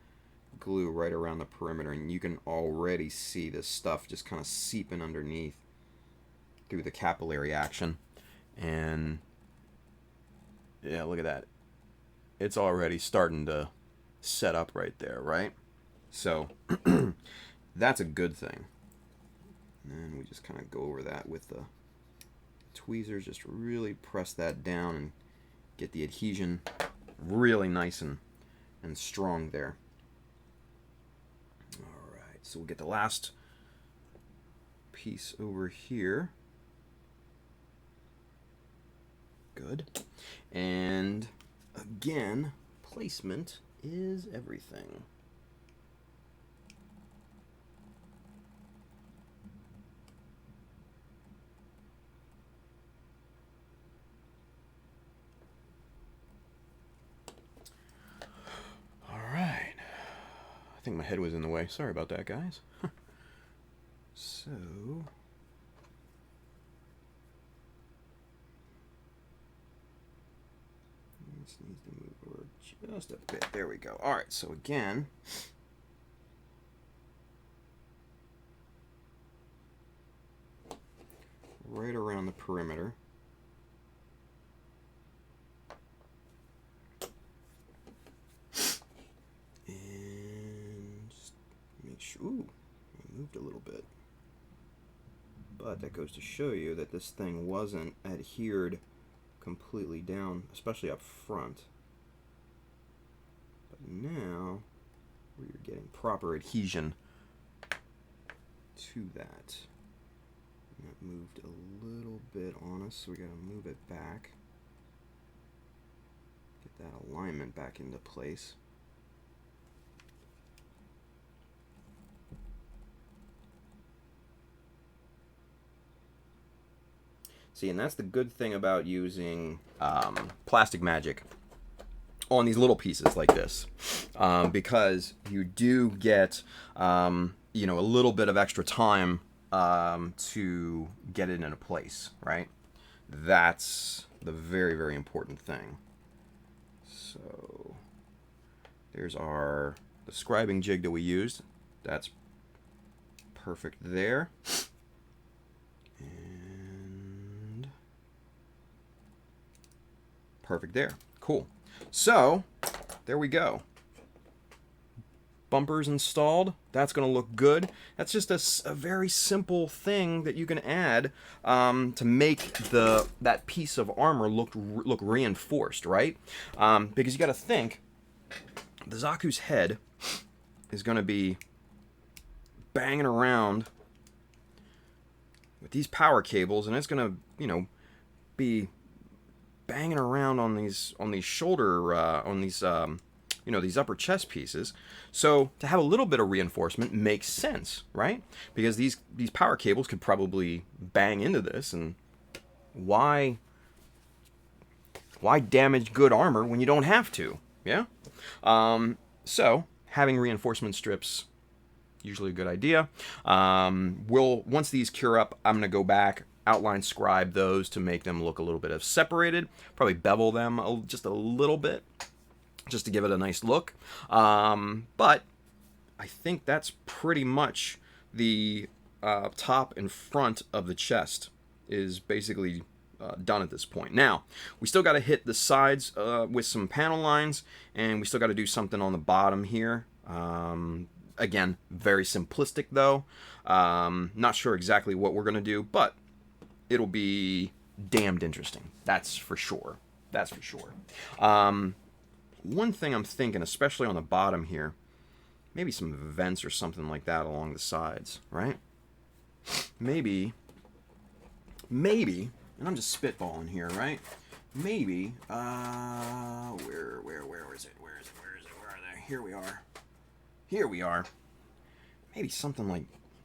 glue right around the perimeter, and you can already see this stuff just kind of seeping underneath through the capillary action. And yeah, look at that. It's already starting to set up right there, right? So that's a good thing. And we just kind of go over that with the tweezers, just really press that down and get the adhesion really nice and strong there. Alright, so we'll get the last piece over here. Good. And again, placement is everything. Alright. I think my head was in the way. Sorry about that, guys. So this needs to move over just a bit. There we go. Alright, so again, right around the perimeter. And just make sure, ooh, I moved a little bit. But that goes to show you that this thing wasn't adhered completely down, especially up front. But now we're getting proper adhesion to that. And that moved a little bit on us, so we gotta move it back. Get that alignment back into place. See, and that's the good thing about using plastic magic on these little pieces like this, because you do get a little bit of extra time to get it into place, right? That's the very, very important thing. So there's our the scribing jig that we used. That's perfect there. Perfect there. Cool. So, there we go. Bumpers installed. That's going to look good. That's just a very simple thing that you can add to make that piece of armor look reinforced, right? Because you got to think, the Zaku's head is going to be banging around with these power cables, and it's going to, be banging around on these shoulder these upper chest pieces. So to have a little bit of reinforcement makes sense, right? Because these power cables could probably bang into this, and why damage good armor when you don't have to? Yeah. So having reinforcement strips, usually a good idea. Once these cure up, I'm gonna go back, outline scribe those to make them look a little bit of separated, probably bevel them just a little bit just to give it a nice look, but I think that's pretty much the top and front of the chest is basically done at this point. Now, we still got to hit the sides with some panel lines, and we still got to do something on the bottom here. Again, very simplistic though. Not sure exactly what we're going to do, but it'll be damned interesting. That's for sure. That's for sure. One thing I'm thinking, especially on the bottom here, maybe some vents or something like that along the sides, right? Maybe, and I'm just spitballing here, right? Maybe, where is it? Where are they? Here we are. Maybe something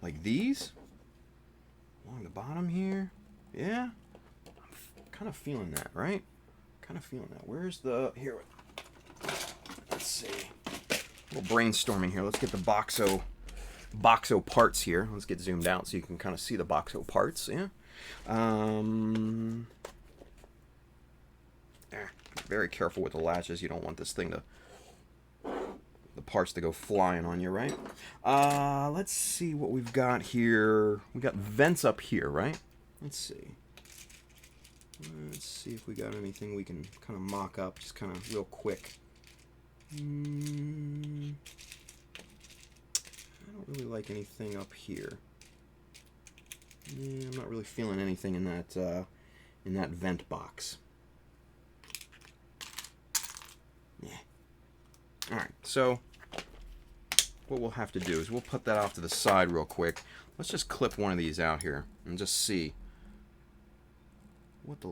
like these along the bottom here. Yeah, I'm kind of feeling that, right? Kind of feeling that. Where's the here? Let's see. A little brainstorming here. Let's get the boxo parts here. Let's get zoomed out so you can kind of see the boxo parts. Yeah. Very careful with the latches. You don't want this thing to, the parts to go flying on you, right? Let's see what we've got here. We got vents up here, right? Let's see. Let's see if we got anything we can kind of mock up, just kind of real quick. I don't really like anything up here. Yeah, I'm not really feeling anything in that vent box. Yeah. All right. So what we'll have to do is we'll put that off to the side real quick. Let's just clip one of these out here and just see what the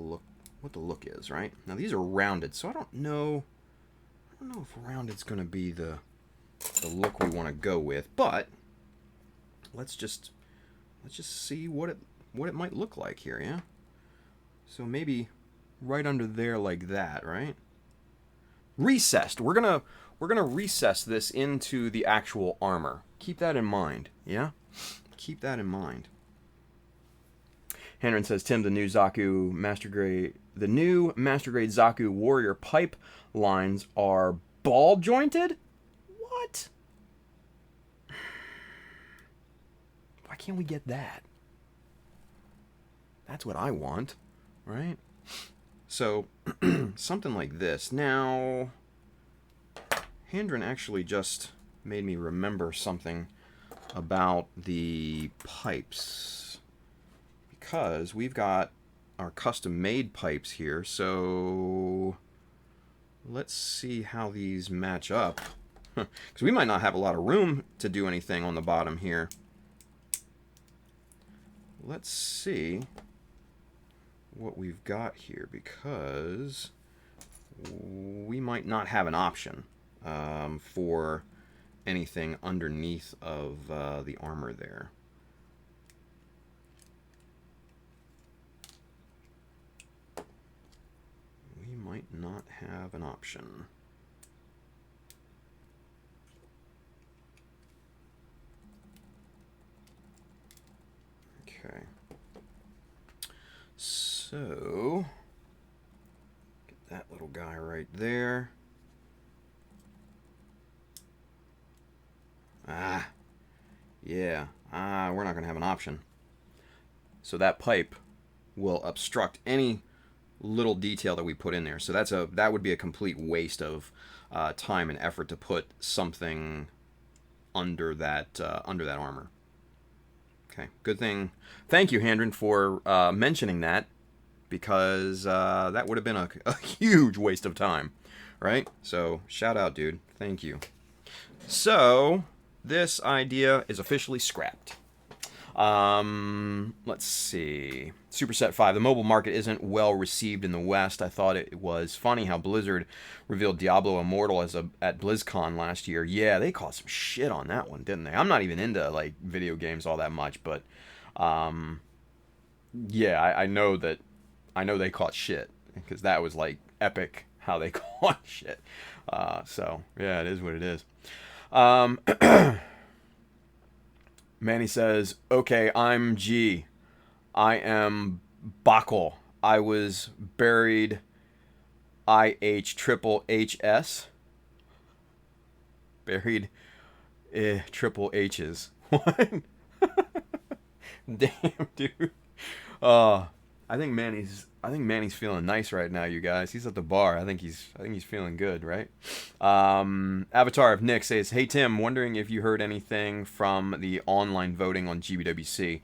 look is, right? Now these are rounded, so I don't know if rounded's going to be the look we want to go with, but let's just see what it might look like here, yeah? So maybe right under there like that, right? Recessed. We're going to recess this into the actual armor. Keep that in mind, yeah? Keep that in mind. Henry says, Tim, the new Master Grade Zaku Warrior pipe lines are ball jointed? What? Why can't we get that? That's what I want, right? So, something like this. Now, Handren actually just made me remember something about the pipes, because we've got our custom-made pipes here, so let's see how these match up, because we might not have a lot of room to do anything on the bottom here. Let's see what we've got here, because we might not have an option for anything underneath of the armor there. We might not have an option. Okay. So, get that little guy right there. Yeah. We're not going to have an option. So that pipe will obstruct any little detail that we put in there. So that would be a complete waste of time and effort to put something under that armor. Okay, good thing. Thank you, Handren, for mentioning that, because that would have been a huge waste of time, right? So shout out, dude. Thank you. So this idea is officially scrapped. Let's see. Superset 5. The mobile market isn't well received in the West. I thought it was funny how Blizzard revealed Diablo Immortal at BlizzCon last year. Yeah, they caught some shit on that one, didn't they? I'm not even into like video games all that much, but yeah, I know they caught shit, because that was like epic how they caught shit. So yeah, it is what it is. Manny says, okay, I'm G. I am Bakal. I was buried IH triple HS. Buried triple H's. What? Damn, dude. I think Manny's feeling nice right now, you guys. He's at the bar. I think he's feeling good, right? Avatar of Nick says, "Hey Tim, wondering if you heard anything from the online voting on GBWC."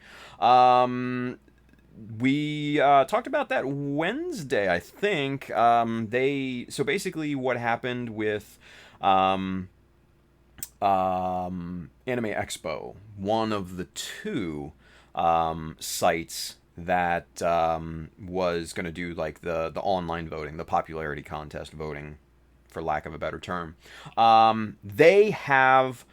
We talked about that Wednesday, I think. So basically what happened with Anime Expo, one of the two sites that was going to do like the online voting, the popularity contest voting, for lack of a better term. They have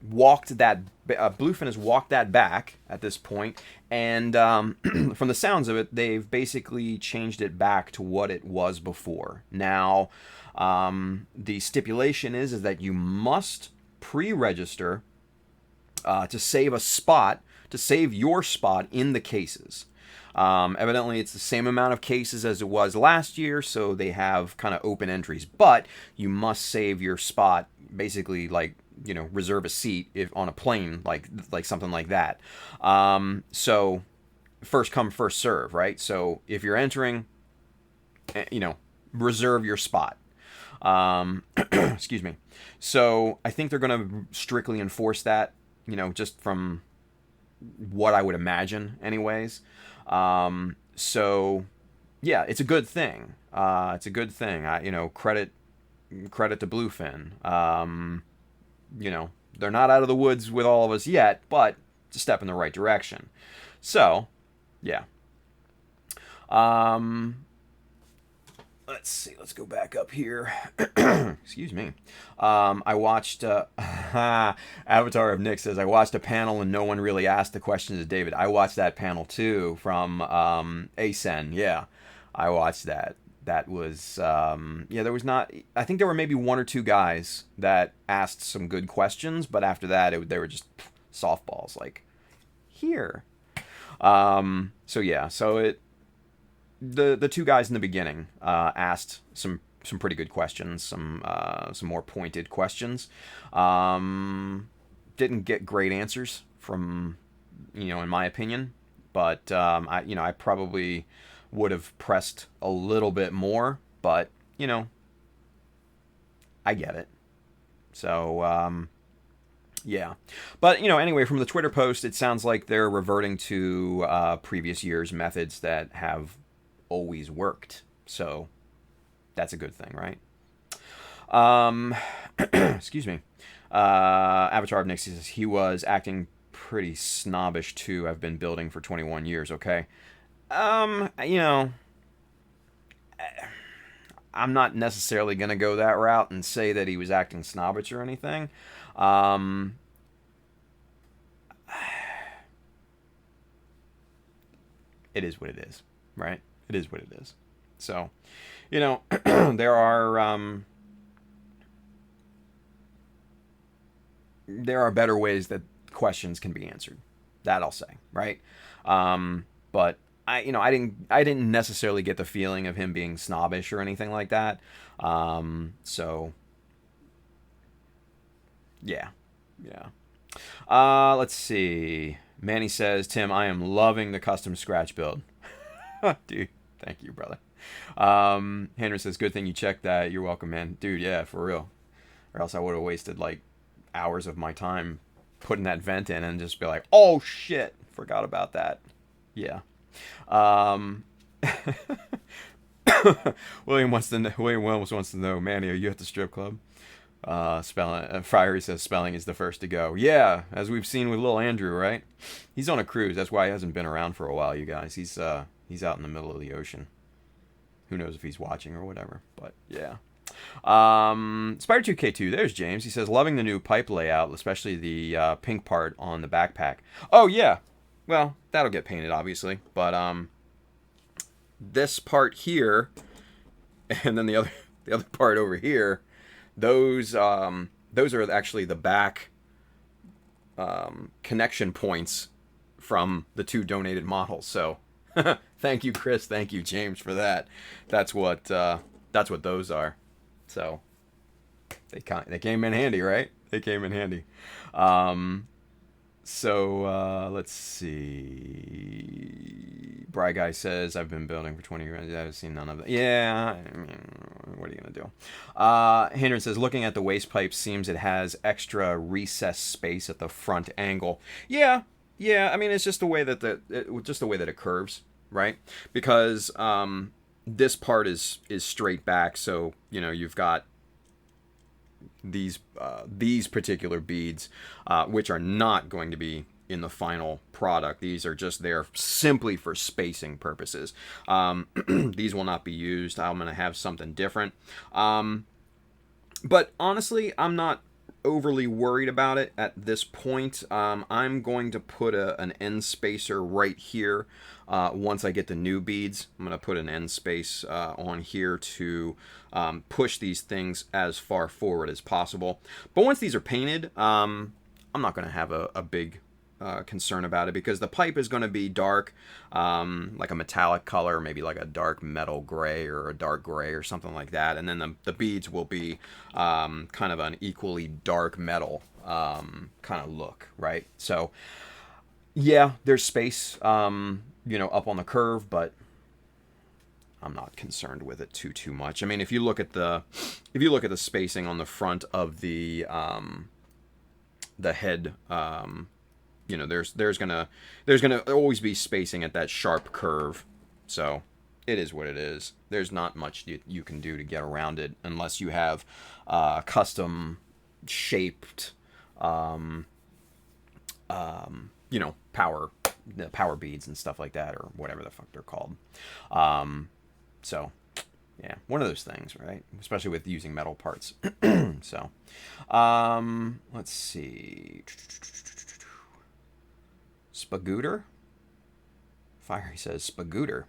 walked that, Bluefin has walked that back at this point, and from the sounds of it, they've basically changed it back to what it was before. Now, the stipulation is that you must pre-register to save a spot, to save your spot in the cases. Evidently, it's the same amount of cases as it was last year, so they have kind of open entries. But you must save your spot, basically, like, you know, reserve a seat if on a plane, like something like that. So first come, first serve, right? So if you're entering, you know, reserve your spot. Excuse me. So I think they're going to strictly enforce that, you know, just from what I would imagine anyways. So yeah, it's a good thing. It's a good thing. You know, credit to Bluefin. You know, they're not out of the woods with all of us yet, but it's a step in the right direction. So, yeah. Let's see. Let's go back up here. Excuse me. I watched Avatar of Nick says, I watched a panel and no one really asked the questions of David. I watched that panel too from ASEN. Yeah, I watched that. That was there was not. I think there were maybe one or two guys that asked some good questions, but after that, they were just softballs. Like here. So yeah. So the two guys in the beginning asked some pretty good questions, some more pointed questions. Didn't get great answers from, you know, in my opinion, but I probably would have pressed a little bit more, but you know, I get it. So yeah, but you know, anyway, from the Twitter post, it sounds like they're reverting to previous years' methods that have always worked. So that's a good thing, right? Excuse me. Avatar of Nick says he was acting pretty snobbish too. I've been building for 21 years. Okay. You know, I'm not necessarily gonna go that route and say that he was acting snobbish or anything. It is what it is, right? It is what it is. So, you know, there are better ways that questions can be answered. That I'll say, right? But I didn't necessarily get the feeling of him being snobbish or anything like that. So yeah. Let's see. Manny says, Tim, I am loving the custom scratch build. Dude, thank you, brother. Henry says, good thing you checked that. You're welcome, man. Dude, yeah, for real. Or else I would have wasted like hours of my time putting that vent in and just be like, oh shit, forgot about that. Yeah. William Williams wants to know, Manny, are you at the strip club? Friery says spelling is the first to go. Yeah, as we've seen with little Andrew, right? He's on a cruise. That's why he hasn't been around for a while, you guys. He's out in the middle of the ocean. Who knows if he's watching or whatever, but yeah. Spider2K2, there's James. He says, loving the new pipe layout, especially the pink part on the backpack. Oh yeah, well, that'll get painted obviously, but this part here and then the other part over here, those are actually the back connection points from the two donated models. So thank you, Chris. Thank you, James, for that. That's what those are. So they came in handy, right? They came in handy. So let's see. Bry Guy says, I've been building for 20 years. I've seen none of it. Yeah, I mean, what are you going to do? Hendren says, looking at the waste pipe, seems it has extra recess space at the front angle. Yeah. I mean, it's just the way that it curves, right? Because this part is straight back, so you've got these particular beads, which are not going to be in the final product. These are just there simply for spacing purposes. These will not be used. I'm going to have something different. But honestly, I'm not overly worried about it at this point. I'm going to put an end spacer right here. Once I get the new beads, I'm going to put an end space on here to push these things as far forward as possible. But once these are painted, I'm not going to have a big concern about it, because the pipe is going to be dark, like a metallic color, maybe like a dark metal gray or a dark gray or something like that. And then the beads will be kind of an equally dark metal kind of look, right? So yeah, there's space, up on the curve, but I'm not concerned with it too much. I mean, if you look at the spacing on the front of the head, there's gonna always be spacing at that sharp curve. So it is what it is. There's not much you can do to get around it unless you have custom shaped power beads and stuff like that, or whatever the fuck they're called. So yeah, one of those things, right? Especially with using metal parts. So let's see. Spagooter? Fiery says Spagooter.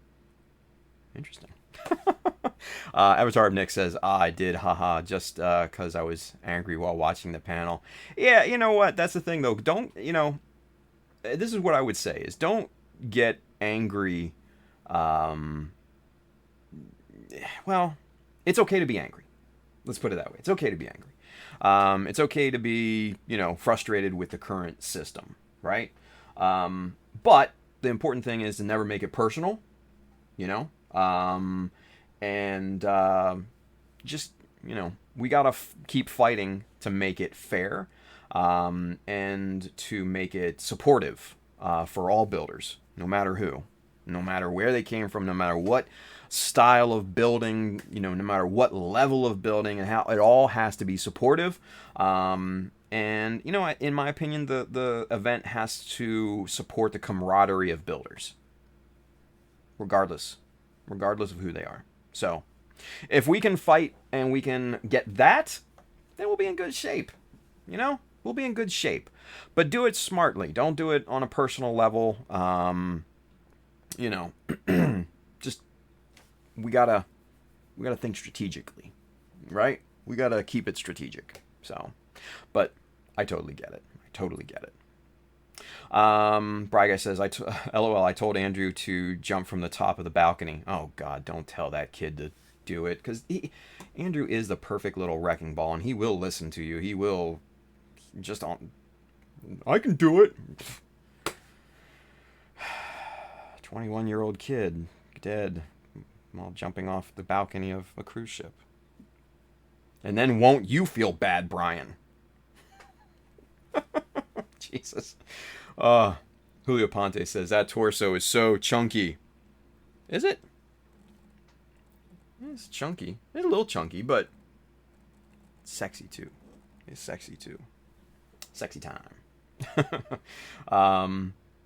Interesting. Avatar of Nick says, I did, haha, just because I was angry while watching the panel. Yeah, you know what? That's the thing, though. Don't, this is what I would say, is don't get angry. Well, it's okay to be angry. Let's put it that way. It's okay to be angry. It's okay to be, frustrated with the current system, right? But the important thing is to never make it personal, and just, we gotta keep fighting to make it fair, and to make it supportive for all builders, no matter who, no matter where they came from, no matter what style of building, no matter what level of building, and how it all has to be supportive. And, in my opinion, the event has to support the camaraderie of builders, regardless of who they are. So if we can fight and we can get that, then we'll be in good shape. We'll be in good shape. But do it smartly. Don't do it on a personal level. Just, we gotta think strategically, right? We gotta keep it strategic. So, but I totally get it. Braga says, LOL, I told Andrew to jump from the top of the balcony. Oh, God, don't tell that kid to do it. Because Andrew is the perfect little wrecking ball, and he will listen to you. He will I can do it. 21-year-old kid dead while jumping off the balcony of a cruise ship. And then won't you feel bad, Brian? Jesus. Julio Ponte says, that torso is so chunky. Is it? It's chunky. It's a little chunky, but sexy too. It's sexy too. Sexy time.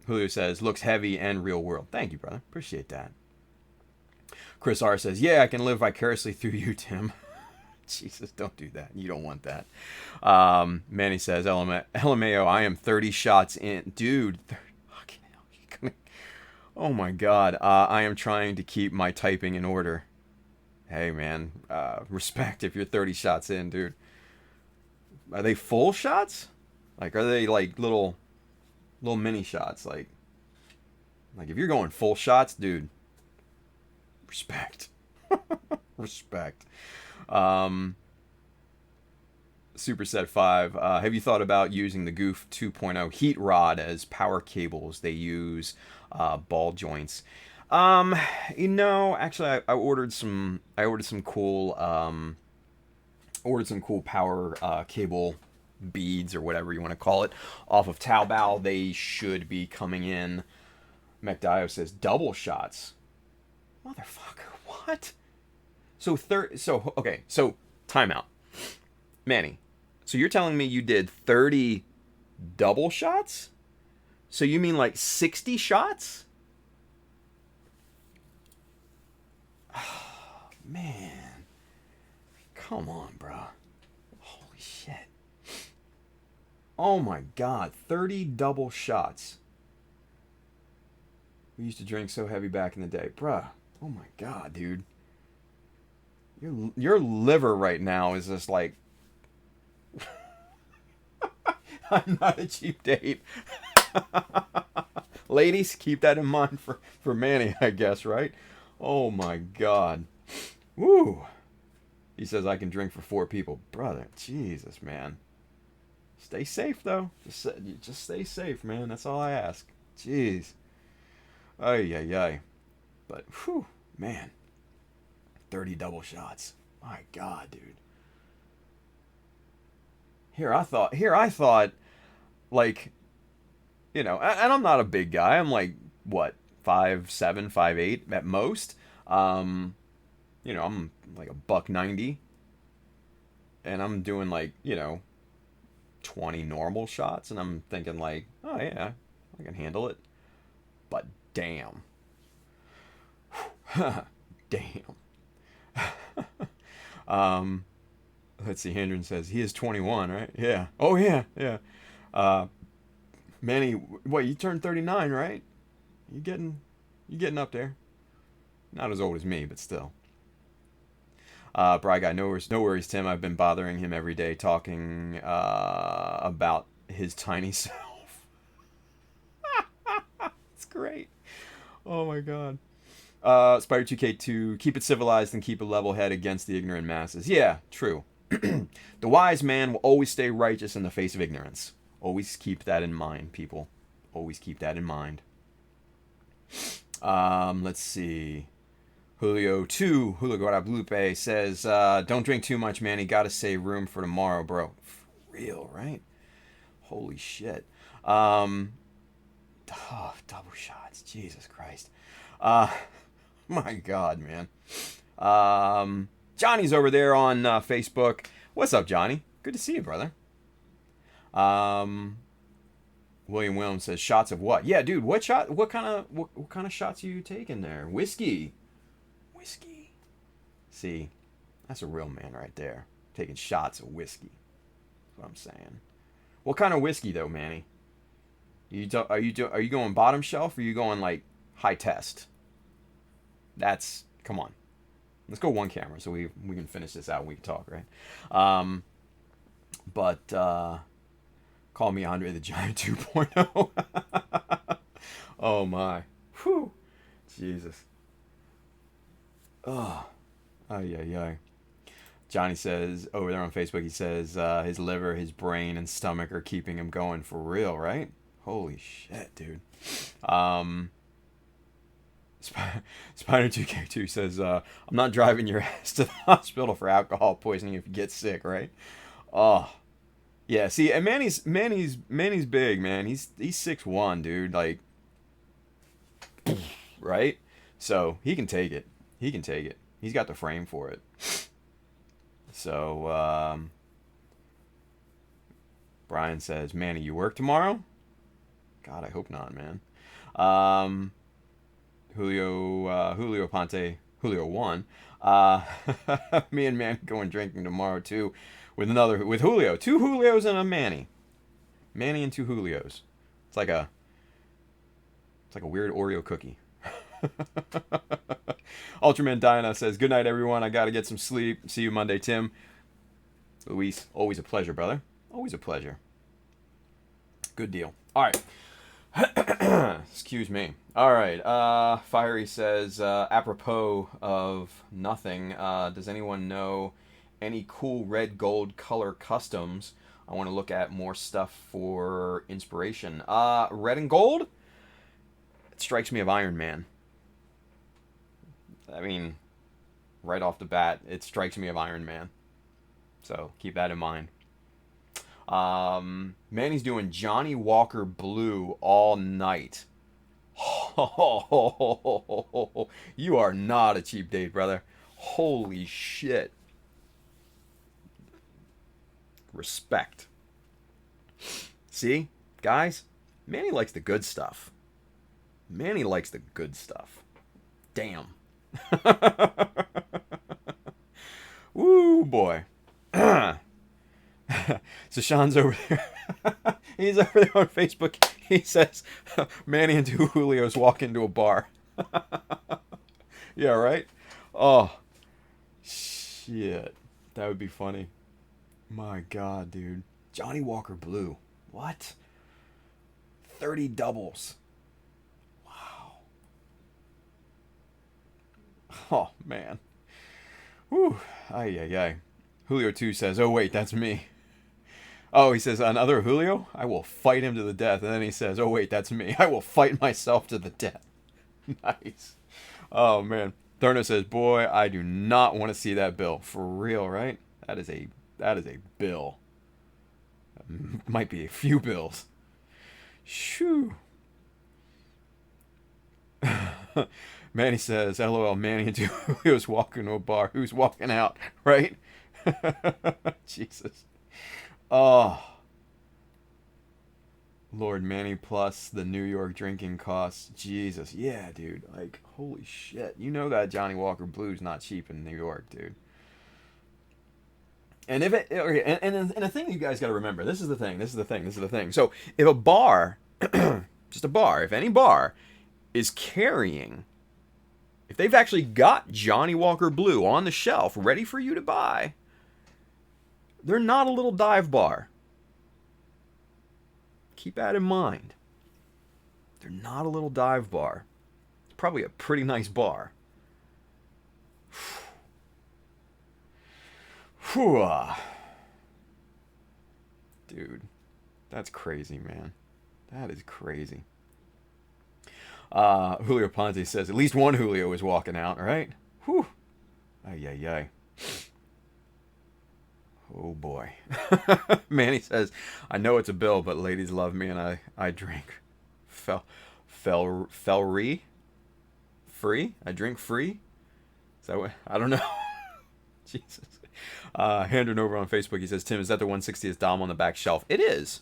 Julio says, looks heavy and real world. Thank you, brother. Appreciate that. Chris R says, yeah, I can live vicariously through you, Tim. Jesus, don't do that. You don't want that. Manny says, LMAO, I am 30 shots in. Dude, fucking hell. Oh my God. I am trying to keep my typing in order. Hey, man. Respect if you're 30 shots in, dude. Are they full shots? Like, are they like little mini shots? Like if you're going full shots, dude, respect. Respect. Superset 5. Have you thought about using the Goof 2.0 heat rod as power cables? They use ball joints. Actually, I ordered some cool power cable beads or whatever you want to call it off of Taobao. They should be coming in. McDio says double shots. Motherfucker, what? So timeout. Manny, so you're telling me you did 30 double shots? So you mean like 60 shots? Oh, man. Come on, bro. Holy shit. Oh my god, 30 double shots. We used to drink so heavy back in the day. Bruh. Oh my god, dude. Your liver right now is just like... I'm not a cheap date. Ladies, keep that in mind for Manny, I guess, right? Oh my god. Woo. He says I can drink for 4 people. Brother, Jesus, man. Stay safe, though. Just stay safe, man. That's all I ask. Jeez. Ay, ay, ay. But, whew, man. 30 double shots. My god, dude. Here I thought, like, and I'm not a big guy. I'm like, what, 5'7", 5'8" at most. I'm like $190. And I'm doing like, 20 normal shots. And I'm thinking like, oh yeah, I can handle it. But damn. Damn. Let's see, Hendren says he is 21, right? Yeah. Oh yeah, yeah. Manny, what, you turned 39, right? You getting up there. Not as old as me, but still. Bry Guy, no worries, Tim. I've been bothering him every day talking about his tiny self. It's great. Oh my god. Spider 2K2, keep it civilized and keep a level head against the ignorant masses. Yeah, true. The wise man will always stay righteous in the face of ignorance. Always keep that in mind, people. Always keep that in mind. Let's see. Julio Guadalupe says, don't drink too much, man. You gotta save room for tomorrow, bro. For real, right? Holy shit. Double shots. Jesus Christ. My God, man. Johnny's over there on Facebook. What's up, Johnny? Good to see you, brother. William Williams says, shots of what? Yeah, dude, what kind of shots are you taking there? Whiskey. See, that's a real man right there. Taking shots of whiskey. That's what I'm saying. What kind of whiskey though, Manny? Are you going bottom shelf or are you going like high test? Come on. Let's go one camera so we can finish this out and we can talk, right? Call me Andre the Giant 2.0. Oh my. Whew. Jesus. Oh. Ay. Johnny says, over there on Facebook, he says his liver, his brain, and stomach are keeping him going for real, right? Holy shit, dude. Spider 2K2 says, I'm not driving your ass to the hospital for alcohol poisoning if you get sick, right? Oh. Yeah, see, and Manny's big, man. He's 6'1", dude, like, right? So, he can take it. He's got the frame for it. So, Brian says, Manny, you work tomorrow? God, I hope not, man. Julio Ponte, Julio 1. Me and Manny going drinking tomorrow, too. With Julio. 2 Julios and a Manny. Manny and 2 Julios. It's like a weird Oreo cookie. Ultraman Diana says, good night, everyone. I got to get some sleep. See you Monday, Tim. Luis, always a pleasure, brother. Always a pleasure. Good deal. All right. Excuse me. All right. Fiery says, apropos of nothing, does anyone know any cool red gold color customs. I want to look at more stuff for inspiration. Red and gold? It strikes me of Iron Man. I mean, right off the bat, it strikes me of Iron Man. So keep that in mind. Manny's doing Johnny Walker Blue all night. You are not a cheap date, brother. Holy shit. Respect. See, guys, Manny likes the good stuff. Manny likes the good stuff. Damn. Woo, boy. So Sean's over there. He's over there on Facebook. He says, Manny and two Julios walk into a bar. Yeah, right? Oh, shit. That would be funny. My God, dude. Johnny Walker Blue. What? 30 doubles. Wow. Oh, man. Whew. Ay, ay, ay. Julio 2 says, oh, wait, that's me. Oh, he says, another Julio? I will fight him to the death. And then he says, oh, wait, that's me. I will fight myself to the death. Nice. Oh, man. Thurno says, boy, I do not want to see that bill. For real, right? That is a bill. Might be a few bills. Shoo. Manny says, LOL, Manny and two Julios walking to a bar. Who's walking out, right? Jesus. Oh. Lord, Manny plus the New York drinking costs. Jesus. Yeah, dude. Like, holy shit. You know that Johnny Walker Blue's not cheap in New York, dude. And if it, okay, and the thing you guys got to remember, this is the thing. So if a bar, just a bar, if any bar is carrying, if they've actually got Johnny Walker Blue on the shelf ready for you to buy, they're not a little dive bar. Keep that in mind. They're not a little dive bar. It's probably a pretty nice bar. Whew. Dude, that's crazy, man. That is crazy. Julio Ponte says, at least one Julio is walking out, right? Whew. Ay, ay, ay. Oh, boy. Manny says, I know it's a bill, but ladies love me and I drink. Free? I drink free? Is that what? I don't know. Jesus. Handing over on Facebook, he says, Tim, is that the 160th Dom on the back shelf? It is.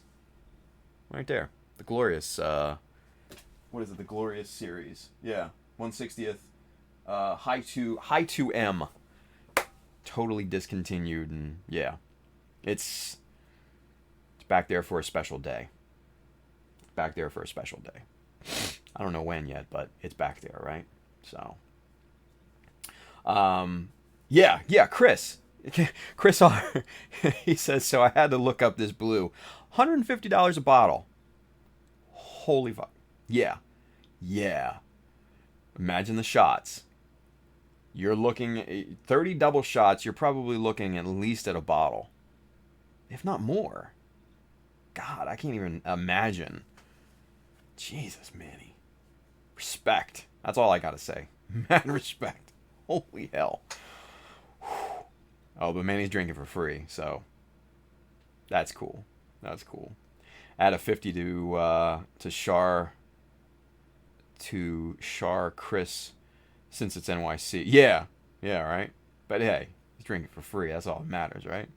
Right there. The Glorious, what is it? The Glorious series. Yeah. 160th. High 2M. Totally discontinued, and yeah. It's back there for a special day. I don't know when yet, but it's back there, right? So. Yeah, Chris R. He says, so I had to look up this blue. $150 a bottle. Holy fuck. Yeah. Imagine the shots. You're looking 30 double shots, you're probably looking at least at a bottle. If not more. God, I can't even imagine. Jesus, Manny. Respect. That's all I gotta say. Mad respect. Holy hell. Oh, but Manny's drinking for free, so that's cool. Add a 50 to Char Chris since it's NYC. Yeah, right. But hey, he's drinking for free. That's all that matters, right?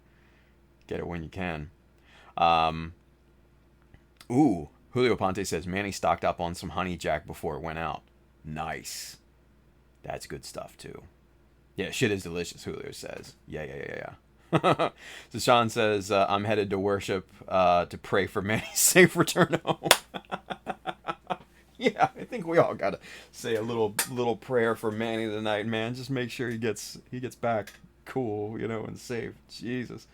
Get it when you can. Julio Ponte says Manny stocked up on some Honey Jack before it went out. Nice. That's good stuff too. Yeah, shit is delicious, Julio says. Yeah. So Sean says, I'm headed to worship to pray for Manny's safe return home. Yeah, I think we all got to say a little prayer for Manny tonight, man. Just make sure he gets back cool, and safe. Jesus.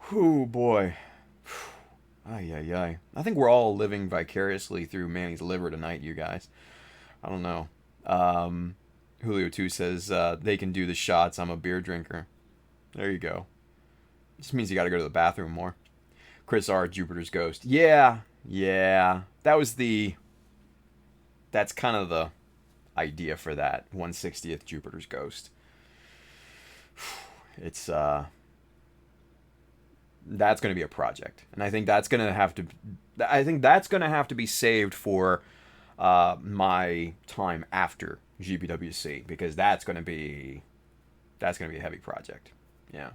Whew, boy. Ay. I think we're all living vicariously through Manny's liver tonight, you guys. I don't know. Julio 2 says, they can do the shots. I'm a beer drinker. There you go. Just means you got to go to the bathroom more. Chris R. Jupiter's Ghost. Yeah. That's kind of the idea for that 160th Jupiter's Ghost. It's that's going to be a project, and I think that's going to have to be saved for my time after GBWC, because that's going to be a heavy project. Yeah.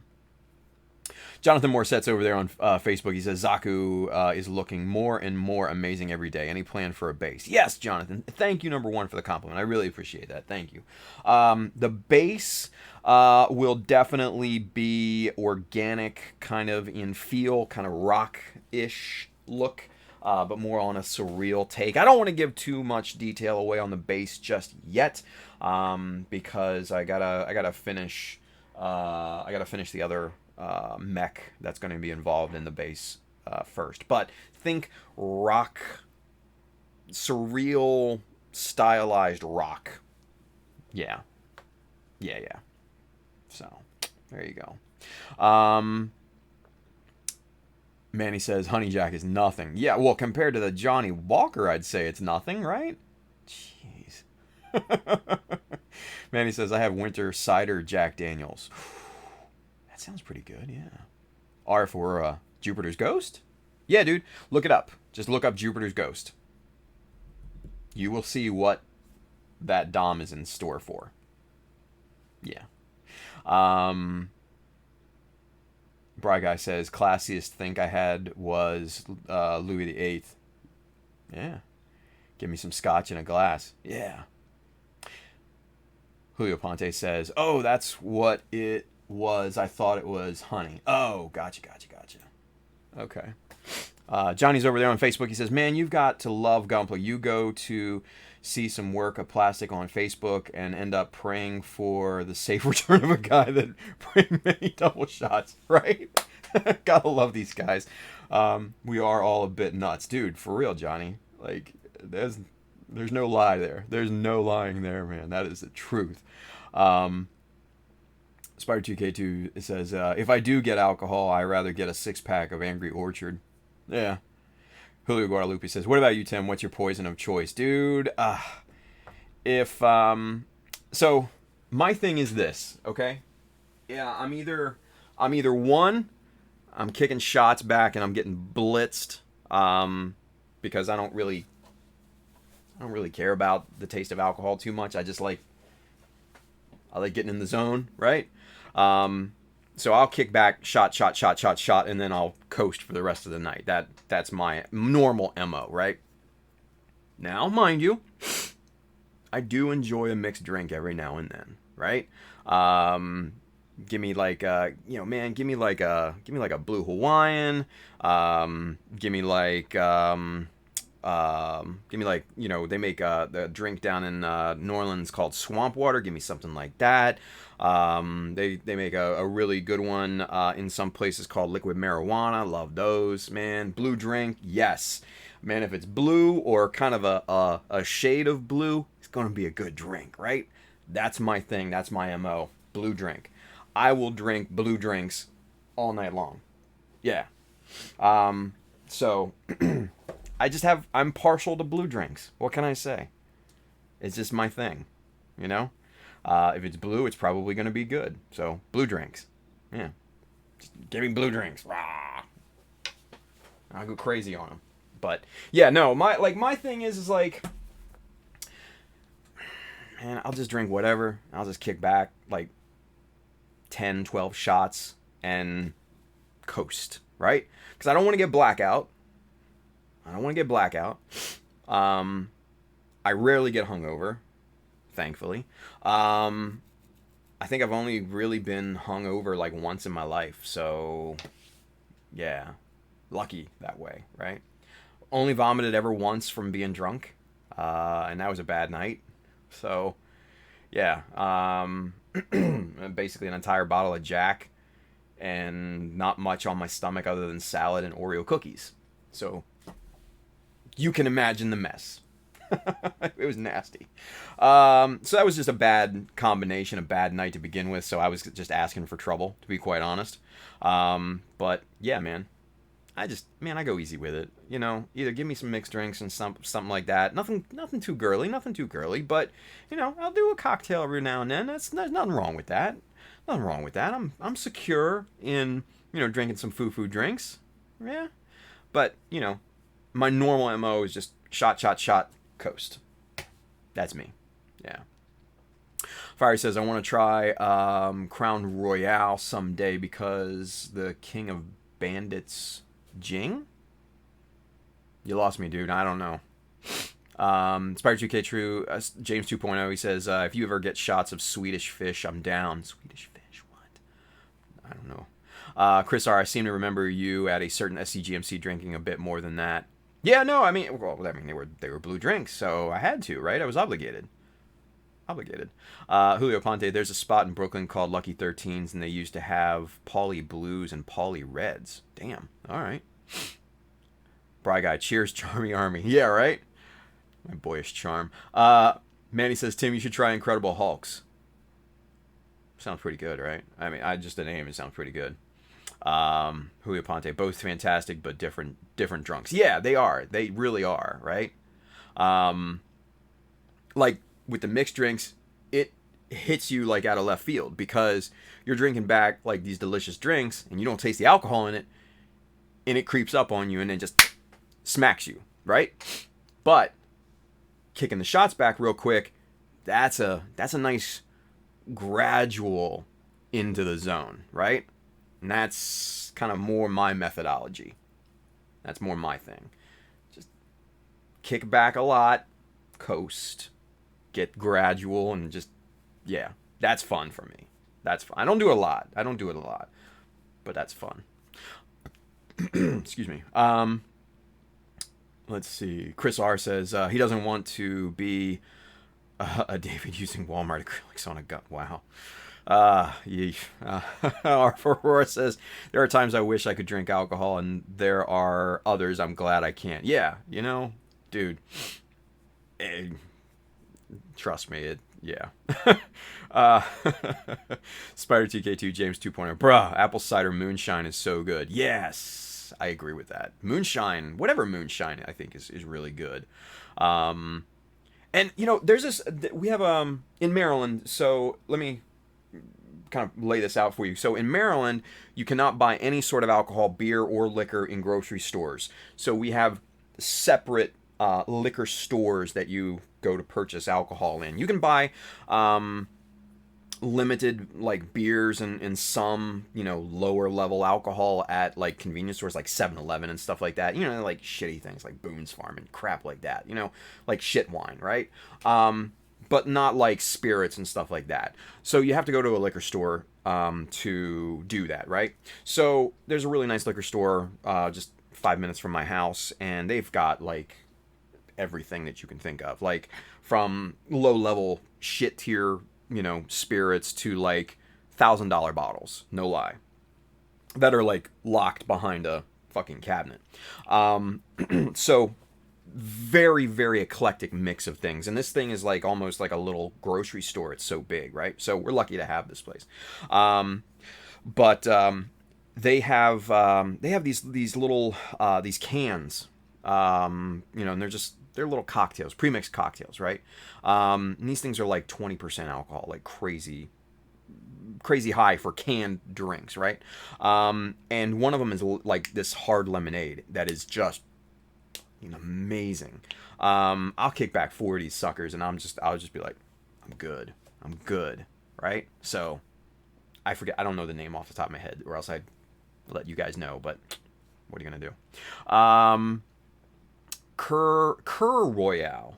Jonathan Morsette's over there on Facebook. He says Zaku is looking more and more amazing every day. Any plan for a base? Yes, Jonathan. Thank you, number one, for the compliment. I really appreciate that. Thank you. The base will definitely be organic, kind of in feel, kind of rock-ish look, but more on a surreal take. I don't want to give too much detail away on the base just yet, because I gotta finish the other mech that's going to be involved in the base first. But think rock, surreal, stylized rock. Yeah. So, there you go. Manny says Honey Jack is nothing. Yeah, well, compared to the Johnny Walker, I'd say it's nothing, right? Jeez. Manny says I have winter cider Jack Daniels. That sounds pretty good, yeah. R for Jupiter's Ghost? Yeah, dude. Look it up. Just look up Jupiter's Ghost. You will see what that Dom is in store for. Yeah. Bry Guy says, classiest think I had was Louis VIII. Yeah. Give me some scotch in a glass. Yeah. Julio Ponte says, oh, that's what it was. I thought it was honey. Oh, gotcha. Okay. Johnny's over there on Facebook. He says, man, you've got to love Gunpla. You go to see some work of plastic on Facebook and end up praying for the safe return of a guy that bring many double shots, right? Gotta love these guys. We are all a bit nuts. Dude, for real, Johnny. Like, there's no lie there. There's no lying there, man. That is the truth. Spider2K2 says, if I do get alcohol, I'd rather get a 6-pack of Angry Orchard. Yeah. Julio Guadalupe says, what about you, Tim? What's your poison of choice? Dude, so my thing is this, okay? Yeah, I'm either one, I'm kicking shots back and I'm getting blitzed, because I don't really care about the taste of alcohol too much. I like getting in the zone, right? So I'll kick back, shot, and then I'll coast for the rest of the night. That's my normal MO, right? Now, mind you, I do enjoy a mixed drink every now and then, right? Give me like give me like a Blue Hawaiian. Give me like they make the drink down in New Orleans called Swamp Water. Give me something like that. They make a really good one in some places called Liquid Marijuana. Love those, man. Blue drink, yes, man. If it's blue or kind of a shade of blue, it's gonna be a good drink, right? That's my thing. That's my MO. Blue drink. I will drink blue drinks all night long. Yeah. So. I'm partial to blue drinks. What can I say? It's just my thing, you know? If it's blue, it's probably going to be good. So, blue drinks. Yeah. Just give me blue drinks. Rah. I'll go crazy on them. But, yeah, no, my thing is like, man, I'll just drink whatever. I'll just kick back, like, 10, 12 shots and coast, right? Because I don't want to get blackout. I rarely get hungover, thankfully. I think I've only really been hungover like once in my life, so yeah, lucky that way, right? Only vomited ever once from being drunk, and that was a bad night. So yeah, basically an entire bottle of Jack and not much on my stomach other than salad and Oreo cookies. So you can imagine the mess. It was nasty. So that was just a bad combination, a bad night to begin with. So I was just asking for trouble, to be quite honest. But yeah, man. I go easy with it. You know, either give me some mixed drinks and something like that. Nothing too girly, but you know, I'll do a cocktail every now and then. There's nothing wrong with that. Nothing wrong with that. I'm secure in, you know, drinking some foo drinks. Yeah. But, you know, my normal MO is just shot, coast. That's me. Yeah. Fiery says, I want to try Crown Royale someday because the King of Bandits Jing? You lost me, dude. I don't know. Spider2K True, James 2.0, he says, if you ever get shots of Swedish fish, I'm down. Swedish fish? What? I don't know. Chris R., I seem to remember you at a certain SCGMC drinking a bit more than that. Yeah, no, they were blue drinks, so I had to, right? I was obligated. Julio Ponte, there's a spot in Brooklyn called Lucky 13s, and they used to have Pauly Blues and Pauly Reds. Damn. All right. Bry Guy, cheers, Charmy Army. Yeah, right? My boyish charm. Manny says, Tim, you should try Incredible Hulks. Sounds pretty good, right? I mean, just the name, it sounds pretty good. Julio Ponte, both fantastic, but different drunks. Yeah, they are. They really are, right? Like, with the mixed drinks, it hits you like out of left field because you're drinking back like these delicious drinks and you don't taste the alcohol in it, and it creeps up on you and then just smacks you, right? But kicking the shots back real quick, that's a nice gradual into the zone, right? And that's kind of more my methodology. That's more my thing. Just kick back a lot, coast, get gradual, and just, yeah, that's fun for me. That's fun. I don't do it a lot, but that's fun. Excuse me. Let's see. Chris R says he doesn't want to be a David using Walmart acrylics on a gut. Wow. Aurora says there are times I wish I could drink alcohol, and there are others I'm glad I can't. Yeah, you know, dude. Trust me, yeah. Spider TK2 James 2.0. Bruh, apple cider moonshine is so good. Yes, I agree with that. Moonshine, whatever moonshine, I think is really good. And you know, there's this. We have in Maryland. So let me kind of lay this out for you. So in Maryland, you cannot buy any sort of alcohol, beer, or liquor in grocery stores. So we have separate liquor stores that you go to purchase alcohol in. You can buy limited like beers and some, you know, lower level alcohol at like convenience stores like 7-Eleven and stuff like that. You know, like shitty things like Boone's Farm and crap like that. You know, like shit wine, right? But not like spirits and stuff like that. So you have to go to a liquor store to do that, right? So there's a really nice liquor store just 5 minutes from my house, and they've got like everything that you can think of, like from low level shit tier, you know, spirits to like $1,000 bottles, no lie, that are like locked behind a fucking cabinet. So very, very eclectic mix of things, and this thing is like almost like a little grocery store. It's so big, right? So we're lucky to have this place. But they have these little these cans, you know, and they're little cocktails, pre-mixed cocktails, right? And these things are like 20% alcohol, like crazy high for canned drinks, right? And one of them is like this hard lemonade that is just, you know, amazing. I'll kick back 4 of these suckers, and I'll just be like, I'm good, right? So I forget, I don't know the name off the top of my head, or else I'd let you guys know. But what are you gonna do? Cur Royale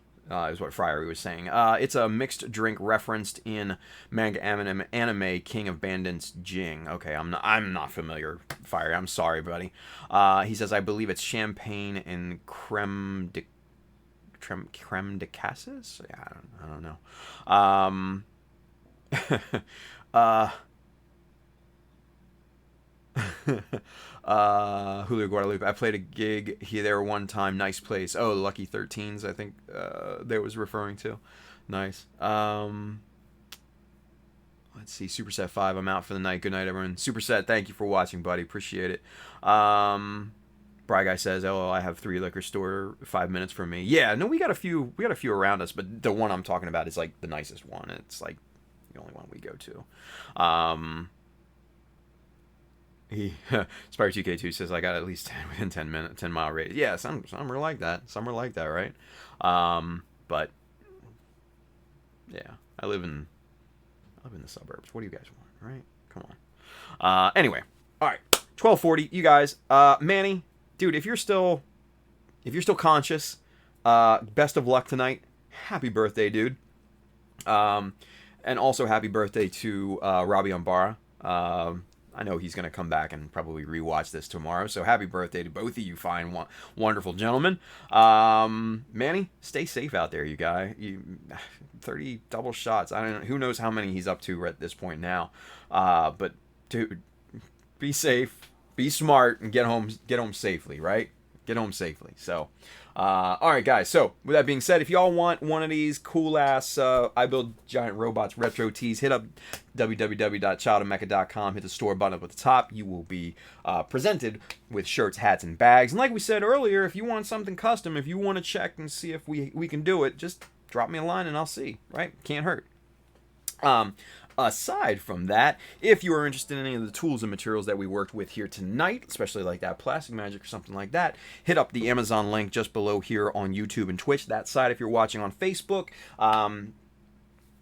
is what Friary was saying. It's a mixed drink referenced in manga anime King of Bandits Jing. Okay, I'm not familiar, Fiery. I'm sorry, buddy. He says, I believe it's champagne and creme de cassis? Yeah, I don't know. Julio Guadalupe. I played a gig here there one time. Nice place. Oh, Lucky 13s, I think they was referring to. Nice. Let's see. Superset 5. I'm out for the night. Good night, everyone. Superset, thank you for watching, buddy. Appreciate it. Bry Guy says, "Oh, I have 3 liquor store 5 minutes from me." Yeah, no, we got a few around us, but the one I'm talking about is like the nicest one. It's like the only one we go to. Spire 2K2 says, "I got at least 10 within 10 mile radius." Yeah, some are like that. Some are like that, right? But yeah, I live in the suburbs. What do you guys want, right? Come on. Anyway, all right, 12:40. You guys, Manny, dude, if you're still conscious, best of luck tonight. Happy birthday, dude. And also happy birthday to Robbie Umbara. I know he's going to come back and probably rewatch this tomorrow. So happy birthday to both of you fine, wonderful gentlemen. Manny, stay safe out there, you guy. 30 double shots. I don't know. Who knows how many he's up to at this point now. But dude, be safe, be smart, and get home safely, right? Get home safely. So, all right, guys. So, with that being said, if y'all want one of these cool-ass I Build Giant Robots retro tees, hit up www.childofmecha.com. Hit the store button up at the top. You will be presented with shirts, hats, and bags. And like we said earlier, if you want something custom, if you want to check and see if we can do it, just drop me a line and I'll see, right? Can't hurt. Aside from that, if you are interested in any of the tools and materials that we worked with here tonight, especially like that plastic magic or something like that, hit up the Amazon link just below here on YouTube and Twitch. That side, if you're watching on Facebook,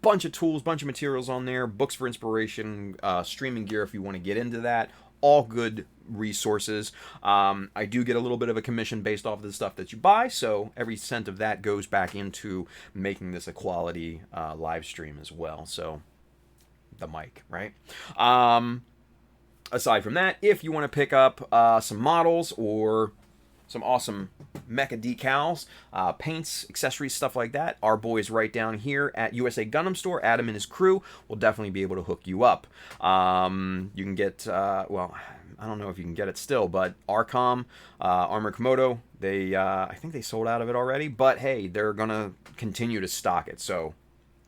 bunch of tools, bunch of materials on there, books for inspiration, streaming gear if you want to get into that. All good resources. I do get a little bit of a commission based off of the stuff that you buy, so every cent of that goes back into making this a quality live stream as well. So the mic, right? Aside from that, if you want to pick up some models or some awesome Mecha Decals, paints, accessories, stuff like that, our boys right down here at USA Gundam Store, Adam and his crew, will definitely be able to hook you up. You can get, well, I don't know if you can get it still, but Arcom, Armor Komodo, I think they sold out of it already, but hey, they're going to continue to stock it, so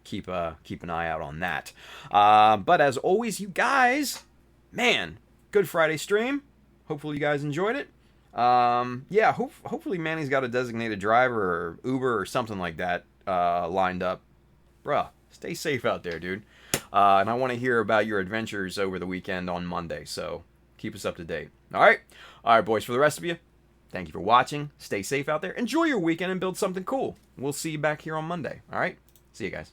keep an eye out on that. But as always, you guys, man, good Friday stream. Hopefully you guys enjoyed it. Yeah, hopefully Manny's got a designated driver or Uber or something like that lined up. Bruh, stay safe out there, dude. And I want to hear about your adventures over the weekend on Monday, so keep us up to date. All right, boys, for the rest of you, thank you for watching. Stay safe out there. Enjoy your weekend and build something cool. We'll see you back here on Monday. All right, see you guys.